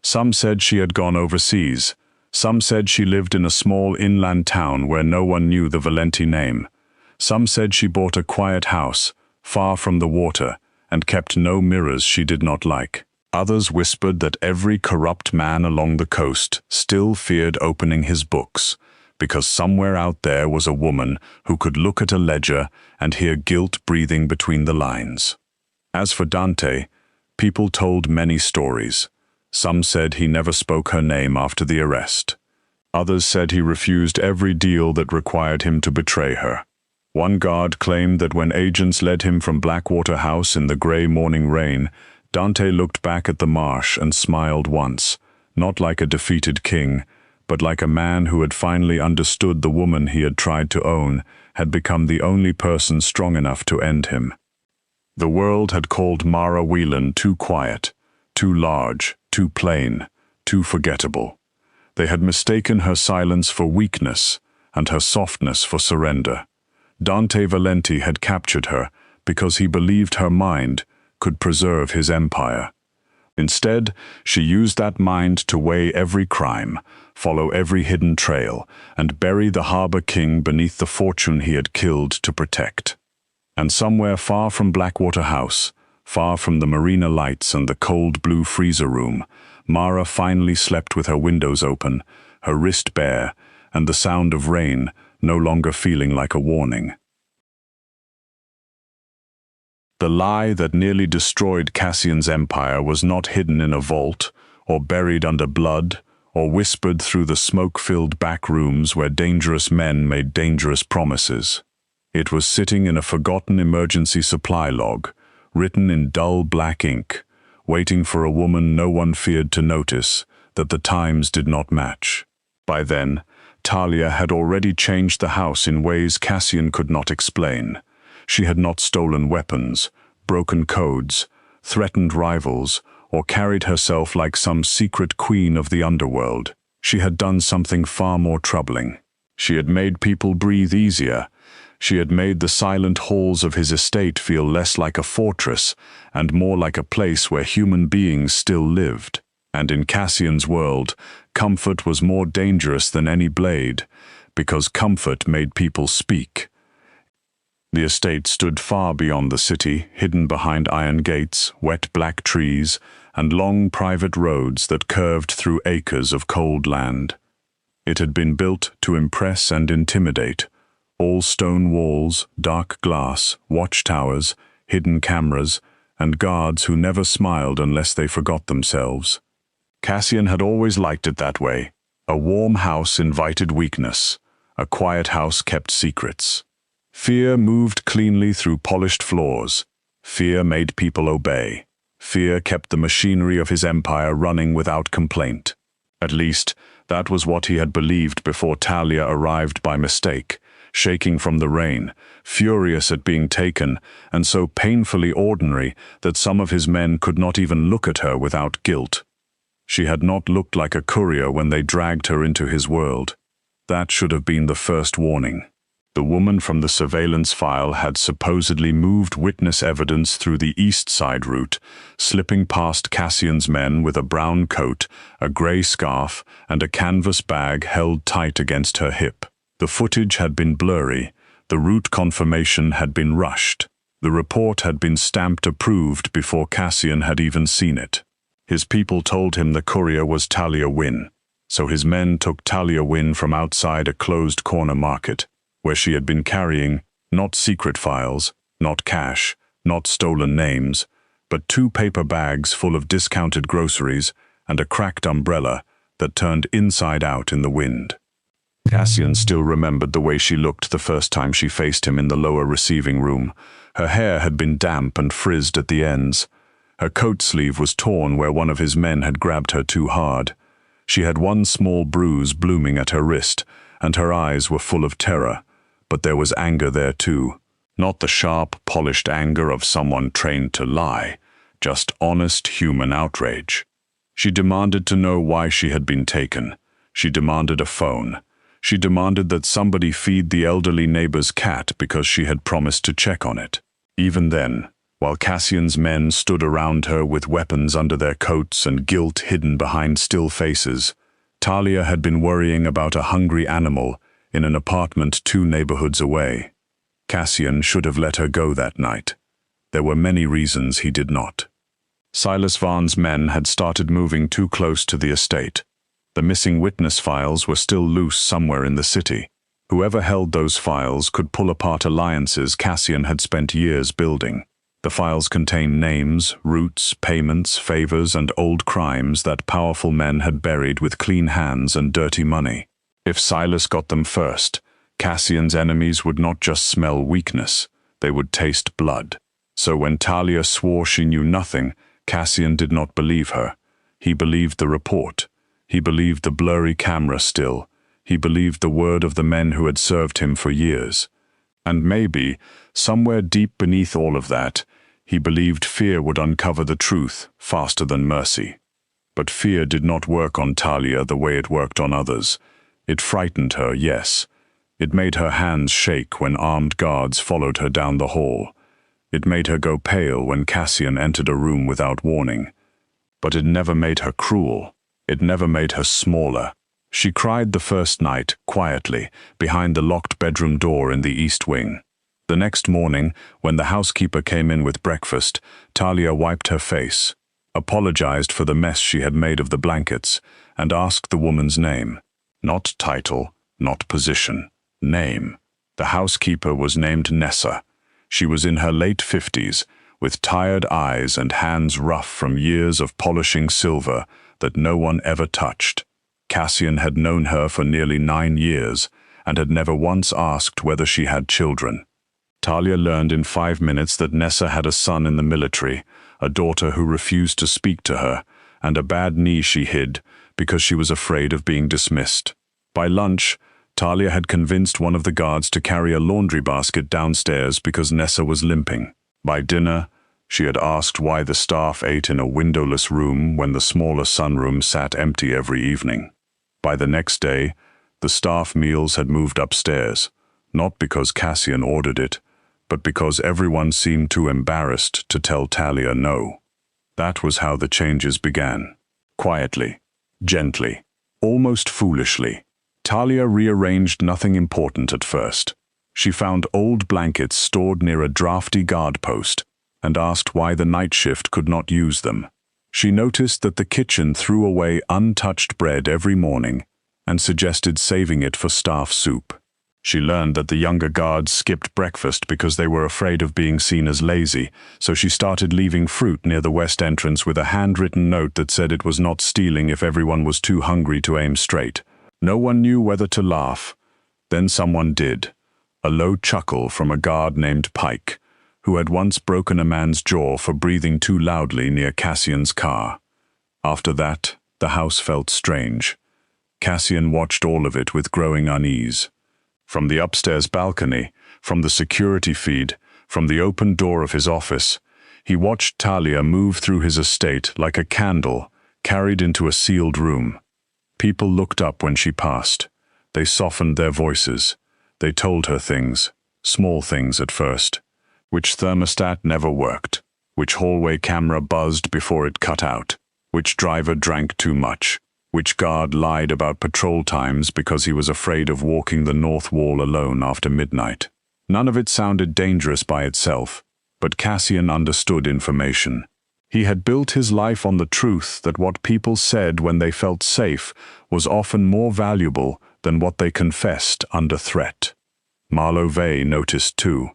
Some said she had gone overseas. Some said she lived in a small inland town where no one knew the Valenti name. Some said she bought a quiet house, far from the water, and kept no mirrors she did not like. Others whispered that every corrupt man along the coast still feared opening his books, because somewhere out there was a woman who could look at a ledger and hear guilt breathing between the lines. As for Dante, people told many stories. Some said he never spoke her name after the arrest. Others said he refused every deal that required him to betray her. One guard claimed that when agents led him from Blackwater House in the gray morning rain, Dante looked back at the marsh and smiled once, not like a defeated king, but like a man who had finally understood the woman he had tried to own had become the only person strong enough to end him. The world had called Mara Whelan too quiet, too large, too plain, too forgettable. They had mistaken her silence for weakness and her softness for surrender. Dante Vale had captured her because he believed her mind could preserve his empire. Instead, she used that mind to weigh every crime, follow every hidden trail, and bury the Harbor King beneath the fortune he had killed to protect. And somewhere far from Blackwater House, far from the marina lights and the cold blue freezer room, Mara finally slept with her windows open, her wrist bare, and the sound of rain no longer feeling like a warning. The lie that nearly destroyed Cassian's empire was not hidden in a vault, or buried under blood, or whispered through the smoke-filled back rooms where dangerous men made dangerous promises. It was sitting in a forgotten emergency supply log, written in dull black ink, waiting for a woman no one feared to notice that the times did not match. By then, Talia had already changed the house in ways Cassian could not explain. She had not stolen weapons, broken codes, threatened rivals, or carried herself like some secret queen of the underworld. She had done something far more troubling. She had made people breathe easier. She had made the silent halls of his estate feel less like a fortress and more like a place where human beings still lived. And in Cassian's world, comfort was more dangerous than any blade, because comfort made people speak. The estate stood far beyond the city, hidden behind iron gates, wet black trees, and long private roads that curved through acres of cold land. It had been built to impress and intimidate. All stone walls, dark glass, watchtowers, hidden cameras, and guards who never smiled unless they forgot themselves. Cassian had always liked it that way. A warm house invited weakness. A quiet house kept secrets. Fear moved cleanly through polished floors. Fear made people obey. Fear kept the machinery of his empire running without complaint. At least, that was what he had believed before Talia arrived by mistake, shaking from the rain, furious at being taken, and so painfully ordinary that some of his men could not even look at her without guilt. She had not looked like a courier when they dragged her into his world. That should have been the first warning. The woman from the surveillance file had supposedly moved witness evidence through the east side route, slipping past Cassian's men with a brown coat, a grey scarf, and a canvas bag held tight against her hip. The footage had been blurry. The route confirmation had been rushed. The report had been stamped approved before Cassian had even seen it. His people told him the courier was Talia Wynn, so his men took Talia Wynn from outside a closed corner market, where she had been carrying not secret files, not cash, not stolen names, but 2 paper bags full of discounted groceries and a cracked umbrella that turned inside out in the wind. Cassian still remembered the way she looked the first time she faced him in the lower receiving room. Her hair had been damp and frizzed at the ends. Her coat sleeve was torn where one of his men had grabbed her too hard. She had one small bruise blooming at her wrist, and her eyes were full of terror. But there was anger there too. Not the sharp, polished anger of someone trained to lie, just honest human outrage. She demanded to know why she had been taken. She demanded a phone. She demanded that somebody feed the elderly neighbor's cat because she had promised to check on it. Even then, while Cassian's men stood around her with weapons under their coats and guilt hidden behind still faces, Talia had been worrying about a hungry animal in an apartment 2 neighborhoods away. Cassian should have let her go that night. There were many reasons he did not. Silas Vaughn's men had started moving too close to the estate. The missing witness files were still loose somewhere in the city. Whoever held those files could pull apart alliances Cassian had spent years building. The files contained names, routes, payments, favors, and old crimes that powerful men had buried with clean hands and dirty money. If Silas got them first, Cassian's enemies would not just smell weakness, they would taste blood. So when Talia swore she knew nothing, Cassian did not believe her. He believed the report. He believed the blurry camera still. He believed the word of the men who had served him for years. And maybe, somewhere deep beneath all of that, he believed fear would uncover the truth faster than mercy. But fear did not work on Talia the way it worked on others. It frightened her, yes. It made her hands shake when armed guards followed her down the hall. It made her go pale when Cassian entered a room without warning. But it never made her cruel. It never made her smaller. She cried the first night, quietly, behind the locked bedroom door in the east wing. The next morning, when the housekeeper came in with breakfast, Talia wiped her face, apologized for the mess she had made of the blankets, and asked the woman's name. Not title, not position. Name. The housekeeper was named Nessa. She was in her late 50s, with tired eyes and hands rough from years of polishing silver that no one ever touched. Cassian had known her for nearly 9 years and had never once asked whether she had children. Talia learned in 5 minutes that Nessa had a son in the military, a daughter who refused to speak to her, and a bad knee she hid because she was afraid of being dismissed. By lunch, Talia had convinced one of the guards to carry a laundry basket downstairs because Nessa was limping. By dinner, she had asked why the staff ate in a windowless room when the smaller sunroom sat empty every evening. By the next day, the staff meals had moved upstairs, not because Cassian ordered it, but because everyone seemed too embarrassed to tell Talia no. That was how the changes began. Quietly, gently, almost foolishly. Talia rearranged nothing important at first. She found old blankets stored near a drafty guard post and asked why the night shift could not use them. She noticed that the kitchen threw away untouched bread every morning and suggested saving it for staff soup. She learned that the younger guards skipped breakfast because they were afraid of being seen as lazy, so she started leaving fruit near the west entrance with a handwritten note that said it was not stealing if everyone was too hungry to aim straight. No one knew whether to laugh. Then someone did. A low chuckle from a guard named Pike, who had once broken a man's jaw for breathing too loudly near Cassian's car. After that, the house felt strange. Cassian watched all of it with growing unease. From the upstairs balcony, from the security feed, from the open door of his office, he watched Talia move through his estate like a candle carried into a sealed room. People looked up when she passed. They softened their voices. They told her things, small things at first. Which thermostat never worked, which hallway camera buzzed before it cut out, which driver drank too much, which guard lied about patrol times because he was afraid of walking the north wall alone after midnight. None of it sounded dangerous by itself, but Cassian understood information. He had built his life on the truth that what people said when they felt safe was often more valuable than what they confessed under threat. Marlo Vey noticed too.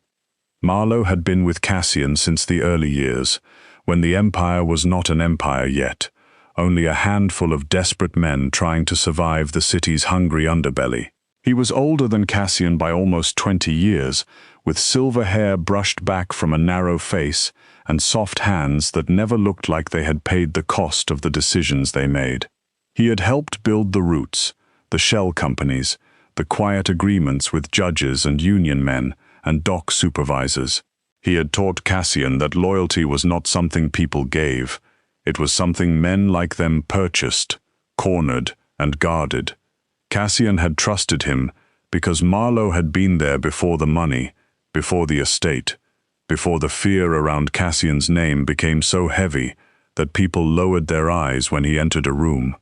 Marlo had been with Cassian since the early years, when the empire was not an empire yet, only a handful of desperate men trying to survive the city's hungry underbelly. He was older than Cassian by almost 20 years, with silver hair brushed back from a narrow face and soft hands that never looked like they had paid the cost of the decisions they made. He had helped build the roots, the shell companies, the quiet agreements with judges and union men and dock supervisors. He had taught Cassian that loyalty was not something people gave. It was something men like them purchased, cornered, and guarded. Cassian had trusted him because Marlo had been there before the money, before the estate, before the fear around Cassian's name became so heavy that people lowered their eyes when he entered a room.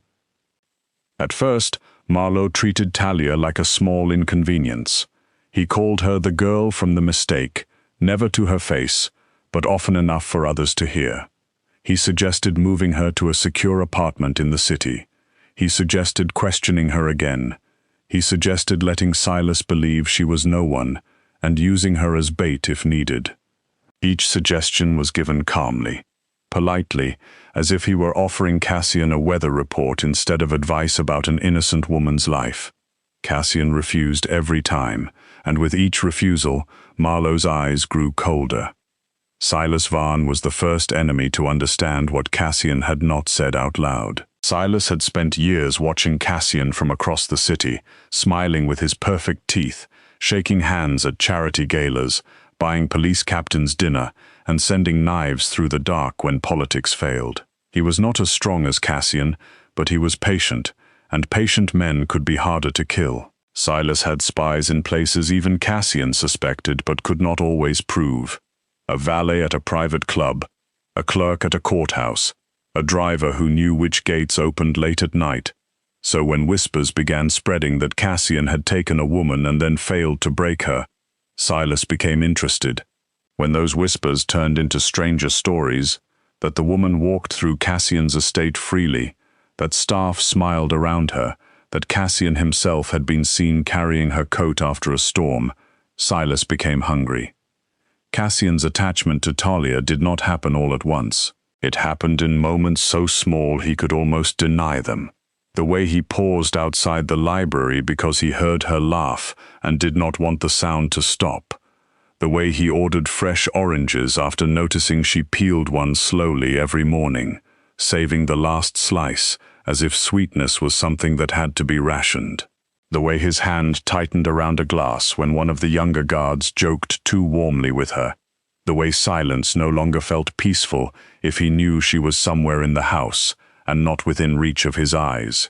At first, Marlo treated Talia like a small inconvenience. He called her the girl from the mistake, never to her face, but often enough for others to hear. He suggested moving her to a secure apartment in the city. He suggested questioning her again. He suggested letting Silas believe she was no one, and using her as bait if needed. Each suggestion was given calmly, politely, as if he were offering Cassian a weather report instead of advice about an innocent woman's life. Cassian refused every time, and with each refusal, Marlo's eyes grew colder. Silas Vaughn was the first enemy to understand what Cassian had not said out loud. Silas had spent years watching Cassian from across the city, smiling with his perfect teeth, shaking hands at charity galas, buying police captains dinner, and sending knives through the dark when politics failed. He was not as strong as Cassian, but he was patient, and patient men could be harder to kill. Silas had spies in places even Cassian suspected but could not always prove. A valet at a private club, a clerk at a courthouse, a driver who knew which gates opened late at night. So when whispers began spreading that Cassian had taken a woman and then failed to break her, Silas became interested. When those whispers turned into stranger stories, that the woman walked through Cassian's estate freely, that staff smiled around her, that Cassian himself had been seen carrying her coat after a storm, Silas became hungry. Cassian's attachment to Talia did not happen all at once. It happened in moments so small he could almost deny them. The way he paused outside the library because he heard her laugh and did not want the sound to stop. The way he ordered fresh oranges after noticing she peeled one slowly every morning, saving the last slice as if sweetness was something that had to be rationed. The way his hand tightened around a glass when one of the younger guards joked too warmly with her. The way silence no longer felt peaceful if he knew she was somewhere in the house and not within reach of his eyes.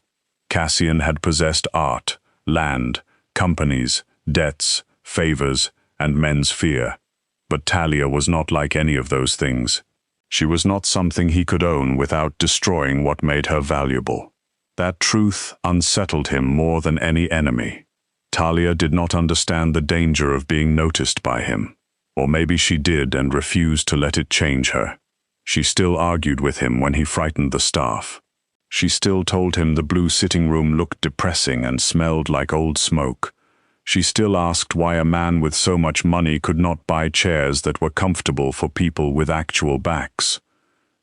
Cassian had possessed art, land, companies, debts, favors, and men's fear. But Talia was not like any of those things. She was not something he could own without destroying what made her valuable. That truth unsettled him more than any enemy. Talia did not understand the danger of being noticed by him. Or maybe she did and refused to let it change her. She still argued with him when he frightened the staff. She still told him the blue sitting room looked depressing and smelled like old smoke. She still asked why a man with so much money could not buy chairs that were comfortable for people with actual backs.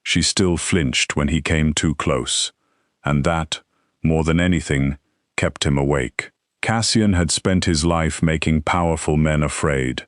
She still flinched when he came too close. And that, more than anything, kept him awake. Cassian had spent his life making powerful men afraid.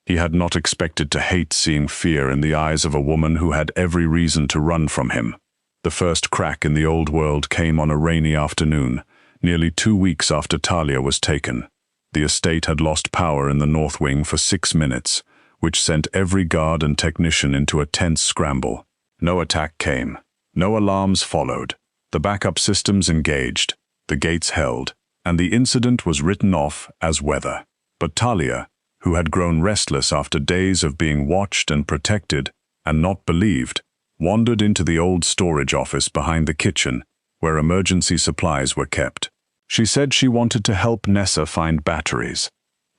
He had not expected to hate seeing fear in the eyes of a woman who had every reason to run from him. The first crack in the old world came on a rainy afternoon, nearly 2 weeks after Talia was taken. The estate had lost power in the north wing for 6 minutes, which sent every guard and technician into a tense scramble. No attack came. No alarms followed. The backup systems engaged, the gates held, and the incident was written off as weather. But Talia, who had grown restless after days of being watched and protected and not believed, wandered into the old storage office behind the kitchen, where emergency supplies were kept. She said she wanted to help Nessa find batteries.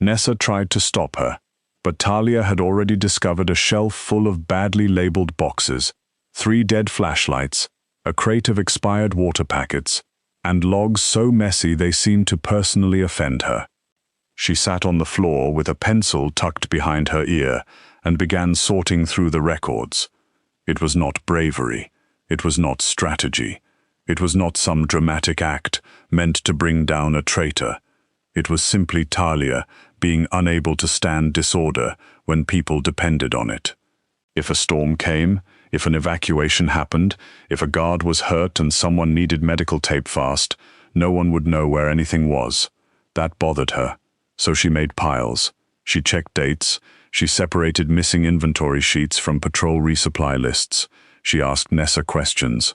Nessa tried to stop her, but Talia had already discovered a shelf full of badly labeled boxes, 3 dead flashlights, a crate of expired water packets, and logs so messy they seemed to personally offend her. She sat on the floor with a pencil tucked behind her ear and began sorting through the records. It was not bravery. It was not strategy. It was not some dramatic act meant to bring down a traitor. It was simply Talia being unable to stand disorder when people depended on it. If a storm came, if an evacuation happened, if a guard was hurt and someone needed medical tape fast, no one would know where anything was. That bothered her, so she made piles. She checked dates. She separated missing inventory sheets from patrol resupply lists. She asked Nessa questions.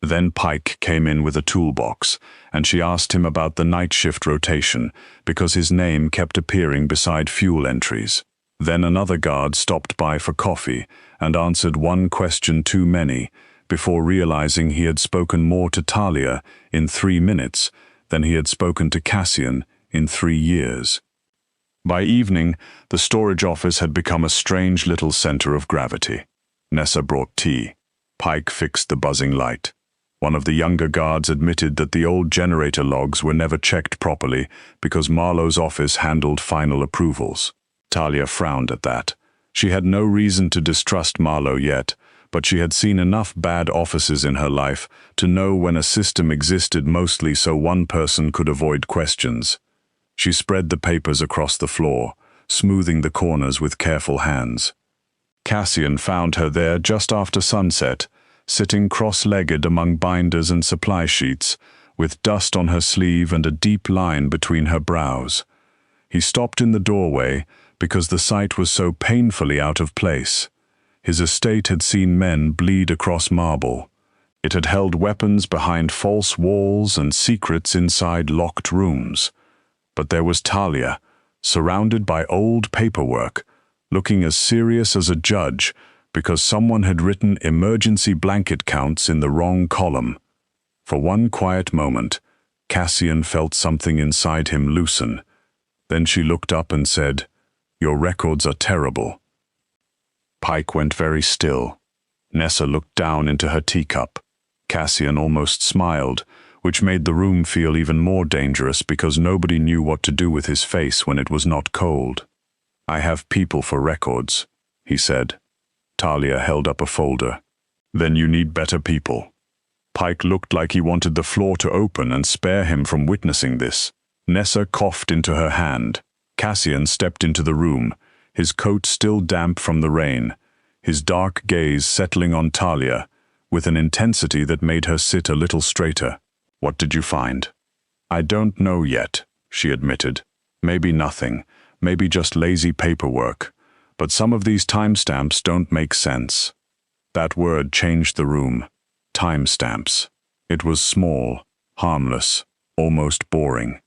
Then Pike came in with a toolbox, and she asked him about the night shift rotation because his name kept appearing beside fuel entries. Then another guard stopped by for coffee and answered one question too many before realizing he had spoken more to Talia in 3 minutes than he had spoken to Cassian in 3 years. By evening, the storage office had become a strange little center of gravity. Nessa brought tea. Pike fixed the buzzing light. One of the younger guards admitted that the old generator logs were never checked properly because Marlowe's office handled final approvals. Talia frowned at that. She had no reason to distrust Marlowe yet, but she had seen enough bad offices in her life to know when a system existed mostly so one person could avoid questions. She spread the papers across the floor, smoothing the corners with careful hands. Cassian found her there just after sunset, sitting cross-legged among binders and supply sheets, with dust on her sleeve and a deep line between her brows. He stopped in the doorway because the site was so painfully out of place. His estate had seen men bleed across marble. It had held weapons behind false walls and secrets inside locked rooms. But there was Talia, surrounded by old paperwork, looking as serious as a judge because someone had written emergency blanket counts in the wrong column. For one quiet moment, Cassian felt something inside him loosen. Then she looked up and said, "Your records are terrible." Pike went very still. Nessa looked down into her teacup. Cassian almost smiled, which made the room feel even more dangerous because nobody knew what to do with his face when it was not cold. "I have people for records," he said. Talia held up a folder. Then you need better people. Pike looked like he wanted the floor to open and spare him from witnessing this. Nessa coughed into her hand. Cassian stepped into the room, his coat still damp from the rain, his dark gaze settling on Talia, with an intensity that made her sit a little straighter. What did you find? I don't know yet, she admitted. Maybe nothing, maybe just lazy paperwork, but some of these timestamps don't make sense. That word changed the room. Timestamps. It was small, harmless, almost boring.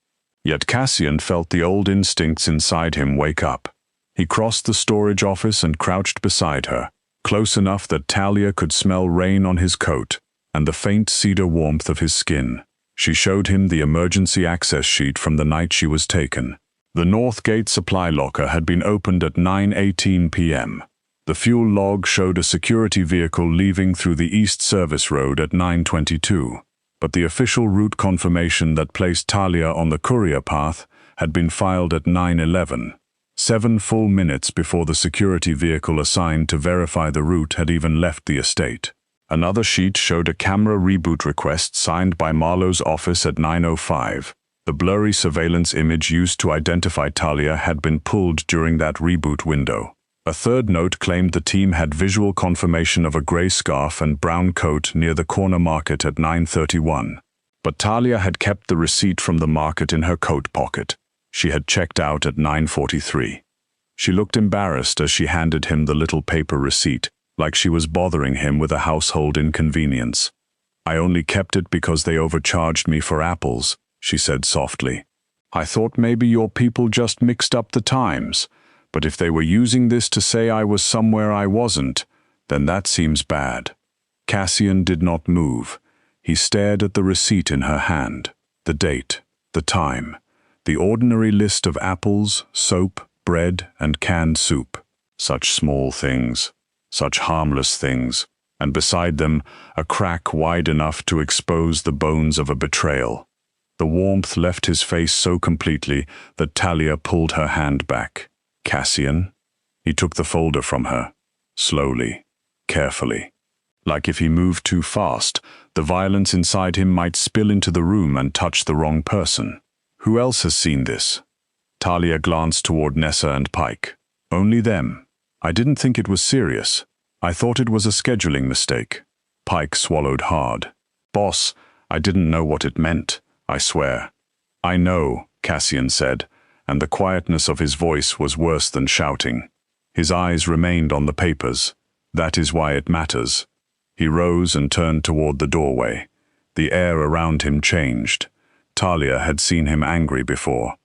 Yet Cassian felt the old instincts inside him wake up. He crossed the storage office and crouched beside her, close enough that Talia could smell rain on his coat and the faint cedar warmth of his skin. She showed him the emergency access sheet from the night she was taken. The North Gate supply locker had been opened at 9:18 p.m. The fuel log showed a security vehicle leaving through the East Service Road at 9:22, but the official route confirmation that placed Talia on the courier path had been filed at 9:11, 7 full minutes before the security vehicle assigned to verify the route had even left the estate. Another sheet showed a camera reboot request signed by Marlowe's office at 9:05. The blurry surveillance image used to identify Talia had been pulled during that reboot window. A third note claimed the team had visual confirmation of a gray scarf and brown coat near the corner market at 9:31. But Talia had kept the receipt from the market in her coat pocket. She had checked out at 9:43. She looked embarrassed as she handed him the little paper receipt, like she was bothering him with a household inconvenience. I only kept it because they overcharged me for apples, she said softly. I thought maybe your people just mixed up the times. But if they were using this to say I was somewhere I wasn't, then that seems bad. Cassian did not move. He stared at the receipt in her hand, the date, the time, the ordinary list of apples, soap, bread, and canned soup. Such small things, such harmless things, and beside them, a crack wide enough to expose the bones of a betrayal. The warmth left his face so completely that Talia pulled her hand back. Cassian? He took the folder from her, slowly, carefully. Like if he moved too fast, the violence inside him might spill into the room and touch the wrong person. Who else has seen this? Talia glanced toward Nessa and Pike. Only them. I didn't think it was serious. I thought it was a scheduling mistake. Pike swallowed hard. Boss, I didn't know what it meant, I swear. I know, Cassian said, and the quietness of his voice was worse than shouting. His eyes remained on the papers. That is why it matters. He rose and turned toward the doorway. The air around him changed. Talia had seen him angry before.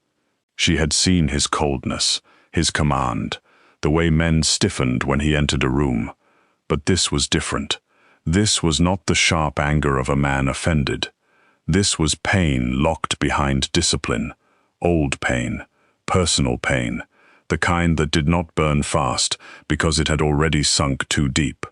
She had seen his coldness, his command, the way men stiffened when he entered a room. But this was different. This was not the sharp anger of a man offended. This was pain locked behind discipline, old pain. Personal pain, the kind that did not burn fast because it had already sunk too deep.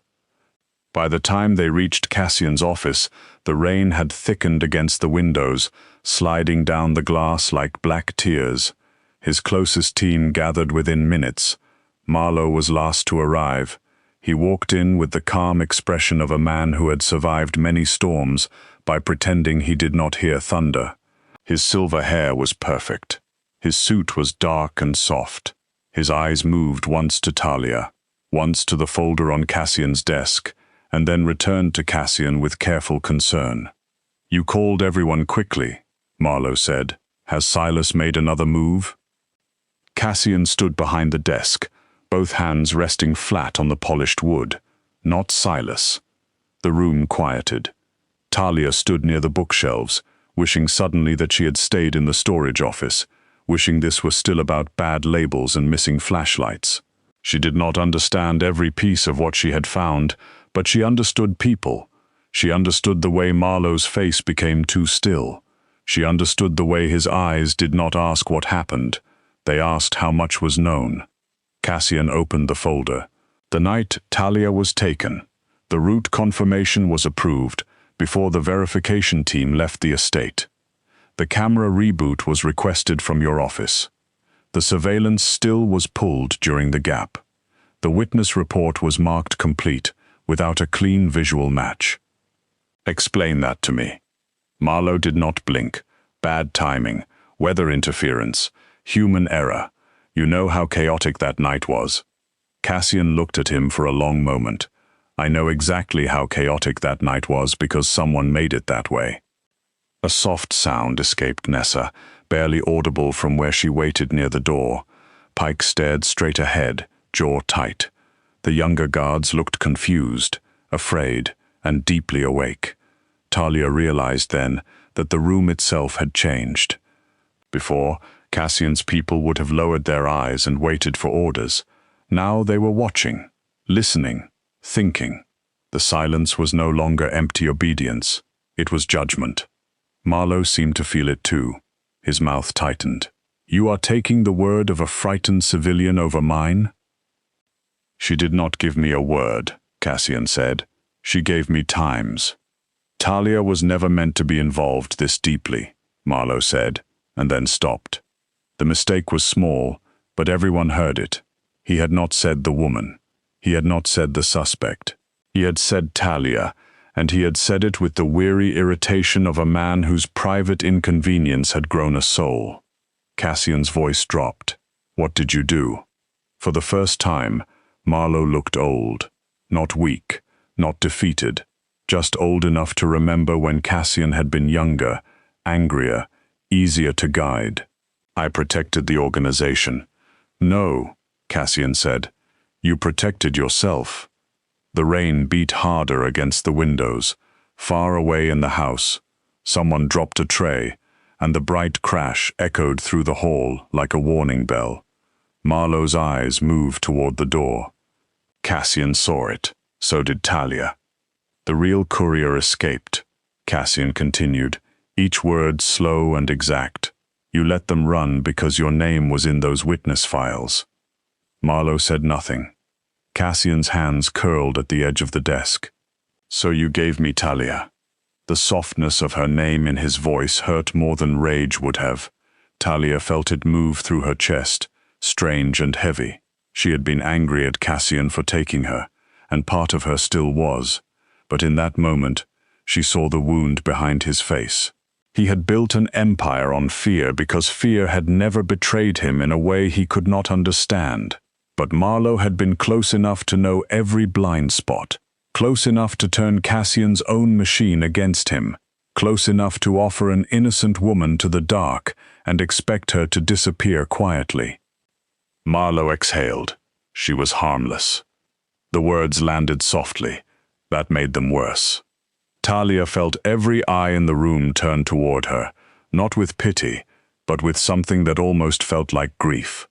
By the time they reached Cassian's office, the rain had thickened against the windows, sliding down the glass like black tears. His closest team gathered within minutes. Marlowe was last to arrive. He walked in with the calm expression of a man who had survived many storms by pretending he did not hear thunder. His silver hair was perfect. His suit was dark and soft. His eyes moved once to Talia, once to the folder on Cassian's desk, and then returned to Cassian with careful concern. You called everyone quickly, Marlowe said. Has Silas made another move? Cassian stood behind the desk, both hands resting flat on the polished wood. Not Silas. The room quieted. Talia stood near the bookshelves, wishing suddenly that she had stayed in the storage office, wishing this was still about bad labels and missing flashlights. She did not understand every piece of what she had found, but she understood people. She understood the way Marlowe's face became too still. She understood the way his eyes did not ask what happened. They asked how much was known. Cassian opened the folder. The night Talia was taken, the route confirmation was approved before the verification team left the estate. The camera reboot was requested from your office. The surveillance still was pulled during the gap. The witness report was marked complete, without a clean visual match. Explain that to me. Marlowe did not blink. Bad timing, weather interference, human error. You know how chaotic that night was. Cassian looked at him for a long moment. I know exactly how chaotic that night was because someone made it that way. A soft sound escaped Nessa, barely audible from where she waited near the door. Pike stared straight ahead, jaw tight. The younger guards looked confused, afraid, and deeply awake. Talia realized then that the room itself had changed. Before, Cassian's people would have lowered their eyes and waited for orders. Now they were watching, listening, thinking. The silence was no longer empty obedience. It was judgment. Marlowe seemed to feel it too. His mouth tightened. You are taking the word of a frightened civilian over mine? She did not give me a word, Cassian said. She gave me times. Talia was never meant to be involved this deeply, Marlowe said, and then stopped. The mistake was small, but everyone heard it. He had not said the woman. He had not said the suspect. He had said Talia, and he had said it with the weary irritation of a man whose private inconvenience had grown a soul. Cassian's voice dropped. What did you do? For the first time, Marlowe looked old. Not weak, not defeated, just old enough to remember when Cassian had been younger, angrier, easier to guide. I protected the organization. No, Cassian said. You protected yourself. The rain beat harder against the windows. Far away in the house, someone dropped a tray, and the bright crash echoed through the hall like a warning bell. Marlowe's eyes moved toward the door. Cassian saw it. So did Talia. The real courier escaped, Cassian continued, each word slow and exact. You let them run because your name was in those witness files. Marlowe said nothing. Cassian's hands curled at the edge of the desk. So you gave me Talia. The softness of her name in his voice hurt more than rage would have. Talia felt it move through her chest, strange and heavy. She had been angry at Cassian for taking her, and part of her still was. But in that moment, she saw the wound behind his face. He had built an empire on fear because fear had never betrayed him in a way he could not understand. But Marlowe had been close enough to know every blind spot, close enough to turn Cassian's own machine against him, close enough to offer an innocent woman to the dark and expect her to disappear quietly. Marlowe exhaled. She was harmless. The words landed softly. That made them worse. Talia felt every eye in the room turn toward her, not with pity, but with something that almost felt like grief.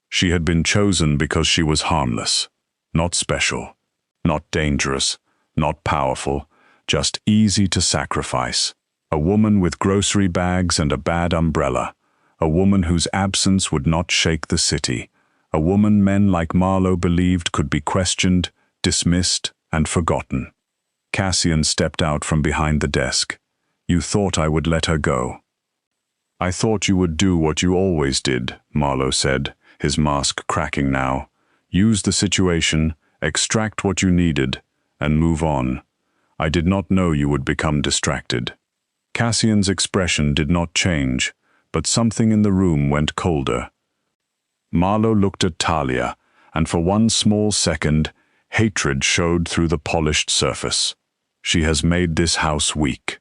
She had been chosen because she was harmless, not special, not dangerous, not powerful, just easy to sacrifice. A woman with grocery bags and a bad umbrella, a woman whose absence would not shake the city, a woman men like Marlowe believed could be questioned, dismissed, and forgotten. Cassian stepped out from behind the desk. You thought I would let her go. I thought you would do what you always did, Marlowe said, his mask cracking now. Use the situation, extract what you needed, and move on. I did not know you would become distracted. Cassian's expression did not change, but something in the room went colder. Marlowe looked at Talia, and for one small second, hatred showed through the polished surface. She has made this house weak.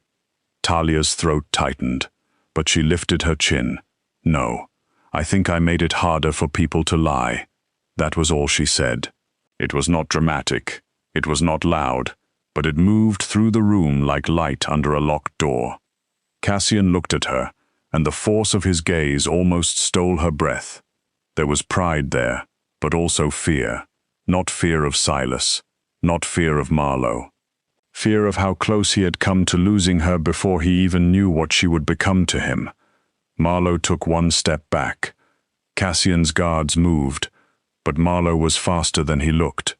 Talia's throat tightened, but she lifted her chin. No, I think I made it harder for people to lie. That was all she said. It was not dramatic. It was not loud, but it moved through the room like light under a locked door. Cassian looked at her, and the force of his gaze almost stole her breath. There was pride there, but also fear. Not fear of Silas, not fear of Marlowe. Fear of how close he had come to losing her before he even knew what she would become to him. Marlowe took one step back. Cassian's guards moved, but Marlowe was faster than he looked.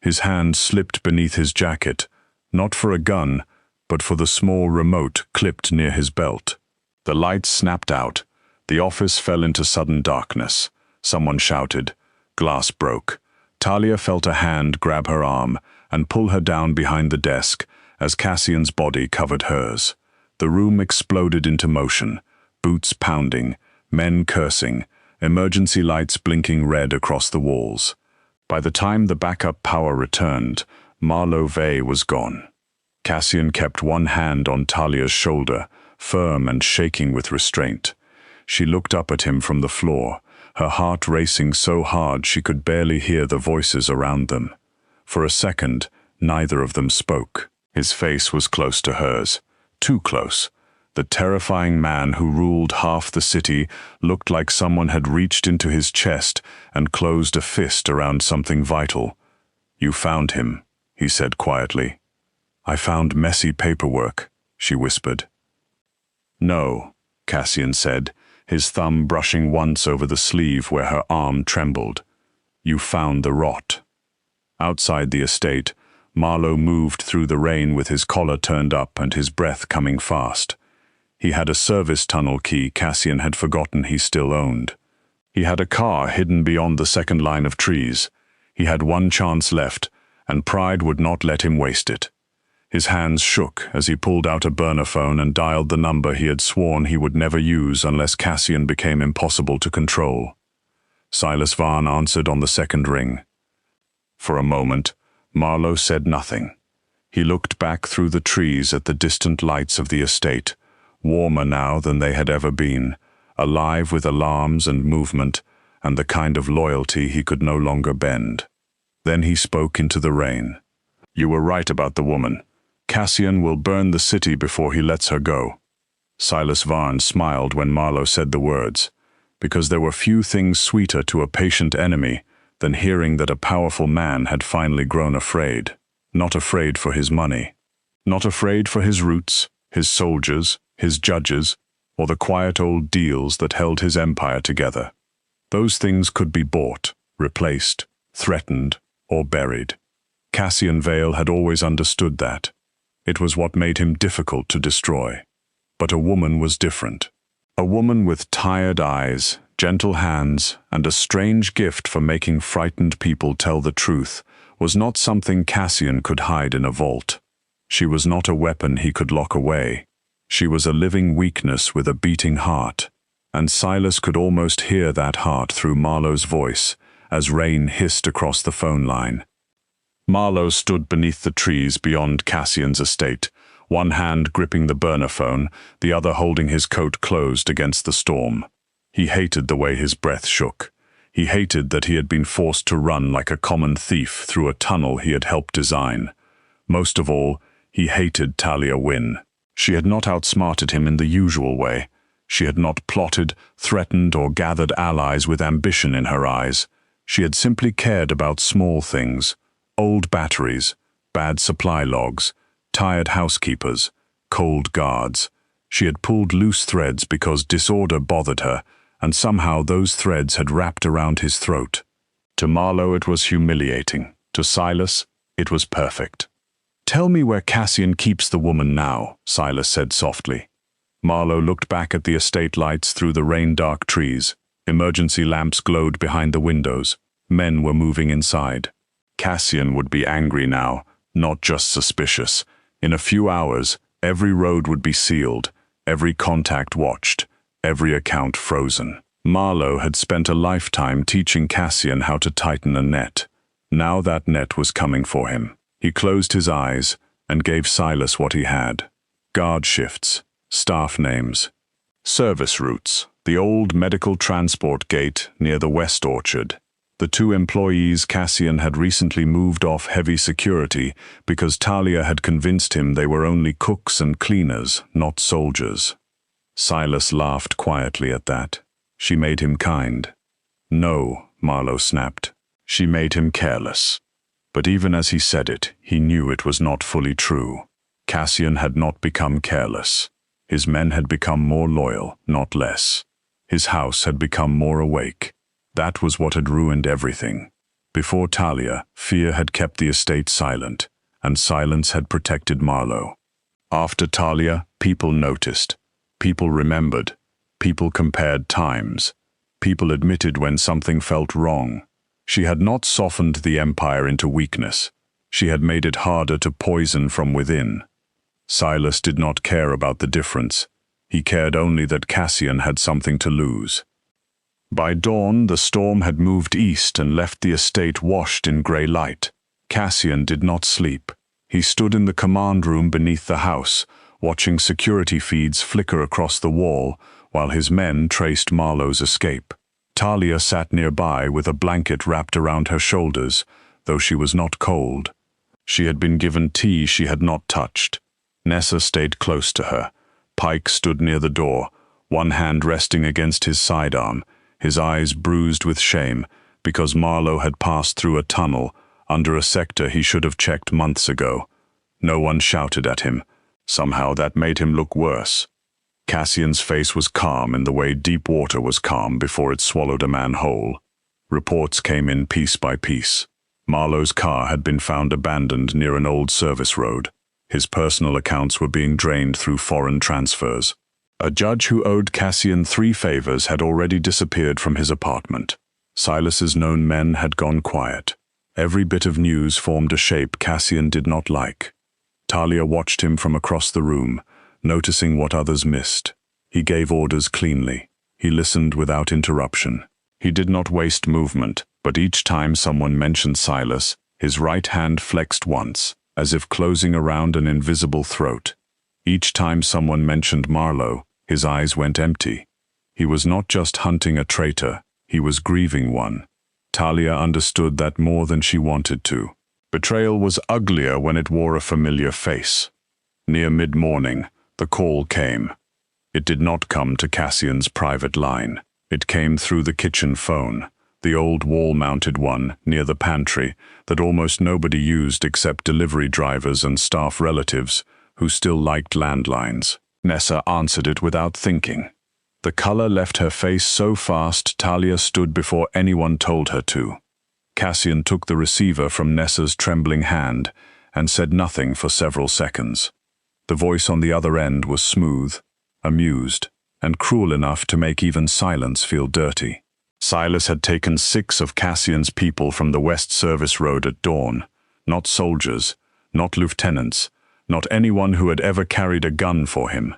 His hand slipped beneath his jacket, not for a gun, but for the small remote clipped near his belt. The lights snapped out. The office fell into sudden darkness. Someone shouted. Glass broke. Talia felt a hand grab her arm and pull her down behind the desk as Cassian's body covered hers. The room exploded into motion, boots pounding, men cursing, emergency lights blinking red across the walls. By the time the backup power returned, Marlo Vey was gone. Cassian kept one hand on Talia's shoulder, firm and shaking with restraint. She looked up at him from the floor, her heart racing so hard she could barely hear the voices around them. For a second, neither of them spoke. His face was close to hers, too close. The terrifying man who ruled half the city looked like someone had reached into his chest and closed a fist around something vital. "You found him," he said quietly. "I found messy paperwork," she whispered. "No," Cassian said, his thumb brushing once over the sleeve where her arm trembled. "You found the rot." Outside the estate, Marlo moved through the rain with his collar turned up and his breath coming fast. He had a service tunnel key Cassian had forgotten he still owned. He had a car hidden beyond the second line of trees. He had one chance left, and pride would not let him waste it. His hands shook as he pulled out a burner phone and dialed the number he had sworn he would never use unless Cassian became impossible to control. Silas Vaughn answered on the second ring. For a moment, Marlo said nothing. He looked back through the trees at the distant lights of the estate, warmer now than they had ever been, alive with alarms and movement, and the kind of loyalty he could no longer bend. Then he spoke into the rain. "You were right about the woman. Cassian will burn the city before he lets her go." Silas Vaughn smiled when Marlo said the words, because there were few things sweeter to a patient enemy than hearing that a powerful man had finally grown afraid. Not afraid for his money. Not afraid for his roots, his soldiers, his judges, or the quiet old deals that held his empire together. Those things could be bought, replaced, threatened, or buried. Cassian Vale had always understood that. It was what made him difficult to destroy. But a woman was different. A woman with tired eyes, gentle hands, and a strange gift for making frightened people tell the truth was not something Cassian could hide in a vault. She was not a weapon he could lock away. She was a living weakness with a beating heart, and Silas could almost hear that heart through Marlo's voice as rain hissed across the phone line. Marlo stood beneath the trees beyond Cassian's estate, one hand gripping the burner phone, the other holding his coat closed against the storm. He hated the way his breath shook. He hated that he had been forced to run like a common thief through a tunnel he had helped design. Most of all, he hated Talia Wynne. She had not outsmarted him in the usual way. She had not plotted, threatened, or gathered allies with ambition in her eyes. She had simply cared about small things. Old batteries, bad supply logs, tired housekeepers, cold guards. She had pulled loose threads because disorder bothered her, and somehow those threads had wrapped around his throat. To Marlo it was humiliating. To Silas, it was perfect. "Tell me where Cassian keeps the woman now," Silas said softly. Marlo looked back at the estate lights through the rain-dark trees. Emergency lamps glowed behind the windows. Men were moving inside. Cassian would be angry now, not just suspicious. In a few hours, every road would be sealed, every contact watched, every account frozen. Marlo had spent a lifetime teaching Cassian how to tighten a net. Now that net was coming for him. He closed his eyes and gave Silas what he had. Guard shifts, staff names, service routes, the old medical transport gate near the West Orchard. The two employees Cassian had recently moved off heavy security because Talia had convinced him they were only cooks and cleaners, not soldiers. Silas laughed quietly at that. She made him kind. "No," Marlo snapped. "She made him careless." But even as he said it, he knew it was not fully true. Cassian had not become careless. His men had become more loyal, not less. His house had become more awake. That was what had ruined everything. Before Talia, fear had kept the estate silent, and silence had protected Marlo. After Talia, people noticed. People remembered. People compared times. People admitted when something felt wrong. She had not softened the empire into weakness. She had made it harder to poison from within. Silas did not care about the difference. He cared only that Cassian had something to lose. By dawn, the storm had moved east and left the estate washed in grey light. Cassian did not sleep. He stood in the command room beneath the house, watching security feeds flicker across the wall while his men traced Marlowe's escape. Talia sat nearby with a blanket wrapped around her shoulders, though she was not cold. She had been given tea she had not touched. Nessa stayed close to her. Pike stood near the door, one hand resting against his sidearm, his eyes bruised with shame because Marlowe had passed through a tunnel under a sector he should have checked months ago. No one shouted at him. Somehow that made him look worse. Cassian's face was calm in the way deep water was calm before it swallowed a man whole. Reports came in piece by piece. Marlowe's car had been found abandoned near an old service road. His personal accounts were being drained through foreign transfers. A judge who owed Cassian 3 favors had already disappeared from his apartment. Silas's known men had gone quiet. Every bit of news formed a shape Cassian did not like. Talia watched him from across the room, noticing what others missed. He gave orders cleanly. He listened without interruption. He did not waste movement, but each time someone mentioned Silas, his right hand flexed once, as if closing around an invisible throat. Each time someone mentioned Marlowe, his eyes went empty. He was not just hunting a traitor, he was grieving one. Talia understood that more than she wanted to. Betrayal was uglier when it wore a familiar face. Near mid-morning, the call came. It did not come to Cassian's private line. It came through the kitchen phone, the old wall-mounted one near the pantry that almost nobody used except delivery drivers and staff relatives who still liked landlines. Nessa answered it without thinking. The color left her face so fast Talia stood before anyone told her to. Cassian took the receiver from Nessa's trembling hand and said nothing for several seconds. The voice on the other end was smooth, amused, and cruel enough to make even silence feel dirty. Silas had taken 6 of Cassian's people from the West Service Road at dawn. Not soldiers, not lieutenants, not anyone who had ever carried a gun for him.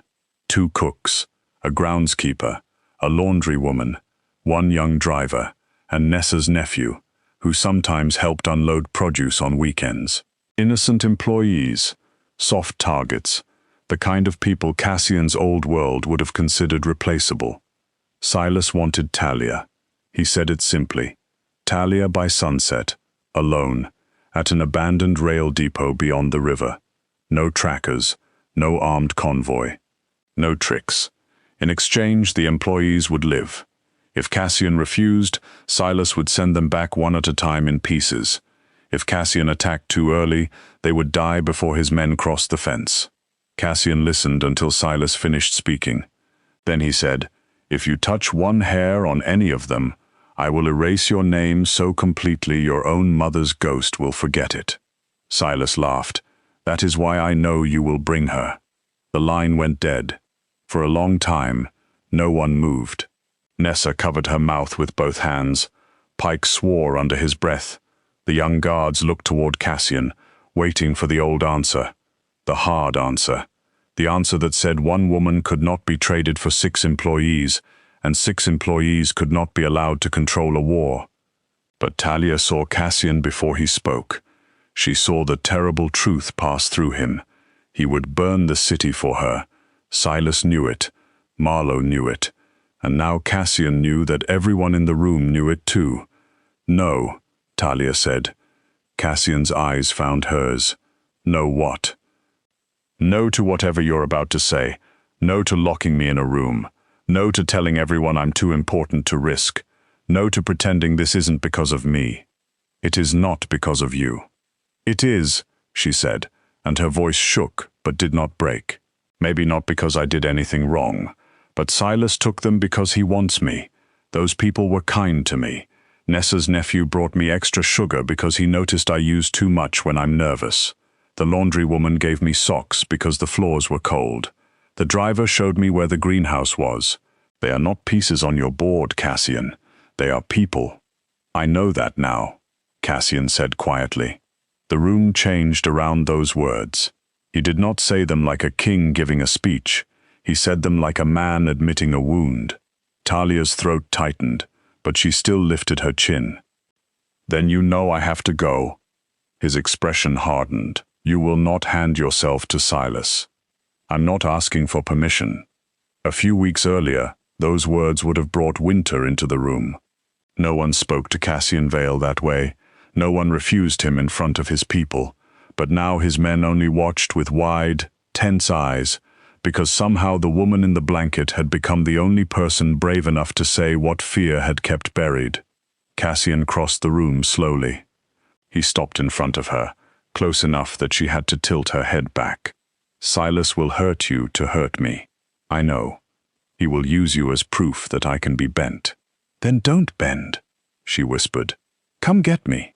2 cooks, a groundskeeper, a laundry woman, 1 young driver, and Nessa's nephew, who sometimes helped unload produce on weekends. Innocent employees, soft targets, the kind of people Cassian's old world would have considered replaceable. Silas wanted Talia. He said it simply. Talia by sunset, alone, at an abandoned rail depot beyond the river. No trackers, no armed convoy, no tricks. In exchange, the employees would live. If Cassian refused, Silas would send them back one at a time in pieces. If Cassian attacked too early, they would die before his men crossed the fence. Cassian listened until Silas finished speaking. Then he said, "If you touch one hair on any of them, I will erase your name so completely your own mother's ghost will forget it." Silas laughed. "That is why I know you will bring her." The line went dead. For a long time, no one moved. Nessa covered her mouth with both hands. Pike swore under his breath. The young guards looked toward Cassian, waiting for the old answer. The hard answer. The answer that said 1 woman could not be traded for 6 employees, and 6 employees could not be allowed to control a war. But Talia saw Cassian before he spoke. She saw the terrible truth pass through him. He would burn the city for her. Silas knew it. Marlowe knew it. And now Cassian knew that everyone in the room knew it too. "No," Talia said. Cassian's eyes found hers. "No what?" "No to whatever you're about to say. No to locking me in a room. No to telling everyone I'm too important to risk. No to pretending this isn't because of me. It is not because of you." "It is," she said, and her voice shook but did not break. "Maybe not because I did anything wrong, but Silas took them because he wants me. Those people were kind to me. Nessa's nephew brought me extra sugar because he noticed I use too much when I'm nervous. The laundry woman gave me socks because the floors were cold. The driver showed me where the greenhouse was. They are not pieces on your board, Cassian. They are people." I know that now, Cassian said quietly. The room changed around those words. He did not say them like a king giving a speech. He said them like a man admitting a wound. Talia's throat tightened, but she still lifted her chin. Then you know I have to go. His expression hardened. You will not hand yourself to Silas. I'm not asking for permission. A few weeks earlier, those words would have brought winter into the room. No one spoke to Cassian Vale that way. No one refused him in front of his people. But now his men only watched with wide, tense eyes, because somehow the woman in the blanket had become the only person brave enough to say what fear had kept buried. Cassian crossed the room slowly. He stopped in front of her, close enough that she had to tilt her head back. Silas will hurt you to hurt me. I know. He will use you as proof that I can be bent. Then don't bend, she whispered. Come get me.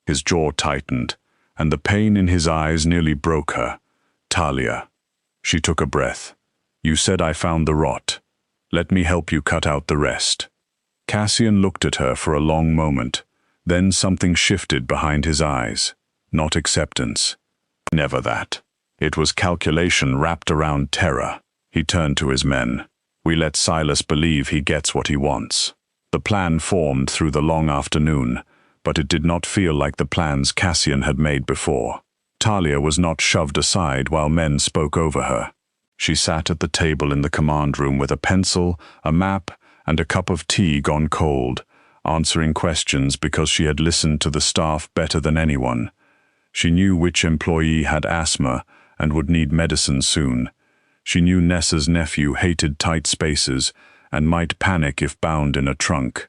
His jaw tightened, and the pain in his eyes nearly broke her. Talia. She took a breath. You said I found the rot. Let me help you cut out the rest. Cassian looked at her for a long moment. Then something shifted behind his eyes. Not acceptance. Never that. It was calculation wrapped around terror. He turned to his men. We let Silas believe he gets what he wants. The plan formed through the long afternoon, but it did not feel like the plans Cassian had made before. Talia was not shoved aside while men spoke over her. She sat at the table in the command room with a pencil, a map, and a cup of tea gone cold, answering questions because she had listened to the staff better than anyone. She knew which employee had asthma and would need medicine soon. She knew Nessa's nephew hated tight spaces and might panic if bound in a trunk.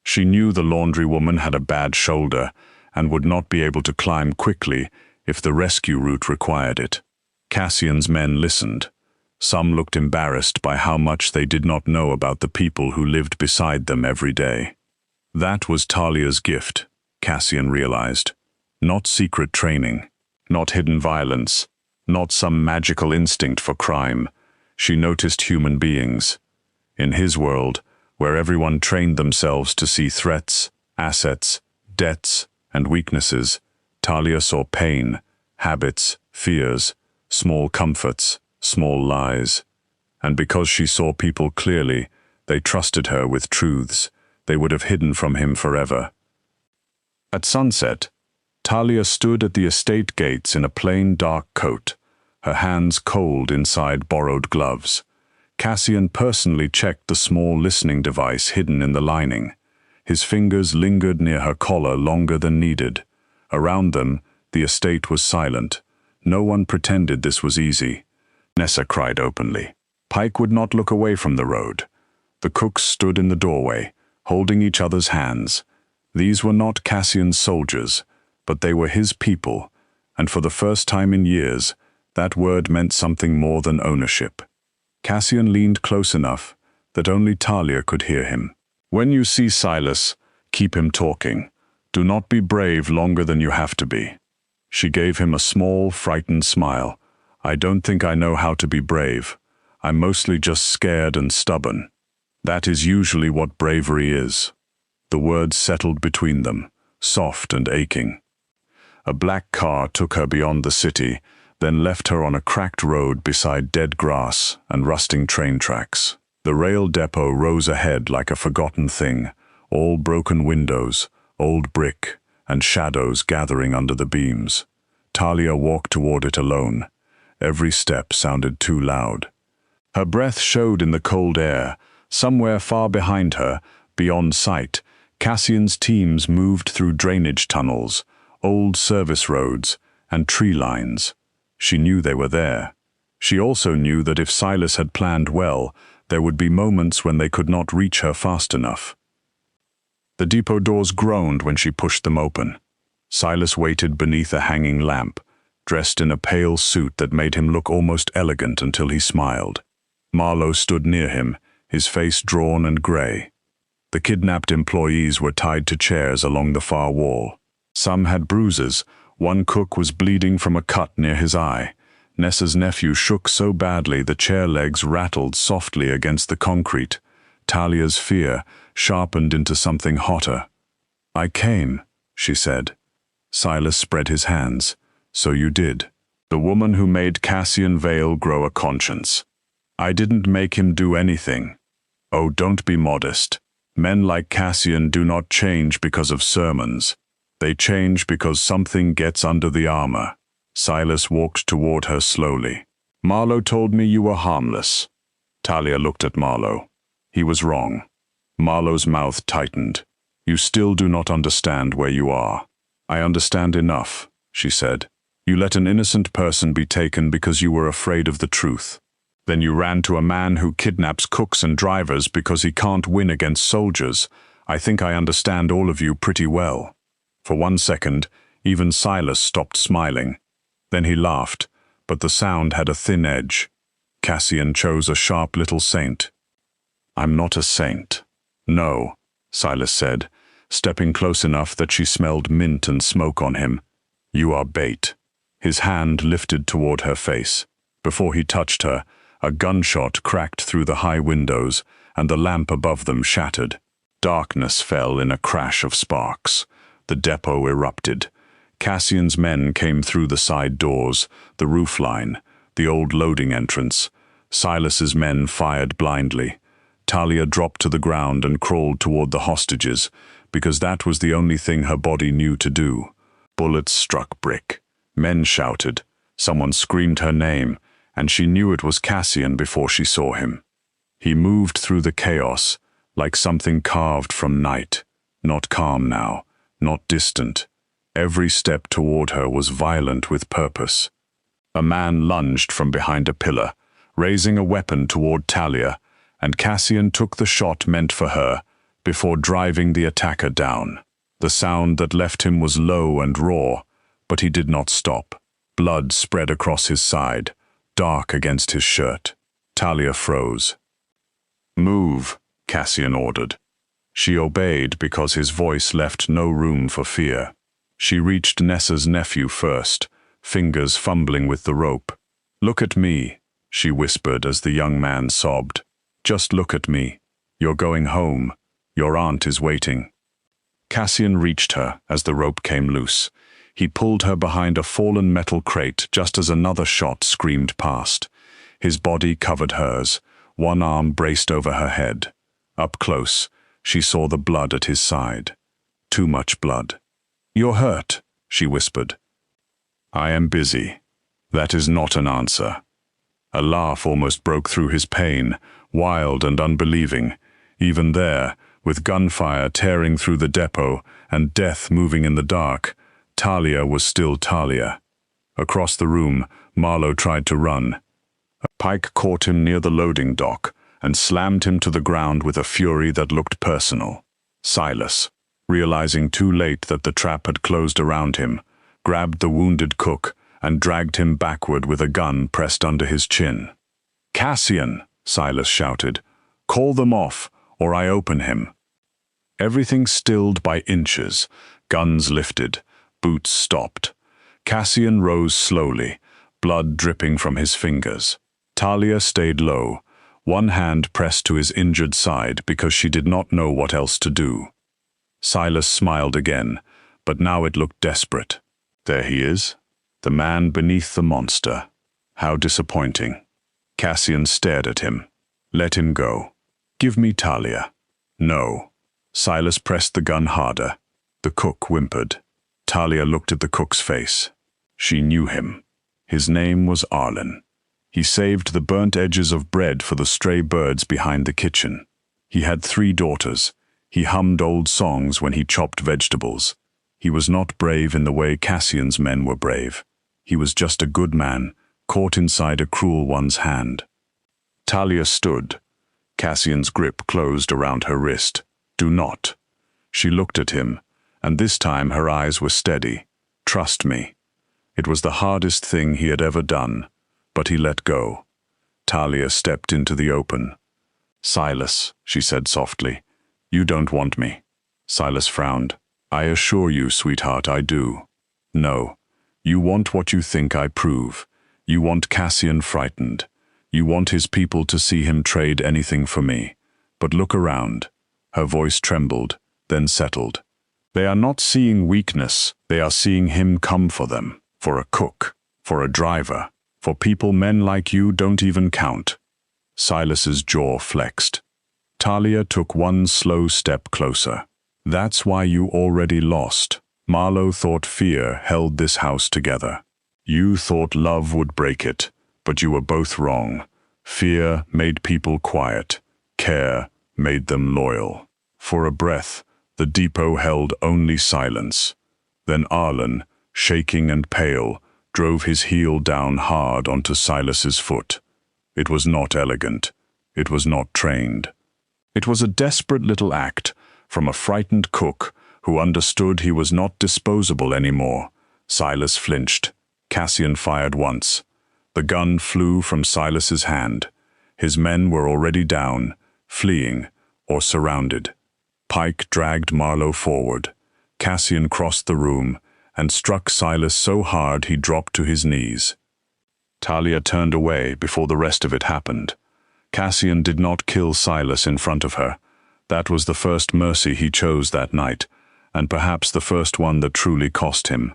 She knew the laundry woman had a bad shoulder and would not be able to climb quickly if the rescue route required it. Cassian's men listened. Some looked embarrassed by how much they did not know about the people who lived beside them every day. That was Talia's gift, Cassian realized. Not secret training, not hidden violence, not some magical instinct for crime. She noticed human beings. In his world, where everyone trained themselves to see threats, assets, debts, and weaknesses, Talia saw pain, habits, fears, small comforts, small lies. And because she saw people clearly, they trusted her with truths they would have hidden from him forever. At sunset, Talia stood at the estate gates in a plain dark coat, her hands cold inside borrowed gloves. Cassian personally checked the small listening device hidden in the lining. His fingers lingered near her collar longer than needed. Around them, the estate was silent. No one pretended this was easy. Nessa cried openly. Pike would not look away from the road. The cooks stood in the doorway, holding each other's hands. These were not Cassian's soldiers, but they were his people, and for the first time in years, that word meant something more than ownership. Cassian leaned close enough that only Talia could hear him. When you see Silas, keep him talking. Do not be brave longer than you have to be. She gave him a small, frightened smile. I don't think I know how to be brave. I'm mostly just scared and stubborn. That is usually what bravery is. The words settled between them, soft and aching. A black car took her beyond the city, then left her on a cracked road beside dead grass and rusting train tracks. The rail depot rose ahead like a forgotten thing, all broken windows, old brick, and shadows gathering under the beams. Talia walked toward it alone. Every step sounded too loud. Her breath showed in the cold air. Somewhere far behind her, beyond sight, Cassian's teams moved through drainage tunnels, old service roads, and tree lines. She knew they were there. She also knew that if Silas had planned well, there would be moments when they could not reach her fast enough. The depot doors groaned when she pushed them open. Silas waited beneath a hanging lamp, dressed in a pale suit that made him look almost elegant until he smiled. Marlowe stood near him, his face drawn and gray. The kidnapped employees were tied to chairs along the far wall. Some had bruises. One cook was bleeding from a cut near his eye. Nessa's nephew shook so badly the chair legs rattled softly against the concrete. Talia's fear sharpened into something hotter. I came, she said. Silas spread his hands. So you did. The woman who made Cassian Vale grow a conscience. I didn't make him do anything. Oh, don't be modest. Men like Cassian do not change because of sermons. They change because something gets under the armor. Silas walked toward her slowly. Marlowe told me you were harmless. Talia looked at Marlowe. He was wrong. Marlowe's mouth tightened. You still do not understand where you are. I understand enough, she said. You let an innocent person be taken because you were afraid of the truth. Then you ran to a man who kidnaps cooks and drivers because he can't win against soldiers. I think I understand all of you pretty well. For 1 second, even Silas stopped smiling. Then he laughed, but the sound had a thin edge. Cassian chose a sharp little saint. I'm not a saint. No, Silas said, stepping close enough that she smelled mint and smoke on him. You are bait. His hand lifted toward her face. Before he touched her, a gunshot cracked through the high windows, and the lamp above them shattered. Darkness fell in a crash of sparks. The depot erupted. Cassian's men came through the side doors, the roof line, the old loading entrance. Silas's men fired blindly. Talia dropped to the ground and crawled toward the hostages, because that was the only thing her body knew to do. Bullets struck brick. Men shouted. Someone screamed her name, and she knew it was Cassian before she saw him. He moved through the chaos, like something carved from night. Not calm now, not distant. Every step toward her was violent with purpose. A man lunged from behind a pillar, raising a weapon toward Talia, and Cassian took the shot meant for her, before driving the attacker down. The sound that left him was low and raw, but he did not stop. Blood spread across his side, dark against his shirt. Talia froze. Move, Cassian ordered. She obeyed because his voice left no room for fear. She reached Nessa's nephew first, fingers fumbling with the rope. Look at me, she whispered as the young man sobbed. Just look at me. You're going home. Your aunt is waiting. Cassian reached her as the rope came loose. He pulled her behind a fallen metal crate just as another shot screamed past. His body covered hers, one arm braced over her head. Up close, she saw the blood at his side. Too much blood. You're hurt, she whispered. I am busy. That is not an answer. A laugh almost broke through his pain, wild and unbelieving. Even there, with gunfire tearing through the depot and death moving in the dark, Talia was still Talia. Across the room, Marlowe tried to run. A pike caught him near the loading dock and slammed him to the ground with a fury that looked personal. Silas, realizing too late that the trap had closed around him, grabbed the wounded cook and dragged him backward with a gun pressed under his chin. Cassian, Silas shouted, call them off, or I open him. Everything stilled by inches, guns lifted, boots stopped. Cassian rose slowly, blood dripping from his fingers. Talia stayed low, one hand pressed to his injured side because she did not know what else to do. Silas smiled again, but now it looked desperate. There he is, the man beneath the monster. How disappointing. Cassian stared at him. Let him go. Give me Talia. No. Silas pressed the gun harder. The cook whimpered. Talia looked at the cook's face. She knew him. His name was Arlen. He saved the burnt edges of bread for the stray birds behind the kitchen. He had 3 daughters. He hummed old songs when he chopped vegetables. He was not brave in the way Cassian's men were brave. He was just a good man, caught inside a cruel one's hand. Talia stood. Cassian's grip closed around her wrist. Do not. She looked at him, and this time her eyes were steady. Trust me. It was the hardest thing he had ever done, but he let go. Talia stepped into the open. Silas, she said softly, you don't want me. Silas frowned. I assure you, sweetheart, I do. No. You want what you think I prove. You want Cassian frightened. You want his people to see him trade anything for me. But look around. Her voice trembled, then settled. They are not seeing weakness, they are seeing him come for them, for a cook, for a driver, for people men like you don't even count. Silas's jaw flexed. Talia took one slow step closer. That's why you already lost. Marlowe thought fear held this house together. You thought love would break it, but you were both wrong. Fear made people quiet. Care made them loyal. For a breath, the depot held only silence. Then Arlen, shaking and pale, drove his heel down hard onto Silas's foot. It was not elegant. It was not trained. It was a desperate little act from a frightened cook who understood he was not disposable anymore. Silas flinched. Cassian fired once. The gun flew from Silas's hand. His men were already down, fleeing, or surrounded. Pike dragged Marlowe forward. Cassian crossed the room and struck Silas so hard he dropped to his knees. Talia turned away before the rest of it happened. Cassian did not kill Silas in front of her. That was the first mercy he chose that night, and perhaps the first one that truly cost him.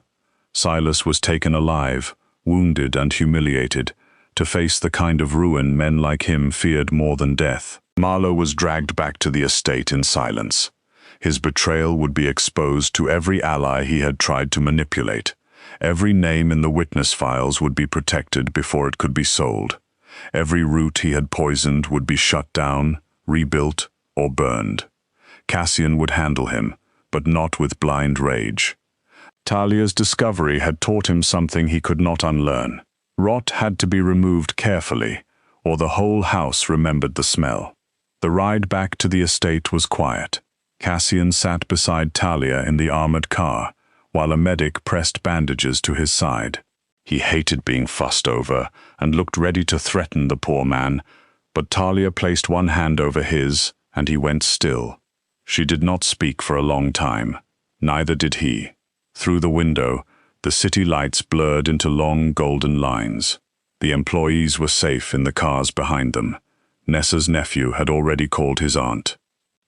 Silas was taken alive, wounded and humiliated, to face the kind of ruin men like him feared more than death. Marlowe was dragged back to the estate in silence. His betrayal would be exposed to every ally he had tried to manipulate. Every name in the witness files would be protected before it could be sold. Every route he had poisoned would be shut down, rebuilt, or burned. Cassian would handle him, but not with blind rage. Talia's discovery had taught him something he could not unlearn. Rot had to be removed carefully, or the whole house remembered the smell. The ride back to the estate was quiet. Cassian sat beside Talia in the armored car, while a medic pressed bandages to his side. He hated being fussed over and looked ready to threaten the poor man, but Talia placed one hand over his, and he went still. She did not speak for a long time. Neither did he. Through the window, the city lights blurred into long golden lines. The employees were safe in the cars behind them. Nessa's nephew had already called his aunt.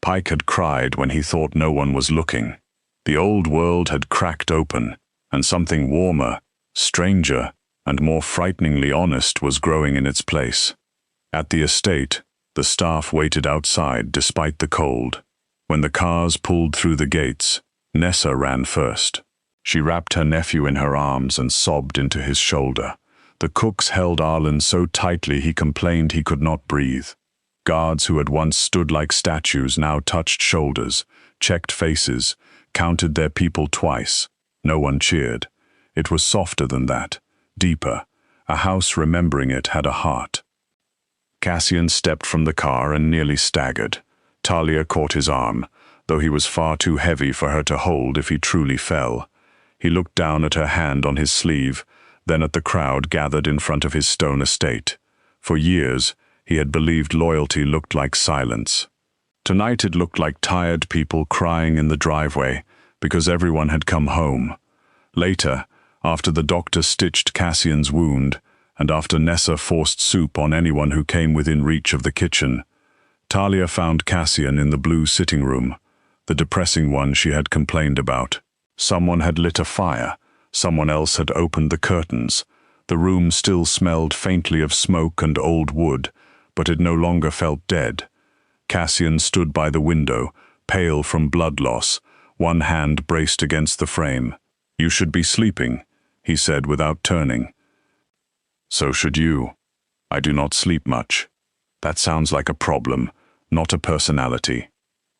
Pike had cried when he thought no one was looking. The old world had cracked open, and something warmer, stranger, and more frighteningly honest was growing in its place. At the estate, the staff waited outside despite the cold. When the cars pulled through the gates, Nessa ran first. She wrapped her nephew in her arms and sobbed into his shoulder. The cooks held Arlen so tightly he complained he could not breathe. Guards who had once stood like statues now touched shoulders, checked faces, counted their people twice. No one cheered. It was softer than that, deeper. A house remembering it had a heart. Cassian stepped from the car and nearly staggered. Talia caught his arm, though he was far too heavy for her to hold if he truly fell. He looked down at her hand on his sleeve, then at the crowd gathered in front of his stone estate. For years, he had believed loyalty looked like silence. Tonight it looked like tired people crying in the driveway because everyone had come home. Later, after the doctor stitched Cassian's wound, and after Nessa forced soup on anyone who came within reach of the kitchen, Talia found Cassian in the blue sitting room, the depressing one she had complained about. Someone had lit a fire. Someone else had opened the curtains. The room still smelled faintly of smoke and old wood, but it no longer felt dead. Cassian stood by the window, pale from blood loss, one hand braced against the frame. "You should be sleeping," he said without turning. "So should you. I do not sleep much. That sounds like a problem, not a personality."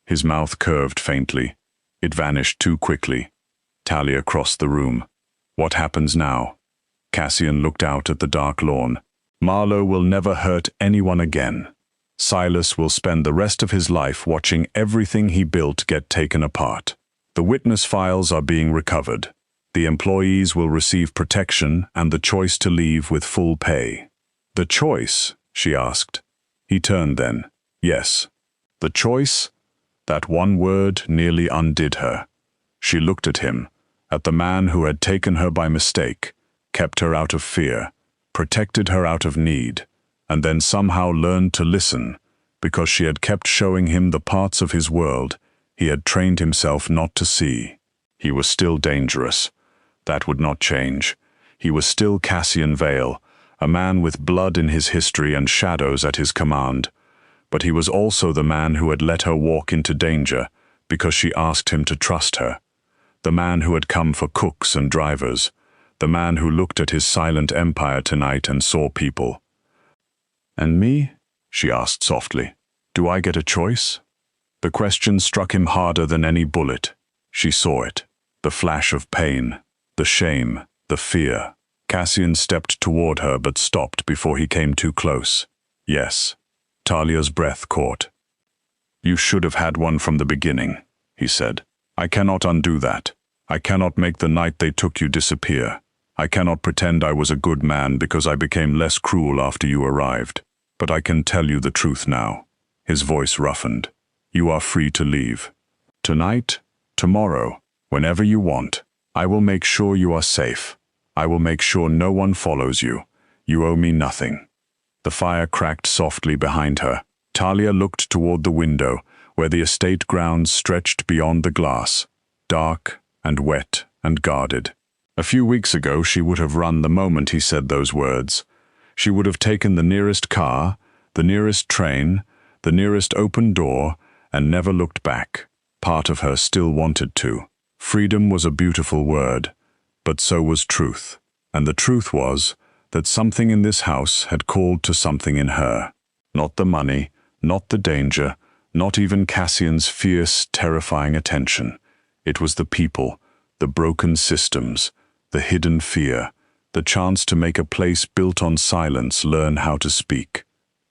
His mouth curved faintly. It vanished too quickly. Talia crossed the room. "What happens now?" Cassian looked out at the dark lawn. "Marlowe will never hurt anyone again. Silas will spend the rest of his life watching everything he built get taken apart. The witness files are being recovered. The employees will receive protection and the choice to leave with full pay." "The choice?" she asked. He turned then. "Yes. The choice?" That one word nearly undid her. She looked at him, at the man who had taken her by mistake, kept her out of fear, protected her out of need, and then somehow learned to listen, because she had kept showing him the parts of his world he had trained himself not to see. He was still dangerous. That would not change. He was still Cassian Vale, a man with blood in his history and shadows at his command. But he was also the man who had let her walk into danger because she asked him to trust her. The man who had come for cooks and drivers. The man who looked at his silent empire tonight and saw people. "And me?" she asked softly. "Do I get a choice?" The question struck him harder than any bullet. She saw it. The flash of pain, the shame, the fear. Cassian stepped toward her but stopped before he came too close. "Yes." Talia's breath caught. "You should have had one from the beginning," he said. "I cannot undo that. I cannot make the night they took you disappear. I cannot pretend I was a good man because I became less cruel after you arrived. But I can tell you the truth now." His voice roughened. "You are free to leave. Tonight, tomorrow, whenever you want. I will make sure you are safe. I will make sure no one follows you. You owe me nothing." The fire cracked softly behind her. Talia looked toward the window, where the estate grounds stretched beyond the glass, dark and wet and guarded. A few weeks ago she would have run the moment he said those words. She would have taken the nearest car, the nearest train, the nearest open door, and never looked back. Part of her still wanted to. Freedom was a beautiful word, but so was truth. And the truth was that something in this house had called to something in her. Not the money, not the danger, not even Cassian's fierce, terrifying attention. It was the people, the broken systems, the hidden fear, the chance to make a place built on silence learn how to speak.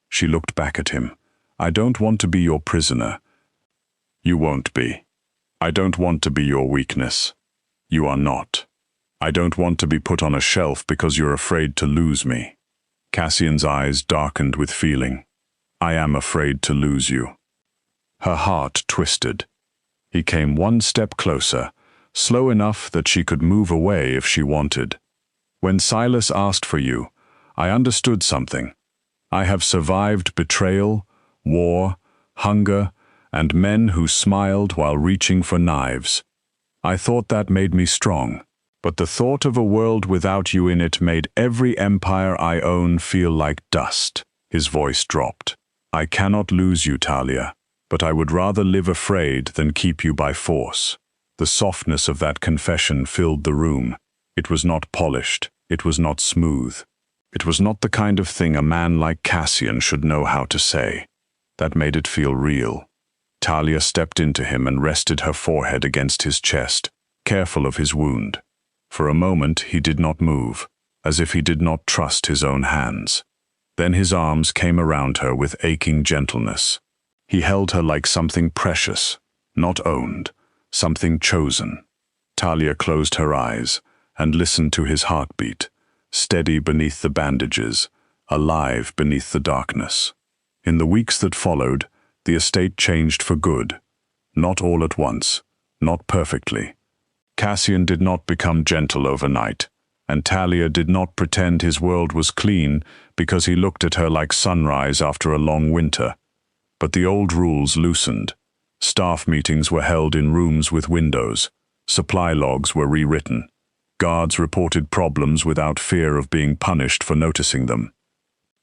She looked back at him. "I don't want to be your prisoner." "You won't be. I don't want to be your weakness." "You are not. I don't want to be put on a shelf because you're afraid to lose me." Cassian's eyes darkened with feeling. "I am afraid to lose you." Her heart twisted. He came one step closer, slow enough that she could move away if she wanted. "When Silas asked for you, I understood something. I have survived betrayal, war, hunger, and men who smiled while reaching for knives. I thought that made me strong. But the thought of a world without you in it made every empire I own feel like dust." His voice dropped. "I cannot lose you, Talia, but I would rather live afraid than keep you by force." The softness of that confession filled the room. It was not polished. It was not smooth. It was not the kind of thing a man like Cassian should know how to say. That made it feel real. Talia stepped into him and rested her forehead against his chest, careful of his wound. For a moment he did not move, as if he did not trust his own hands. Then his arms came around her with aching gentleness. He held her like something precious, not owned, something chosen. Talia closed her eyes and listened to his heartbeat, steady beneath the bandages, alive beneath the darkness. In the weeks that followed, the estate changed for good. Not all at once, not perfectly. Cassian did not become gentle overnight, and Talia did not pretend his world was clean because he looked at her like sunrise after a long winter. But the old rules loosened. Staff meetings were held in rooms with windows. Supply logs were rewritten. Guards reported problems without fear of being punished for noticing them.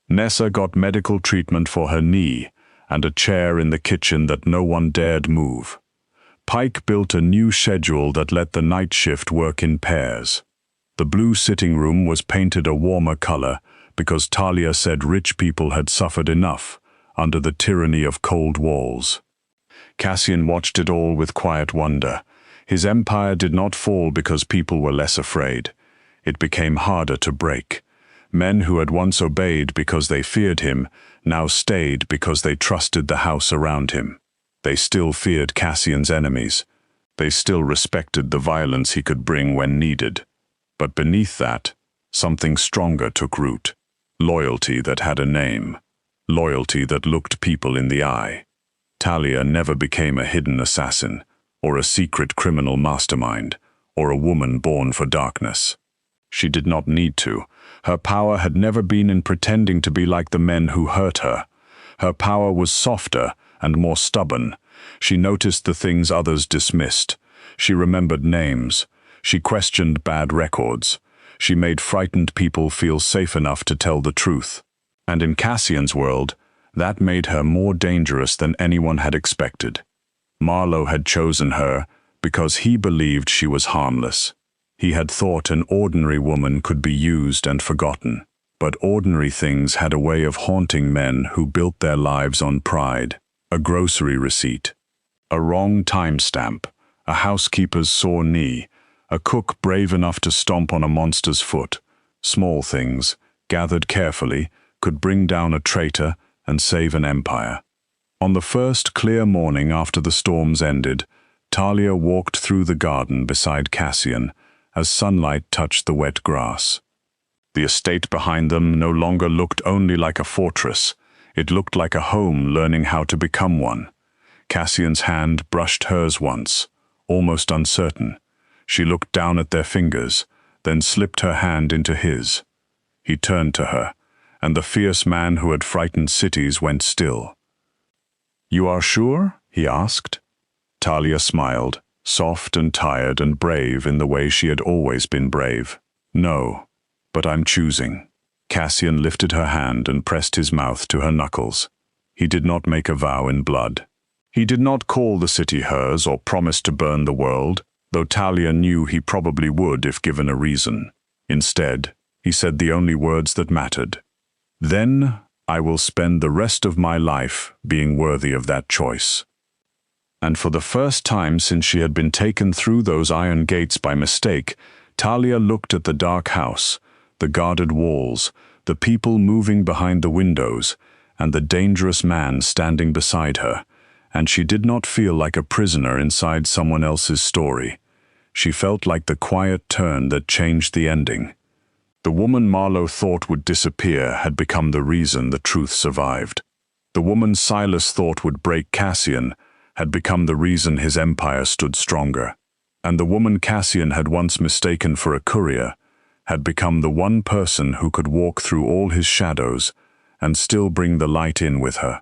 Nessa got medical treatment for her knee and a chair in the kitchen that no one dared move. Pike built a new schedule that let the night shift work in pairs. The blue sitting room was painted a warmer color because Talia said rich people had suffered enough under the tyranny of cold walls. Cassian watched it all with quiet wonder. His empire did not fall because people were less afraid. It became harder to break. Men who had once obeyed because they feared him now stayed because they trusted the house around him. They still feared Cassian's enemies. They still respected the violence he could bring when needed. But beneath that, something stronger took root. Loyalty that had a name. Loyalty that looked people in the eye. Talia never became a hidden assassin, or a secret criminal mastermind, or a woman born for darkness. She did not need to. Her power had never been in pretending to be like the men who hurt her. Her power was softer and more stubborn. She noticed the things others dismissed. She remembered names. She questioned bad records. She made frightened people feel safe enough to tell the truth. And in Cassian's world, that made her more dangerous than anyone had expected. Marlowe had chosen her because he believed she was harmless. He had thought an ordinary woman could be used and forgotten. But ordinary things had a way of haunting men who built their lives on pride. A grocery receipt, a wrong timestamp, a housekeeper's sore knee, a cook brave enough to stomp on a monster's foot. Small things, gathered carefully, could bring down a traitor and save an empire. On the first clear morning after the storms ended, Talia walked through the garden beside Cassian as sunlight touched the wet grass. The estate behind them no longer looked only like a fortress. It looked like a home learning how to become one. Cassian's hand brushed hers once, almost uncertain. She looked down at their fingers, then slipped her hand into his. He turned to her, and the fierce man who had frightened cities went still. "You are sure?" he asked. Talia smiled, soft and tired and brave in the way she had always been brave. "No, but I'm choosing." Cassian lifted her hand and pressed his mouth to her knuckles. He did not make a vow in blood. He did not call the city hers or promise to burn the world, though Talia knew he probably would if given a reason. Instead, he said the only words that mattered. "Then I will spend the rest of my life being worthy of that choice." And for the first time since she had been taken through those iron gates by mistake, Talia looked at the dark house, the guarded walls, the people moving behind the windows, and the dangerous man standing beside her, and she did not feel like a prisoner inside someone else's story. She felt like the quiet turn that changed the ending. The woman Marlowe thought would disappear had become the reason the truth survived. The woman Silas thought would break Cassian had become the reason his empire stood stronger. And the woman Cassian had once mistaken for a courier had become the one person who could walk through all his shadows and still bring the light in with her.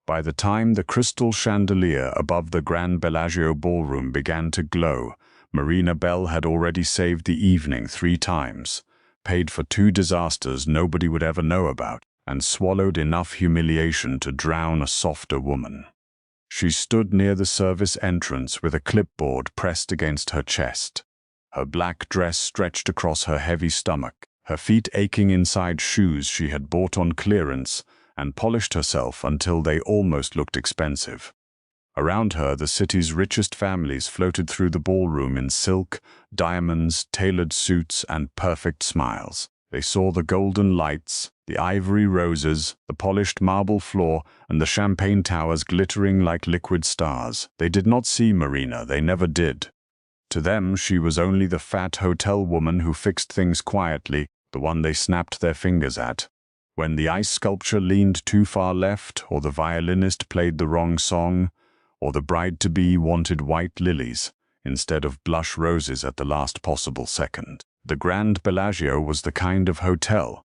By the time the crystal chandelier above the Grand Bellagio ballroom began to glow, Marina Bell had already saved the evening 3 times, paid for 2 disasters nobody would ever know about, and swallowed enough humiliation to drown a softer woman. She stood near the service entrance with a clipboard pressed against her chest, her black dress stretched across her heavy stomach, her feet aching inside shoes she had bought on clearance and polished herself until they almost looked expensive. Around her, the city's richest families floated through the ballroom in silk, diamonds, tailored suits, and perfect smiles. They saw the golden lights, the ivory roses, the polished marble floor, and the champagne towers glittering like liquid stars. They did not see Marina, they never did. To them, she was only the fat hotel woman who fixed things quietly, the one they snapped their fingers at. When the ice sculpture leaned too far left, or the violinist played the wrong song, or the bride-to-be wanted white lilies instead of blush roses at the last possible second. The Grand Bellagio was the kind of hotel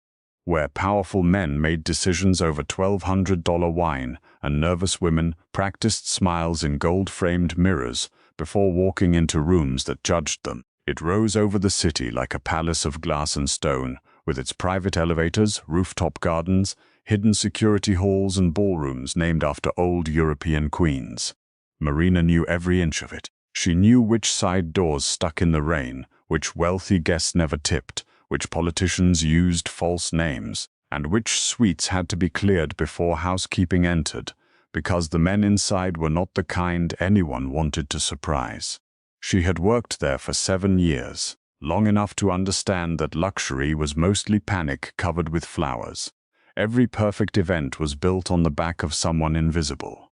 where powerful men made decisions over $1,200 wine and nervous women practiced smiles in gold-framed mirrors before walking into rooms that judged them. It rose over the city like a palace of glass and stone, with its private elevators, rooftop gardens, hidden security halls and ballrooms named after old European queens. Marina knew every inch of it. She knew which side doors stuck in the rain, which wealthy guests never tipped, which politicians used false names, and which suites had to be cleared before housekeeping entered, because the men inside were not the kind anyone wanted to surprise. She had worked there for 7 years, long enough to understand that luxury was mostly panic covered with flowers. Every perfect event was built on the back of someone invisible.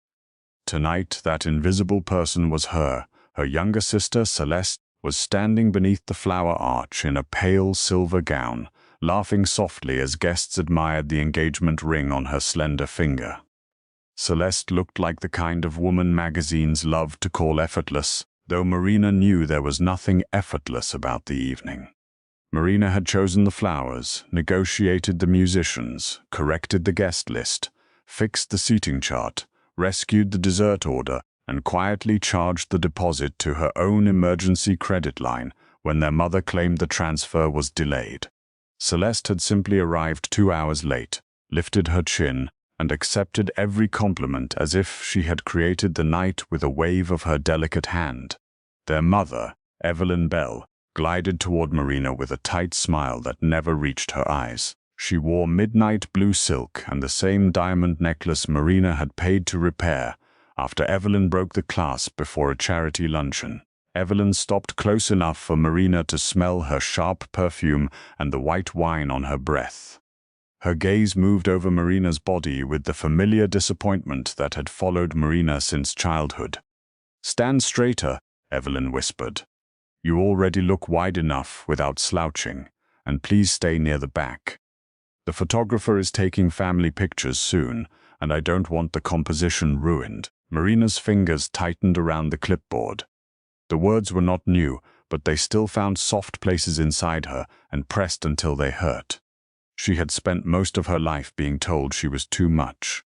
Tonight, that invisible person was her. Her younger sister, Celeste, was standing beneath the flower arch in a pale silver gown, laughing softly as guests admired the engagement ring on her slender finger. Celeste looked like the kind of woman magazines loved to call effortless, though Marina knew there was nothing effortless about the evening. Marina had chosen the flowers, negotiated the musicians, corrected the guest list, fixed the seating chart, rescued the dessert order, and quietly charged the deposit to her own emergency credit line when their mother claimed the transfer was delayed. Celeste had simply arrived 2 hours late, lifted her chin, and accepted every compliment as if she had created the night with a wave of her delicate hand. Their mother, Evelyn Bell, glided toward Marina with a tight smile that never reached her eyes. She wore midnight blue silk and the same diamond necklace Marina had paid to repair after Evelyn broke the clasp before a charity luncheon. Evelyn stopped close enough for Marina to smell her sharp perfume and the white wine on her breath. Her gaze moved over Marina's body with the familiar disappointment that had followed Marina since childhood. "Stand straighter," Evelyn whispered. "You already look wide enough without slouching, and please stay near the back. The photographer is taking family pictures soon, and I don't want the composition ruined." Marina's fingers tightened around the clipboard. The words were not new, but they still found soft places inside her and pressed until they hurt. She had spent most of her life being told she was too much.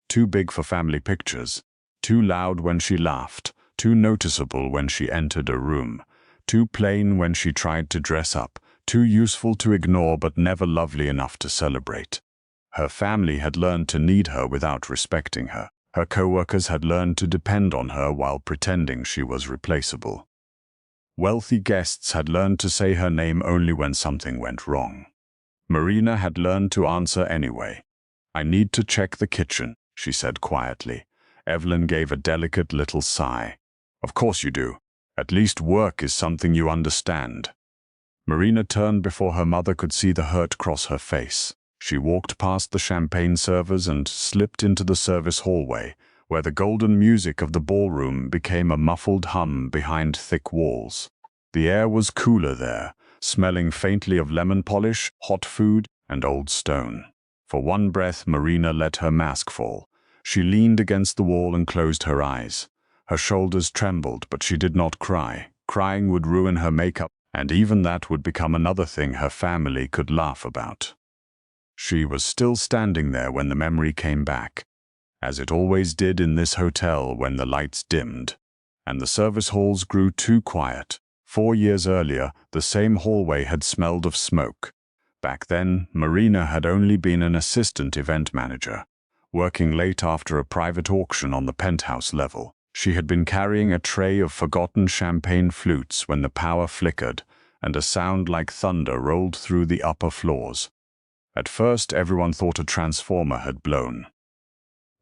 Too big for family pictures, too loud when she laughed, too noticeable when she entered a room, too plain when she tried to dress up, too useful to ignore but never lovely enough to celebrate. Her family had learned to need her without respecting her. Her co-workers had learned to depend on her while pretending she was replaceable. Wealthy guests had learned to say her name only when something went wrong. Marina had learned to answer anyway. "I need to check the kitchen," she said quietly. Evelyn gave a delicate little sigh. "Of course you do. At least work is something you understand." Marina turned before her mother could see the hurt cross her face. She walked past the champagne servers and slipped into the service hallway, where the golden music of the ballroom became a muffled hum behind thick walls. The air was cooler there, smelling faintly of lemon polish, hot food, and old stone. For one breath, Marina let her mask fall. She leaned against the wall and closed her eyes. Her shoulders trembled, but she did not cry. Crying would ruin her makeup, and even that would become another thing her family could laugh about. She was still standing there when the memory came back, as it always did in this hotel when the lights dimmed, and the service halls grew too quiet. 4 years earlier, the same hallway had smelled of smoke. Back then, Marina had only been an assistant event manager, working late after a private auction on the penthouse level. She had been carrying a tray of forgotten champagne flutes when the power flickered, and a sound like thunder rolled through the upper floors. At first, everyone thought a transformer had blown.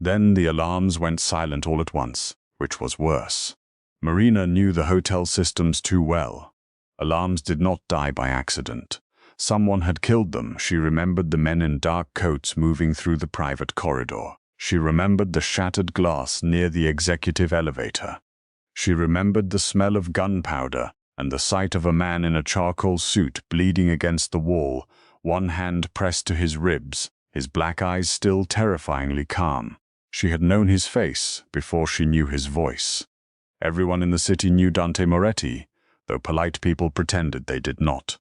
Then the alarms went silent all at once, which was worse. Marina knew the hotel systems too well. Alarms did not die by accident. Someone had killed them. She remembered the men in dark coats moving through the private corridor. She remembered the shattered glass near the executive elevator. She remembered the smell of gunpowder and the sight of a man in a charcoal suit bleeding against the wall, one hand pressed to his ribs, his black eyes still terrifyingly calm. She had known his face before she knew his voice. Everyone in the city knew Dante Moretti, though polite people pretended they did not.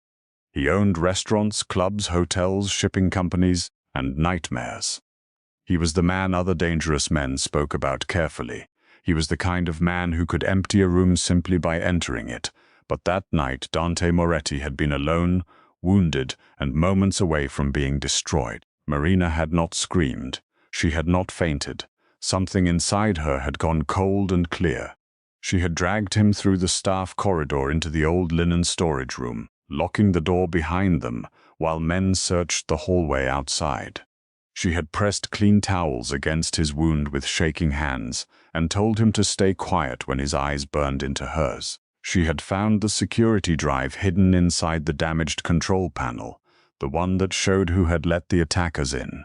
He owned restaurants, clubs, hotels, shipping companies, and nightmares. He was the man other dangerous men spoke about carefully. He was the kind of man who could empty a room simply by entering it. But that night, Dante Moretti had been alone, wounded, and moments away from being destroyed. Marina had not screamed. She had not fainted. Something inside her had gone cold and clear. She had dragged him through the staff corridor into the old linen storage room, locking the door behind them while men searched the hallway outside. She had pressed clean towels against his wound with shaking hands and told him to stay quiet when his eyes burned into hers. She had found the security drive hidden inside the damaged control panel, the one that showed who had let the attackers in.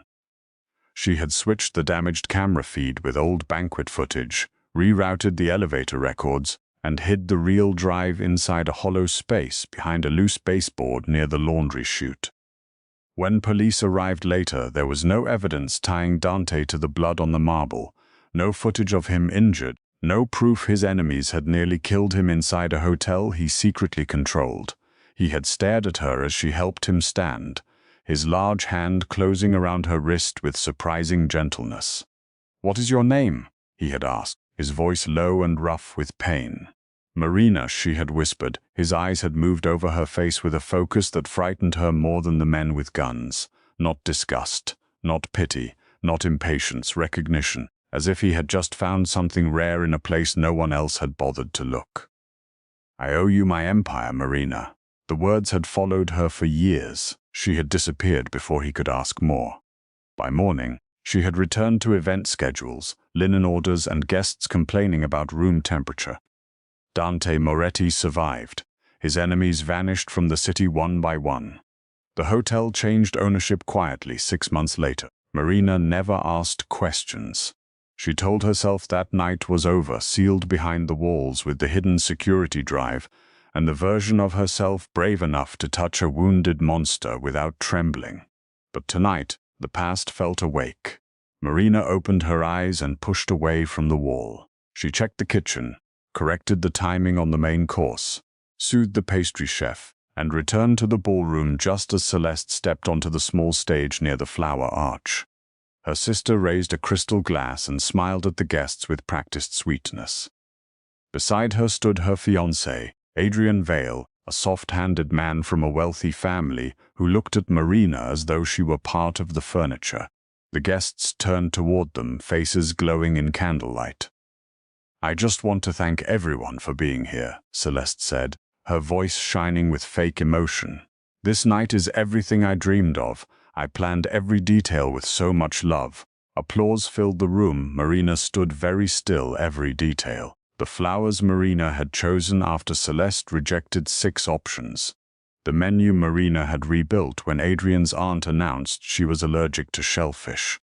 She had switched the damaged camera feed with old banquet footage, rerouted the elevator records, and hid the real drive inside a hollow space behind a loose baseboard near the laundry chute. When police arrived later, there was no evidence tying Dante to the blood on the marble, no footage of him injured, no proof his enemies had nearly killed him inside a hotel he secretly controlled. He had stared at her as she helped him stand, his large hand closing around her wrist with surprising gentleness. "What is your name?" he had asked, his voice low and rough with pain. Marina, she had whispered. His eyes had moved over her face with a focus that frightened her more than the men with guns. Not disgust, not pity, not impatience, recognition, as if he had just found something rare in a place no one else had bothered to look. "I owe you my empire, Marina." The words had followed her for years. She had disappeared before he could ask more. By morning, she had returned to event schedules, linen orders, and guests complaining about room temperature. Dante Moretti survived. His enemies vanished from the city one by one. The hotel changed ownership quietly 6 months later. Marina never asked questions. She told herself that night was over, sealed behind the walls with the hidden security drive, and the version of herself brave enough to touch a wounded monster without trembling. But tonight, the past felt awake. Marina opened her eyes and pushed away from the wall. She checked the kitchen, corrected the timing on the main course, soothed the pastry chef, and returned to the ballroom just as Celeste stepped onto the small stage near the flower arch. Her sister raised a crystal glass and smiled at the guests with practiced sweetness. Beside her stood her fiancé, Adrian Vale, a soft-handed man from a wealthy family who looked at Marina as though she were part of the furniture. The guests turned toward them, faces glowing in candlelight. "I just want to thank everyone for being here," Celeste said, her voice shining with fake emotion. "This night is everything I dreamed of. I planned every detail with so much love." Applause filled the room. Marina stood very still, every detail. The flowers Marina had chosen after Celeste rejected 6 options. The menu Marina had rebuilt when Adrian's aunt announced she was allergic to shellfish.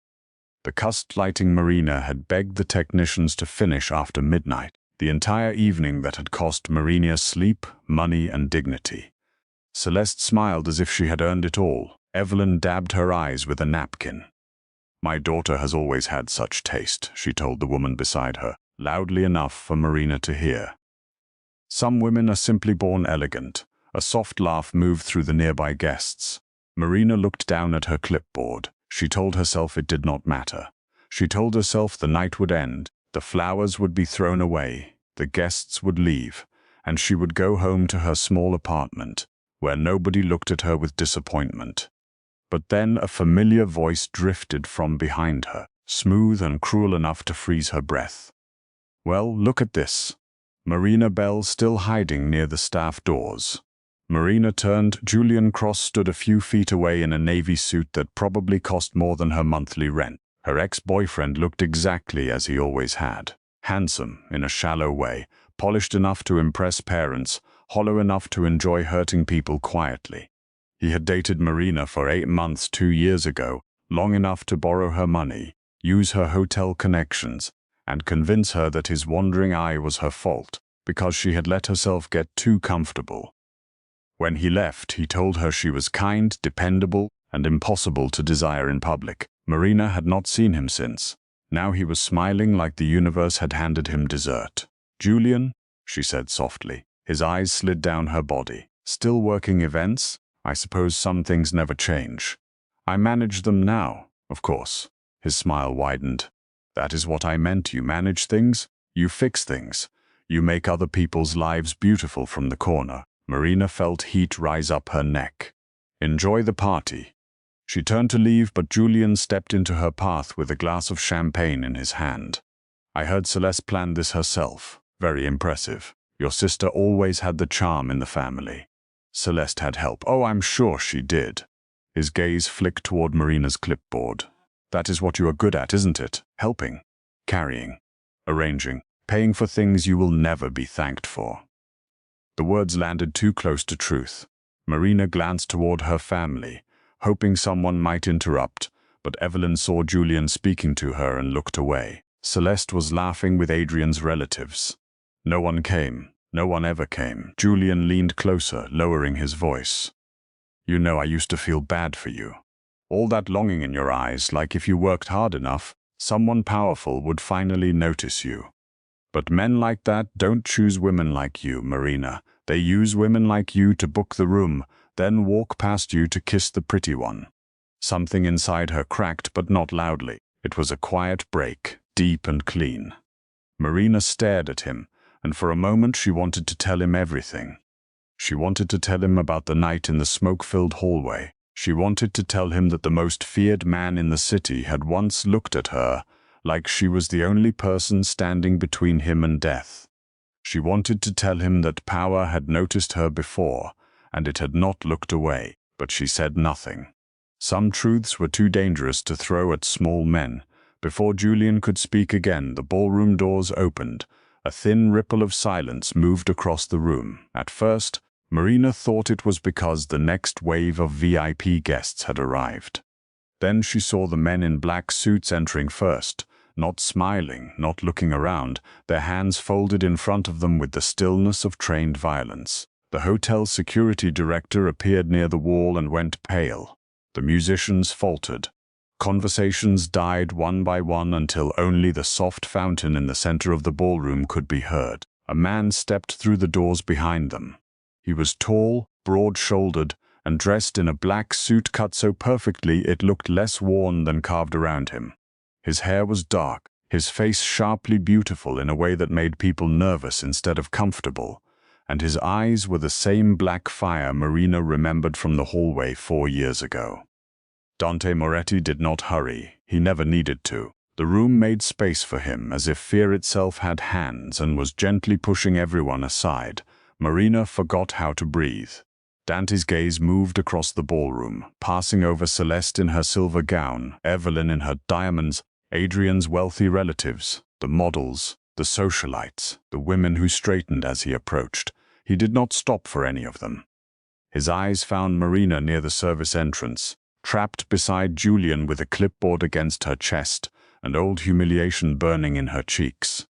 The cust lighting Marina had begged the technicians to finish after midnight. The entire evening that had cost Marina sleep, money, and dignity. Celeste smiled as if she had earned it all. Evelyn dabbed her eyes with a napkin. "My daughter has always had such taste," she told the woman beside her, loudly enough for Marina to hear. "Some women are simply born elegant." A soft laugh moved through the nearby guests. Marina looked down at her clipboard. She told herself it did not matter. She told herself the night would end, the flowers would be thrown away, the guests would leave, and she would go home to her small apartment, where nobody looked at her with disappointment. But then a familiar voice drifted from behind her, smooth and cruel enough to freeze her breath. "Well, look at this." Marina Bell still hiding near the staff doors. Marina turned. Julian Cross stood a few feet away in a navy suit that probably cost more than her monthly rent. Her ex-boyfriend looked exactly as he always had. Handsome, in a shallow way, polished enough to impress parents, hollow enough to enjoy hurting people quietly. He had dated Marina for 8 months 2 years ago, long enough to borrow her money, use her hotel connections, and convince her that his wandering eye was her fault, because she had let herself get too comfortable. When he left, he told her she was kind, dependable, and impossible to desire in public. Marina had not seen him since. Now he was smiling like the universe had handed him dessert. "Julian," she said softly. His eyes slid down her body. "Still working events? I suppose some things never change." "I manage them now, of course." His smile widened. "That is what I meant. You manage things, you fix things. You make other people's lives beautiful from the corner." Marina felt heat rise up her neck. "Enjoy the party." She turned to leave, but Julian stepped into her path with a glass of champagne in his hand. "I heard Celeste planned this herself. Very impressive. Your sister always had the charm in the family." "Celeste had help." "Oh, I'm sure she did." His gaze flicked toward Marina's clipboard. "That is what you are good at, isn't it? Helping, carrying, arranging, paying for things you will never be thanked for." The words landed too close to truth. Marina glanced toward her family, hoping someone might interrupt, but Evelyn saw Julian speaking to her and looked away. Celeste was laughing with Adrian's relatives. No one came. No one ever came. Julian leaned closer, lowering his voice. "You know, I used to feel bad for you. All that longing in your eyes, like if you worked hard enough, someone powerful would finally notice you. But men like that don't choose women like you, Marina. They use women like you to book the room, then walk past you to kiss the pretty one." Something inside her cracked, but not loudly. It was a quiet break, deep and clean. Marina stared at him, and for a moment she wanted to tell him everything. She wanted to tell him about the night in the smoke-filled hallway. She wanted to tell him that the most feared man in the city had once looked at her like she was the only person standing between him and death. She wanted to tell him that power had noticed her before, and it had not looked away, but she said nothing. Some truths were too dangerous to throw at small men. Before Julian could speak again, the ballroom doors opened. A thin ripple of silence moved across the room. At first, Marina thought it was because the next wave of VIP guests had arrived. Then she saw the men in black suits entering first, not smiling, not looking around, their hands folded in front of them with the stillness of trained violence. The hotel security director appeared near the wall and went pale. The musicians faltered. Conversations died one by one until only the soft fountain in the center of the ballroom could be heard. A man stepped through the doors behind them. He was tall, broad-shouldered, and dressed in a black suit cut so perfectly it looked less worn than carved around him. His hair was dark, his face sharply beautiful in a way that made people nervous instead of comfortable, and his eyes were the same black fire Marina remembered from the hallway 4 years ago. Dante Moretti did not hurry. He never needed to. The room made space for him, as if fear itself had hands and was gently pushing everyone aside. Marina forgot how to breathe. Dante's gaze moved across the ballroom, passing over Celeste in her silver gown, Evelyn in her diamonds, Adrian's wealthy relatives, the models, the socialites, the women who straightened as he approached. He did not stop for any of them. His eyes found Marina near the service entrance, trapped beside Julian with a clipboard against her chest, and old humiliation burning in her cheeks.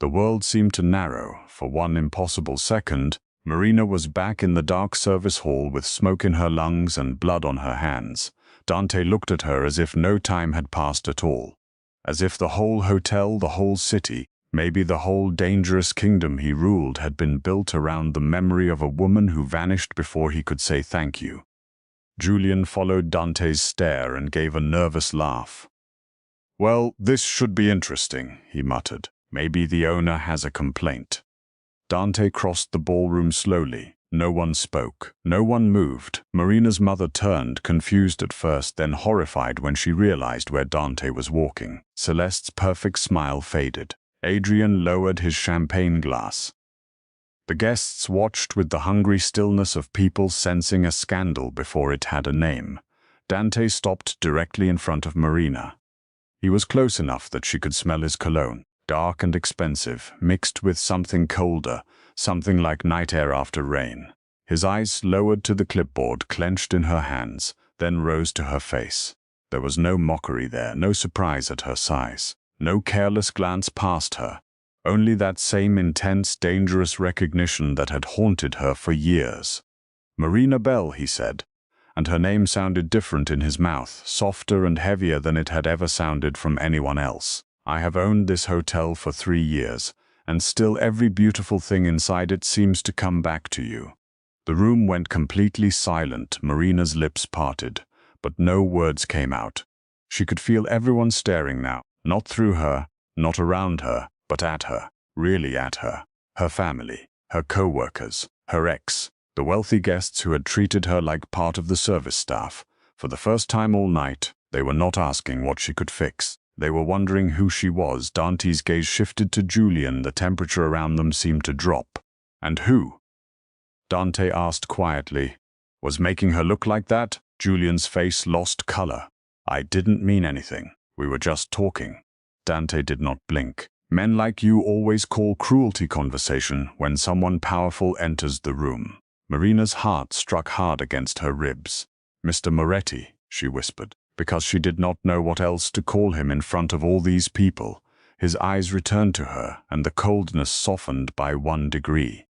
The world seemed to narrow. For one impossible second, Marina was back in the dark service hall with smoke in her lungs and blood on her hands. Dante looked at her as if no time had passed at all. As if the whole hotel, the whole city, maybe the whole dangerous kingdom he ruled had been built around the memory of a woman who vanished before he could say thank you. Julian followed Dante's stare and gave a nervous laugh. "Well, this should be interesting," he muttered. "Maybe the owner has a complaint." Dante crossed the ballroom slowly. No one spoke. No one moved. Marina's mother turned, confused at first, then horrified when she realized where Dante was walking. Celeste's perfect smile faded. Adrian lowered his champagne glass. The guests watched with the hungry stillness of people sensing a scandal before it had a name. Dante stopped directly in front of Marina. He was close enough that she could smell his cologne, dark and expensive, mixed with something colder, something like night air after rain. His eyes lowered to the clipboard clenched in her hands, then rose to her face. There was no mockery there, no surprise at her size, no careless glance past her, only that same intense, dangerous recognition that had haunted her for years. "Marina Bell," he said, and her name sounded different in his mouth, softer and heavier than it had ever sounded from anyone else. "I have owned this hotel for 3 years, and still every beautiful thing inside it seems to come back to you." The room went completely silent. Marina's lips parted, but no words came out. She could feel everyone staring now, not through her, not around her, but at her, really at her. Her family, her co-workers, her ex, the wealthy guests who had treated her like part of the service staff. For the first time all night, they were not asking what she could fix. They were wondering who she was. Dante's gaze shifted to Julian. The temperature around them seemed to drop. "And who?" Dante asked quietly. "Was making her look like that?" Julian's face lost color. "I didn't mean anything. We were just talking." Dante did not blink. "Men like you always call cruelty conversation when someone powerful enters the room." Marina's heart struck hard against her ribs. "Mr. Moretti," she whispered, because she did not know what else to call him in front of all these people. His eyes returned to her, and the coldness softened by 1 degree.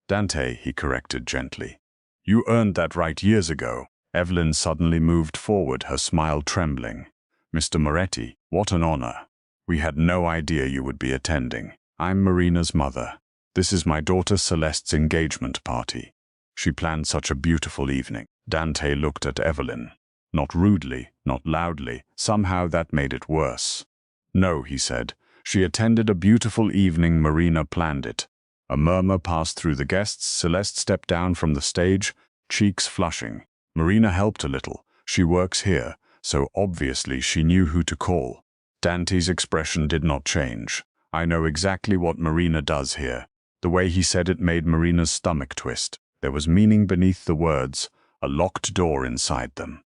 "Dante," he corrected gently. "You earned that right years ago." Evelyn suddenly moved forward, her smile trembling. "Mr. Moretti, what an honor. We had no idea you would be attending. I'm Marina's mother. This is my daughter Celeste's engagement party. She planned such a beautiful evening." Dante looked at Evelyn. Not rudely, not loudly. Somehow that made it worse. "No," he said. She attended a beautiful evening. Marina planned it. A murmur passed through the guests. Celeste stepped down from the stage, cheeks flushing. Marina helped a little. She works here, so obviously she knew who to call. Dante's expression did not change. I know exactly what Marina does here. The way he said it made Marina's stomach twist. There was meaning beneath the words, a locked door inside them.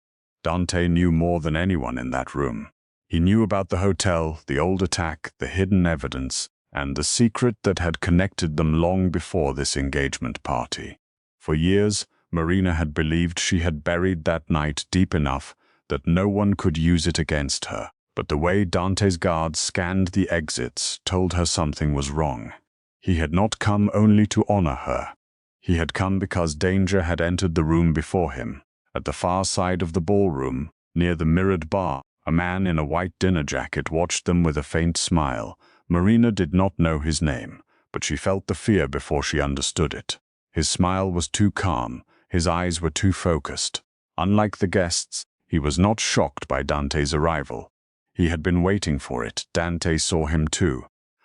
Dante knew more than anyone in that room. He knew about the hotel, the old attack, the hidden evidence, and the secret that had connected them long before this engagement party. For years, Marina had believed she had buried that night deep enough that no one could use it against her. But the way Dante's guards scanned the exits told her something was wrong. He had not come only to honor her. He had come because danger had entered the room before him. At the far side of the ballroom, near the mirrored bar, a man in a white dinner jacket watched them with a faint smile. Marina did not know his name, but she felt the fear before she understood it. His smile was too calm, his eyes were too focused. Unlike the guests, he was not shocked by Dante's arrival. He had been waiting for it. Dante saw him too.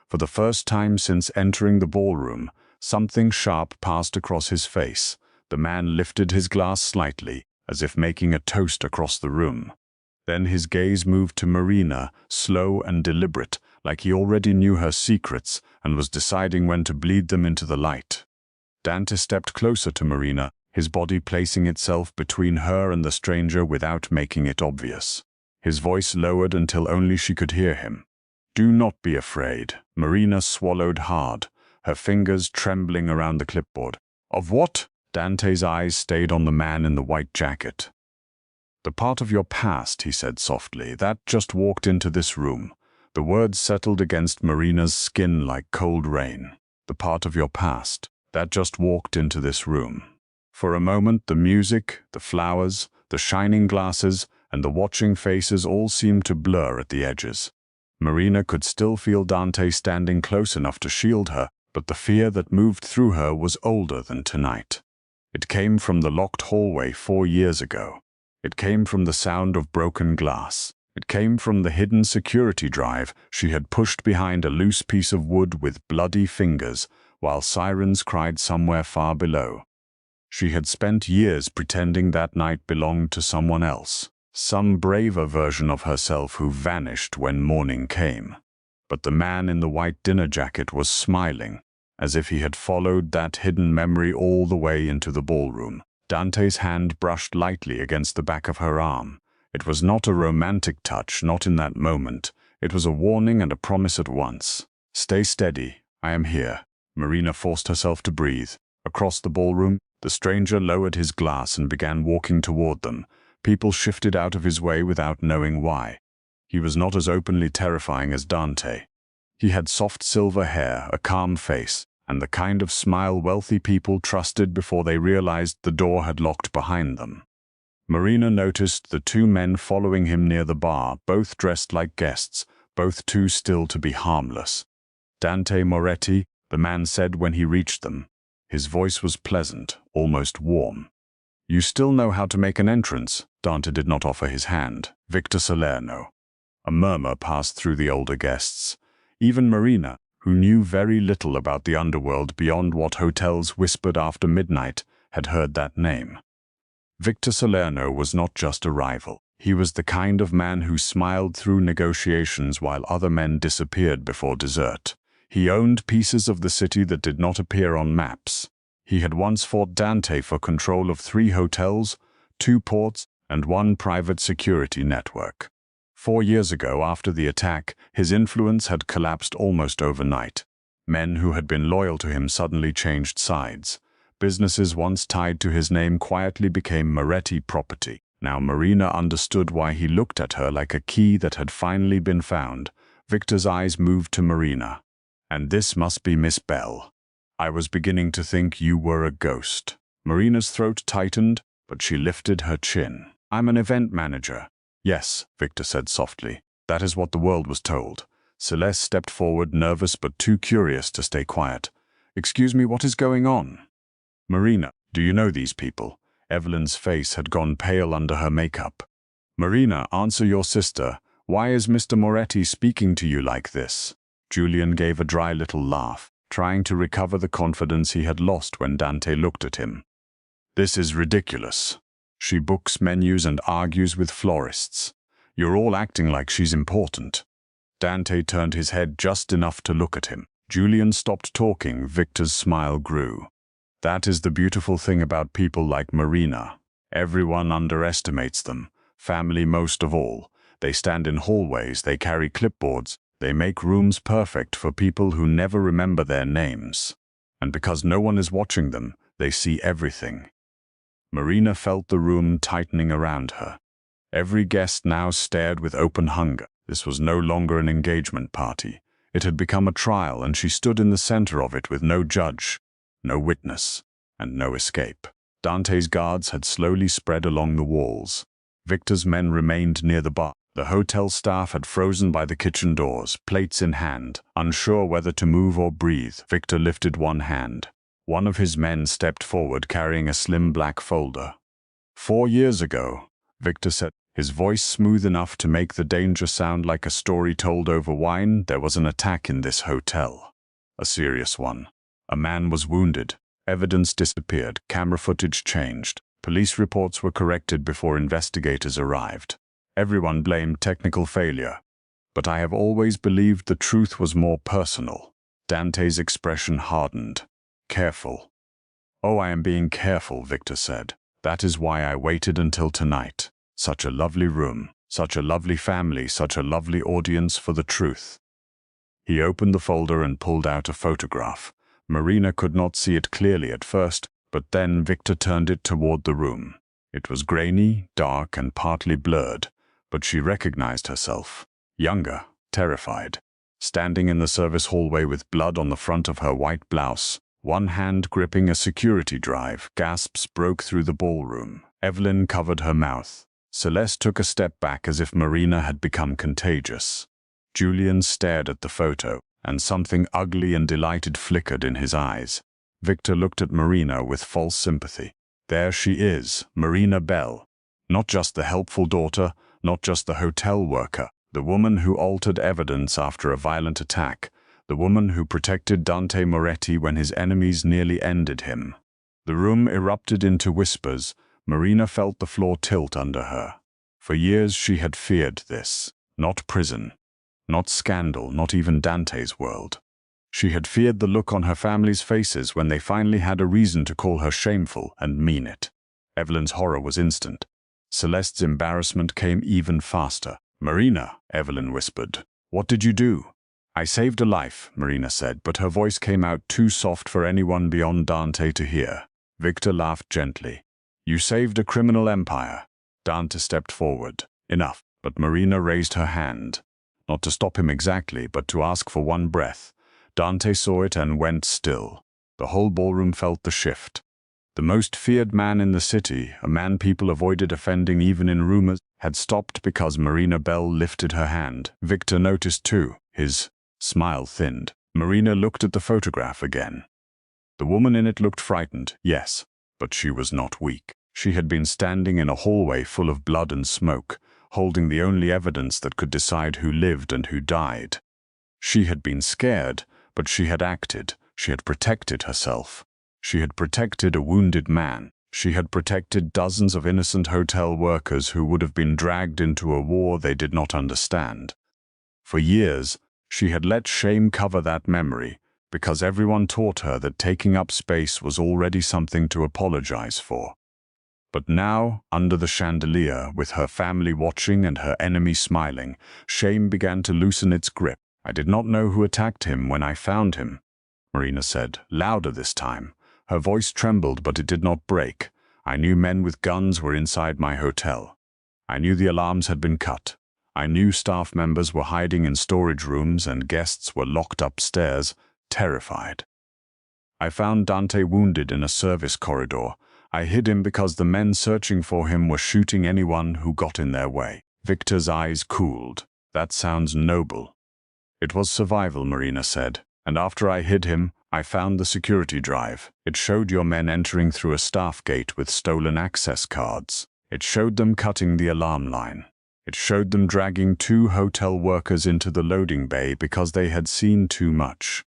For the first time since entering the ballroom, something sharp passed across his face. The man lifted his glass slightly, as if making a toast across the room. Then his gaze moved to Marina, slow and deliberate, like he already knew her secrets and was deciding when to bleed them into the light. Dante stepped closer to Marina, his body placing itself between her and the stranger without making it obvious. His voice lowered until only she could hear him. "Do not be afraid." Marina swallowed hard, her fingers trembling around the clipboard. "Of what?" Dante's eyes stayed on the man in the white jacket. "The part of your past," he said softly, "that just walked into this room." The words settled against Marina's skin like cold rain. "The part of your past, that just walked into this room." For a moment, the music, the flowers, the shining glasses, and the watching faces all seemed to blur at the edges. Marina could still feel Dante standing close enough to shield her, but the fear that moved through her was older than tonight. It came from the locked hallway 4 years ago. It came from the sound of broken glass. It came from the hidden security drive she had pushed behind a loose piece of wood with bloody fingers, while sirens cried somewhere far below. She had spent years pretending that night belonged to someone else. Some braver version of herself who vanished when morning came. But the man in the white dinner jacket was smiling, as if he had followed that hidden memory all the way into the ballroom. Dante's hand brushed lightly against the back of her arm. It was not a romantic touch, not in that moment. It was a warning and a promise at once. "Stay steady, I am here." Marina forced herself to breathe. Across the ballroom, the stranger lowered his glass and began walking toward them. People shifted out of his way without knowing why. He was not as openly terrifying as Dante. He had soft silver hair, a calm face, and the kind of smile wealthy people trusted before they realized the door had locked behind them. Marina noticed the 2 men following him near the bar, both dressed like guests, both too still to be harmless. "Dante Moretti," the man said when he reached them. His voice was pleasant, almost warm. "You still know how to make an entrance?" Dante did not offer his hand. "Victor Salerno." A murmur passed through the older guests. Even Marina, who knew very little about the underworld beyond what hotels whispered after midnight, had heard that name. Victor Salerno was not just a rival. He was the kind of man who smiled through negotiations while other men disappeared before dessert. He owned pieces of the city that did not appear on maps. He had once fought Dante for control of 3 hotels, 2 ports, and 1 private security network. 4 years ago, after the attack, his influence had collapsed almost overnight. Men who had been loyal to him suddenly changed sides. Businesses once tied to his name quietly became Moretti property. Now Marina understood why he looked at her like a key that had finally been found. Victor's eyes moved to Marina. "And this must be Miss Bell. I was beginning to think you were a ghost." Marina's throat tightened, but she lifted her chin. "I'm an event manager." "Yes," Victor said softly. "That is what the world was told." Celeste stepped forward, nervous but too curious to stay quiet. "Excuse me, what is going on?" "Marina, do you know these people?" Evelyn's face had gone pale under her makeup. "Marina, answer your sister. Why is Mr. Moretti speaking to you like this?" Julian gave a dry little laugh, trying to recover the confidence he had lost when Dante looked at him. This is ridiculous. She books menus and argues with florists. You're all acting like she's important. Dante turned his head just enough to look at him. Julian stopped talking. Victor's smile grew. That is the beautiful thing about people like Marina. Everyone underestimates them, family most of all. They stand in hallways, they carry clipboards, they make rooms perfect for people who never remember their names. And because no one is watching them, they see everything. Marina felt the room tightening around her. Every guest now stared with open hunger. This was no longer an engagement party. It had become a trial, and she stood in the center of it with no judge, no witness, and no escape. Dante's guards had slowly spread along the walls. Victor's men remained near the bar. The hotel staff had frozen by the kitchen doors, plates in hand, unsure whether to move or breathe. Victor lifted one hand. One of his men stepped forward carrying a slim black folder. 4 years ago, Victor said, his voice smooth enough to make the danger sound like a story told over wine. There was an attack in this hotel. A serious one. A man was wounded. Evidence disappeared. Camera footage changed. Police reports were corrected before investigators arrived. Everyone blamed technical failure. But I have always believed the truth was more personal. Dante's expression hardened. Careful. Oh, I am being careful, Victor said. That is why I waited until tonight. Such a lovely room, such a lovely family, such a lovely audience for the truth. He opened the folder and pulled out a photograph. Marina could not see it clearly at first, but then Victor turned it toward the room. It was grainy, dark, and partly blurred, but she recognized herself. Younger, terrified. Standing in the service hallway with blood on the front of her white blouse, one hand gripping a security drive, gasps broke through the ballroom. Evelyn covered her mouth. Celeste took a step back as if Marina had become contagious. Julian stared at the photo, and something ugly and delighted flickered in his eyes. Victor looked at Marina with false sympathy. There she is, Marina Bell. Not just the helpful daughter, not just the hotel worker, the woman who altered evidence after a violent attack, the woman who protected Dante Moretti when his enemies nearly ended him. The room erupted into whispers. Marina felt the floor tilt under her. For years she had feared this. Not prison, not scandal, not even Dante's world. She had feared the look on her family's faces when they finally had a reason to call her shameful and mean it. Evelyn's horror was instant. Celeste's embarrassment came even faster. Marina, Evelyn whispered. What did you do? I saved a life, Marina said, but her voice came out too soft for anyone beyond Dante to hear. Victor laughed gently. You saved a criminal empire. Dante stepped forward. Enough. But Marina raised her hand. Not to stop him exactly, but to ask for one breath. Dante saw it and went still. The whole ballroom felt the shift. The most feared man in the city, a man people avoided offending even in rumors, had stopped because Marina Bell lifted her hand. Victor noticed too. His smile thinned. Marina looked at the photograph again. The woman in it looked frightened, yes, but she was not weak. She had been standing in a hallway full of blood and smoke, holding the only evidence that could decide who lived and who died. She had been scared, but she had acted. She had protected herself. She had protected a wounded man. She had protected dozens of innocent hotel workers who would have been dragged into a war they did not understand. For years, she had let shame cover that memory, because everyone taught her that taking up space was already something to apologize for. But now, under the chandelier, with her family watching and her enemy smiling, shame began to loosen its grip. I did not know who attacked him when I found him, Marina said, louder this time. Her voice trembled, but it did not break. I knew men with guns were inside my hotel. I knew the alarms had been cut. I knew staff members were hiding in storage rooms and guests were locked upstairs, terrified. I found Dante wounded in a service corridor. I hid him because the men searching for him were shooting anyone who got in their way. Victor's eyes cooled. That sounds noble. It was survival, Marina said. And after I hid him, I found the security drive. It showed your men entering through a staff gate with stolen access cards. It showed them cutting the alarm line. It showed them dragging 2 hotel workers into the loading bay because they had seen too much.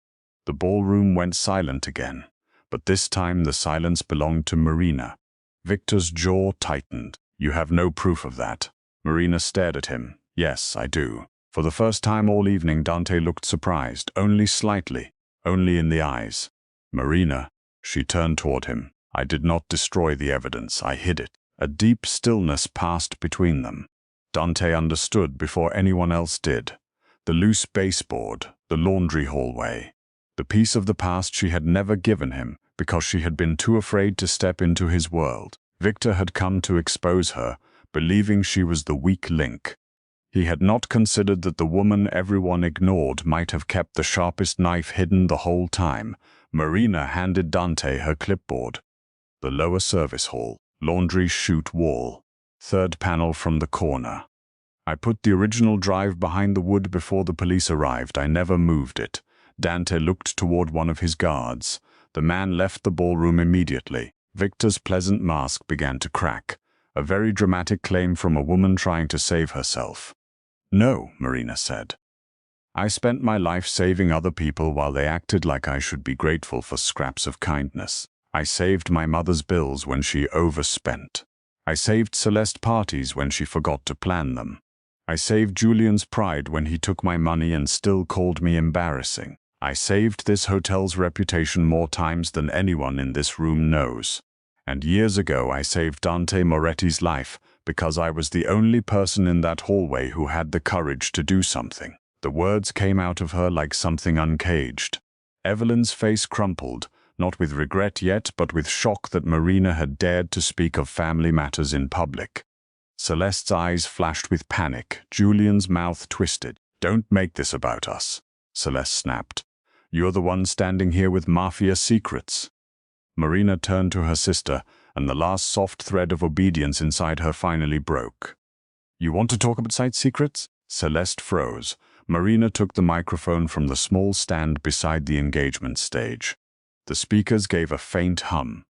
The ballroom went silent again, but this time the silence belonged to Marina. Victor's jaw tightened. "You have no proof of that." Marina stared at him. "Yes, I do." For the first time all evening, Dante looked surprised, only slightly, only in the eyes. "Marina," she turned toward him. "I did not destroy the evidence, I hid it." A deep stillness passed between them. Dante understood before anyone else did. The loose baseboard, the laundry hallway, the piece of the past she had never given him because she had been too afraid to step into his world. Victor had come to expose her, believing she was the weak link. He had not considered that the woman everyone ignored might have kept the sharpest knife hidden the whole time. Marina handed Dante her clipboard. The lower service hall, laundry chute wall, 3rd panel from the corner. "I put the original drive behind the wood before the police arrived. I never moved it." Dante looked toward one of his guards. The man left the ballroom immediately. Victor's pleasant mask began to crack. A very dramatic claim from a woman trying to save herself. "No," Marina said. "I spent my life saving other people while they acted like I should be grateful for scraps of kindness. I saved my mother's bills when she overspent. I saved Celeste parties when she forgot to plan them. I saved Julian's pride when he took my money and still called me embarrassing. I saved this hotel's reputation more times than anyone in this room knows. And years ago I saved Dante Moretti's life because I was the only person in that hallway who had the courage to do something." The words came out of her like something uncaged. Evelyn's face crumpled, not with regret yet, but with shock that Marina had dared to speak of family matters in public. Celeste's eyes flashed with panic. Julian's mouth twisted. "Don't make this about us," Celeste snapped. "You're the one standing here with Mafia secrets." Marina turned to her sister, and the last soft thread of obedience inside her finally broke. "You want to talk about site secrets?" Celeste froze. Marina took the microphone from the small stand beside the engagement stage. The speakers gave a faint hum.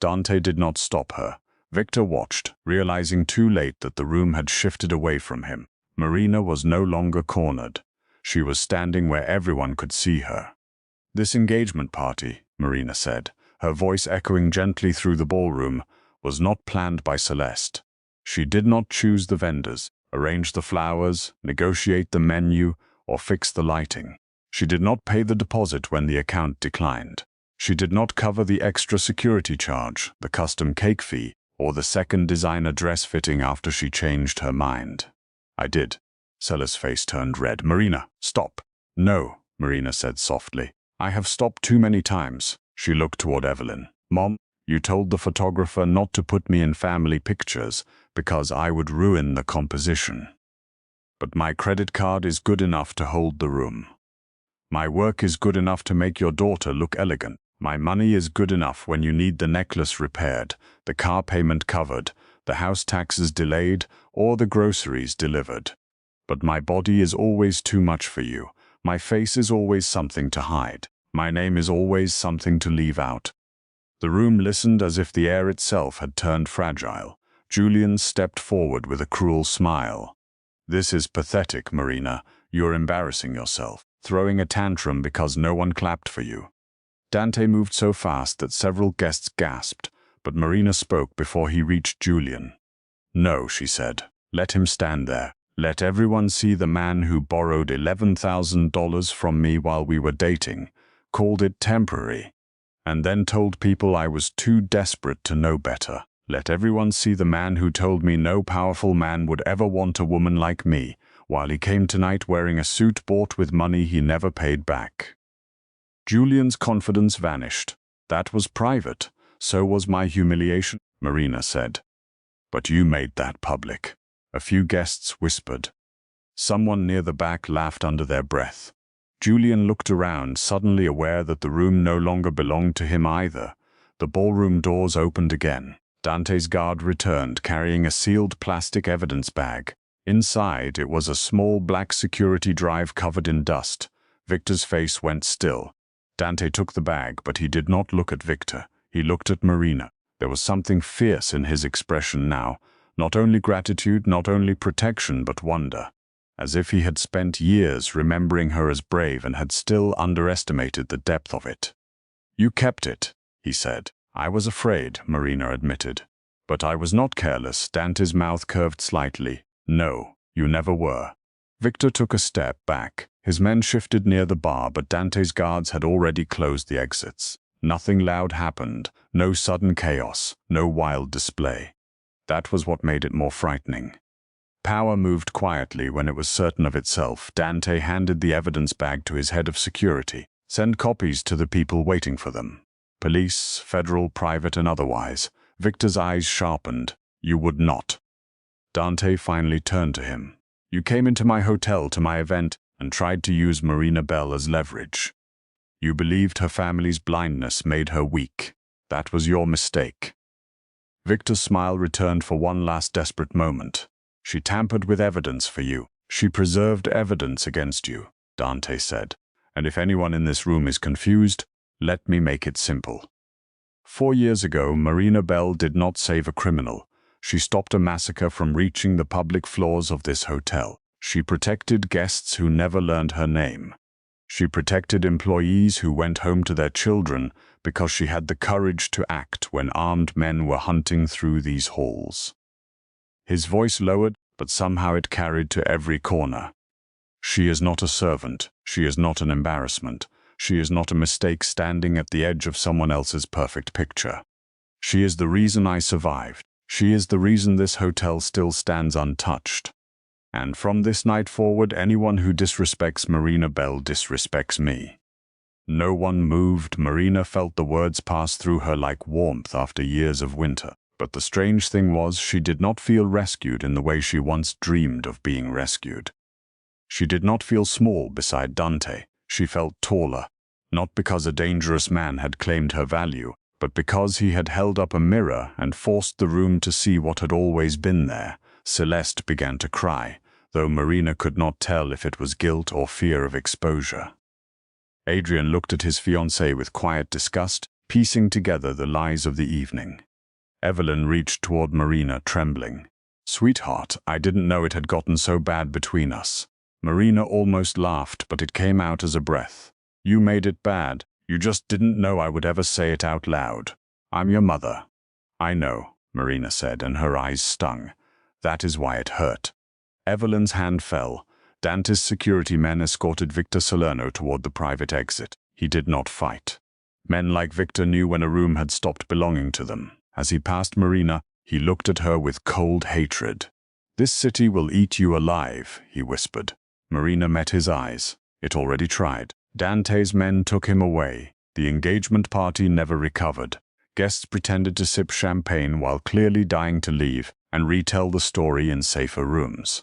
Dante did not stop her. Victor watched, realizing too late that the room had shifted away from him. Marina was no longer cornered. She was standing where everyone could see her. "This engagement party," Marina said, her voice echoing gently through the ballroom, "was not planned by Celeste. She did not choose the vendors, arrange the flowers, negotiate the menu, or fix the lighting. She did not pay the deposit when the account declined. She did not cover the extra security charge, the custom cake fee, or the second designer dress fitting after she changed her mind." "I did." Cella's face turned red. "Marina, stop." "No," Marina said softly. "I have stopped too many times." She looked toward Evelyn. "Mom, you told the photographer not to put me in family pictures because I would ruin the composition. But my credit card is good enough to hold the room. My work is good enough to make your daughter look elegant. My money is good enough when you need the necklace repaired, the car payment covered, the house taxes delayed, or the groceries delivered. But my body is always too much for you. My face is always something to hide. My name is always something to leave out." The room listened as if the air itself had turned fragile. Julian stepped forward with a cruel smile. "This is pathetic, Marina. You're embarrassing yourself, throwing a tantrum because no one clapped for you." Dante moved so fast that several guests gasped, but Marina spoke before he reached Julian. "No," she said. "Let him stand there. Let everyone see the man who borrowed $11,000 from me while we were dating, called it temporary, and then told people I was too desperate to know better. Let everyone see the man who told me no powerful man would ever want a woman like me, while he came tonight wearing a suit bought with money he never paid back." Julian's confidence vanished. "That was private. So was my humiliation," Marina said. "But you made that public." A few guests whispered. Someone near the back laughed under their breath. Julian looked around, suddenly aware that the room no longer belonged to him either. The ballroom doors opened again. Dante's guard returned, carrying a sealed plastic evidence bag. Inside, it was a small black security drive covered in dust. Victor's face went still. Dante took the bag, but he did not look at Victor. He looked at Marina. There was something fierce in his expression now, Not only gratitude, not only protection, but wonder, as if he had spent years remembering her as brave and had still underestimated the depth of it. "You kept it," he said. "I was afraid," Marina admitted. "But I was not careless." Dante's mouth curved slightly. "No, you never were." Victor took a step back. His men shifted near the bar, but Dante's guards had already closed the exits. Nothing loud happened, no sudden chaos, no wild display. That was what made it more frightening. Power moved quietly when it was certain of itself. Dante handed the evidence bag to his head of security. "Send copies to the people waiting for them. Police, federal, private, and otherwise." Victor's eyes sharpened. "You would not." Dante finally turned to him. "You came into my hotel, to my event, and tried to use Marina Bell as leverage. You believed her family's blindness made her weak. That was your mistake." Victor's smile returned for one last desperate moment. "She tampered with evidence for you. She preserved evidence against you," Dante said. "And if anyone in this room is confused, let me make it simple. 4 years ago, Marina Bell did not save a criminal. She stopped a massacre from reaching the public floors of this hotel. She protected guests who never learned her name. She protected employees who went home to their children because she had the courage to act when armed men were hunting through these halls." His voice lowered, but somehow it carried to every corner. "She is not a servant. She is not an embarrassment. She is not a mistake standing at the edge of someone else's perfect picture. She is the reason I survived. She is the reason this hotel still stands untouched. And from this night forward, anyone who disrespects Marina Bell disrespects me." No one moved. Marina felt the words pass through her like warmth after years of winter. But the strange thing was, she did not feel rescued in the way she once dreamed of being rescued. She did not feel small beside Dante. She felt taller, not because a dangerous man had claimed her value, but because he had held up a mirror and forced the room to see what had always been there. Celeste began to cry, though Marina could not tell if it was guilt or fear of exposure. Adrian looked at his fiancée with quiet disgust, piecing together the lies of the evening. Evelyn reached toward Marina, trembling. "Sweetheart, I didn't know it had gotten so bad between us." Marina almost laughed, but it came out as a breath. "You made it bad. You just didn't know I would ever say it out loud. I'm your mother." "I know," Marina said, and her eyes stung. "That is why it hurt." Evelyn's hand fell. Dante's security men escorted Victor Salerno toward the private exit. He did not fight. Men like Victor knew when a room had stopped belonging to them. As he passed Marina, he looked at her with cold hatred. "This city will eat you alive," he whispered. Marina met his eyes. It already tried. Dante's men took him away. The engagement party never recovered. Guests pretended to sip champagne while clearly dying to leave and retell the story in safer rooms.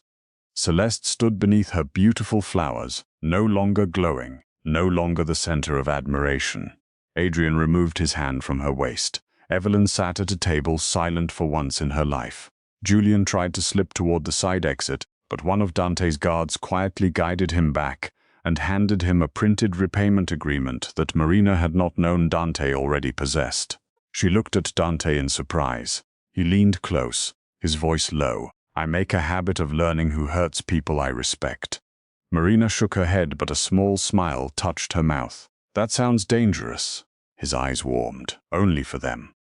Celeste stood beneath her beautiful flowers, no longer glowing, no longer the center of admiration. Adrian removed his hand from her waist. Evelyn sat at a table, silent for once in her life. Julian tried to slip toward the side exit, but one of Dante's guards quietly guided him back and handed him a printed repayment agreement that Marina had not known Dante already possessed. She looked at Dante in surprise. He leaned close, his voice low. "I make a habit of learning who hurts people I respect." Marina shook her head, but a small smile touched her mouth. "That sounds dangerous." His eyes warmed, only for them.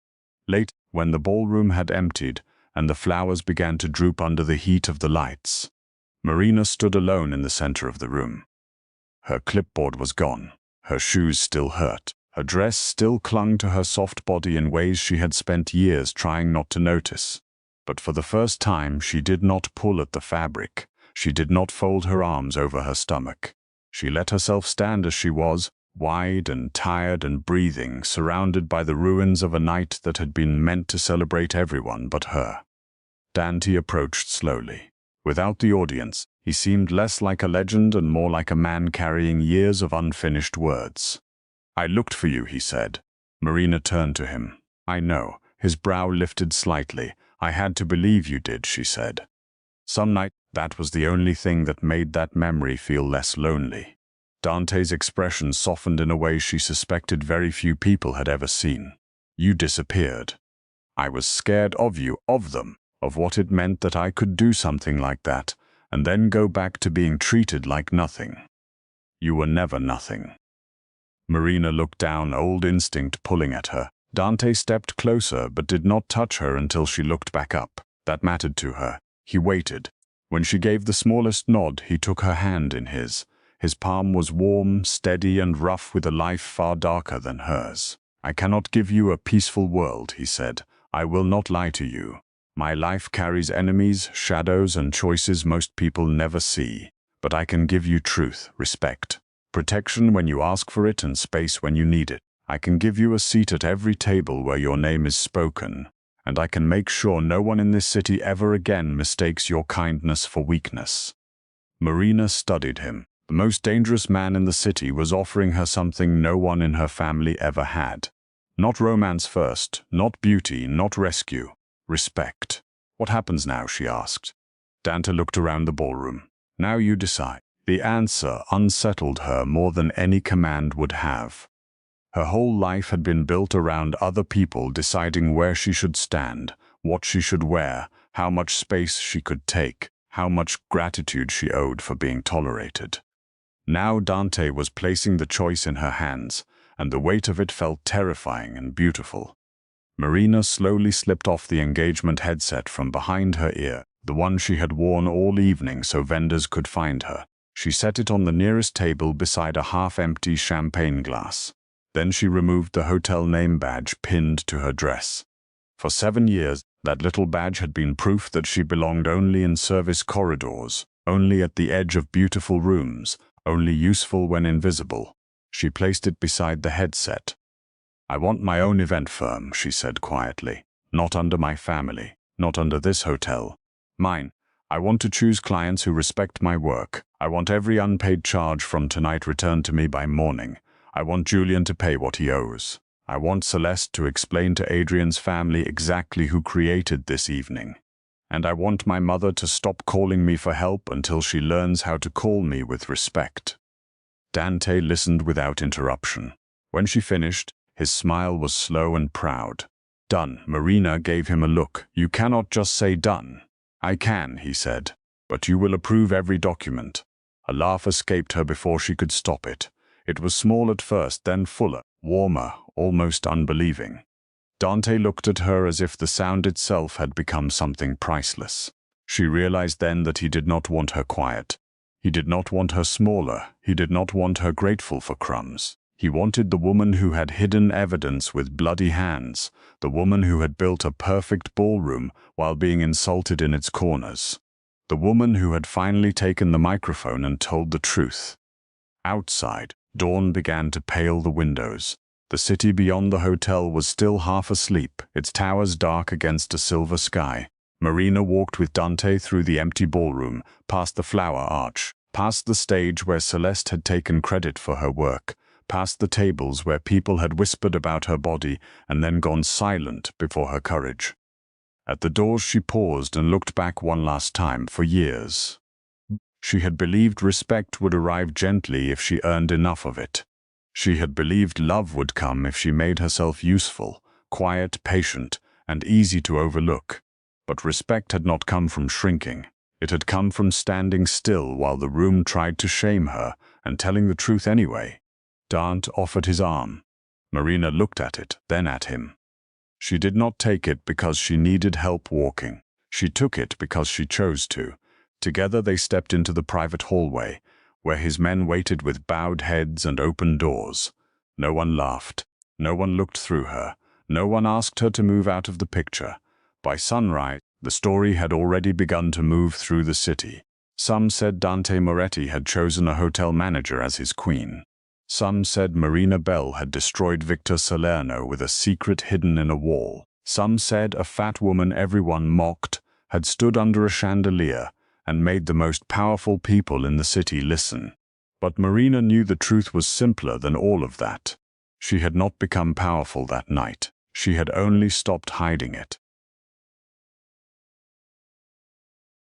Late, when the ballroom had emptied and the flowers began to droop under the heat of the lights, Marina stood alone in the center of the room. Her clipboard was gone. Her shoes still hurt. Her dress still clung to her soft body in ways she had spent years trying not to notice. But for the first time, she did not pull at the fabric. She did not fold her arms over her stomach. She let herself stand as she was, wide and tired and breathing, surrounded by the ruins of a night that had been meant to celebrate everyone but her. Dante approached slowly. Without the audience, he seemed less like a legend and more like a man carrying years of unfinished words. "I looked for you," he said. Marina turned to him. "I know." His brow lifted slightly. "I had to believe you did," she said. Some night, that was the only thing that made that memory feel less lonely. Dante's expression softened in a way she suspected very few people had ever seen. "You disappeared. I was scared of you, of them, of what it meant that I could do something like that, and then go back to being treated like nothing. You were never nothing. Marina looked down, old instinct pulling at her. Dante stepped closer but did not touch her until she looked back up. That mattered to her. He waited. When she gave the smallest nod, he took her hand in his. His palm was warm, steady, and rough with a life far darker than hers. I cannot give you a peaceful world, he said. I will not lie to you. My life carries enemies, shadows, and choices most people never see. But I can give you truth, respect, protection when you ask for it, and space when you need it. I can give you a seat at every table where your name is spoken. And I can make sure no one in this city ever again mistakes your kindness for weakness. Marina studied him. The most dangerous man in the city was offering her something no one in her family ever had. Not romance first, not beauty, not rescue. Respect. What happens now, she asked. Dante looked around the ballroom. Now you decide. The answer unsettled her more than any command would have. Her whole life had been built around other people deciding where she should stand, what she should wear, how much space she could take, how much gratitude she owed for being tolerated. Now Dante was placing the choice in her hands, and the weight of it felt terrifying and beautiful. Marina slowly slipped off the engagement headset from behind her ear, the one she had worn all evening so vendors could find her. She set it on the nearest table beside a half-empty champagne glass. Then she removed the hotel name badge pinned to her dress. For 7 years, that little badge had been proof that she belonged only in service corridors, only at the edge of beautiful rooms, only useful when invisible. She placed it beside the headset. I want my own event firm, she said quietly. Not under my family, not under this hotel. Mine. I want to choose clients who respect my work. I want every unpaid charge from tonight returned to me by morning. I want Julian to pay what he owes. I want Celeste to explain to Adrian's family exactly who created this evening. And I want my mother to stop calling me for help until she learns how to call me with respect. Dante listened without interruption. When she finished, his smile was slow and proud. Done. Marina gave him a look. You cannot just say done. I can, he said, but you will approve every document. A laugh escaped her before she could stop it. It was small at first, then fuller, warmer, almost unbelieving. Dante looked at her as if the sound itself had become something priceless. She realized then that he did not want her quiet. He did not want her smaller. He did not want her grateful for crumbs. He wanted the woman who had hidden evidence with bloody hands, the woman who had built a perfect ballroom while being insulted in its corners, the woman who had finally taken the microphone and told the truth. Outside, dawn began to pale the windows. The city beyond the hotel was still half asleep, its towers dark against a silver sky. Marina walked with Dante through the empty ballroom, past the flower arch, past the stage where Celeste had taken credit for her work, past the tables where people had whispered about her body and then gone silent before her courage. At the doors she paused and looked back one last time. For years, she had believed respect would arrive gently if she earned enough of it. She had believed love would come if she made herself useful, quiet, patient, and easy to overlook. But respect had not come from shrinking. It had come from standing still while the room tried to shame her and telling the truth anyway. Dante offered his arm. Marina looked at it, then at him. She did not take it because she needed help walking. She took it because she chose to. Together they stepped into the private hallway, where his men waited with bowed heads and open doors. No one laughed. No one looked through her. No one asked her to move out of the picture. By sunrise, the story had already begun to move through the city. Some said Dante Moretti had chosen a hotel manager as his queen. Some said Marina Bell had destroyed Victor Salerno with a secret hidden in a wall. Some said a fat woman everyone mocked had stood under a chandelier and made the most powerful people in the city listen. But Marina knew the truth was simpler than all of that. She had not become powerful that night. She had only stopped hiding it.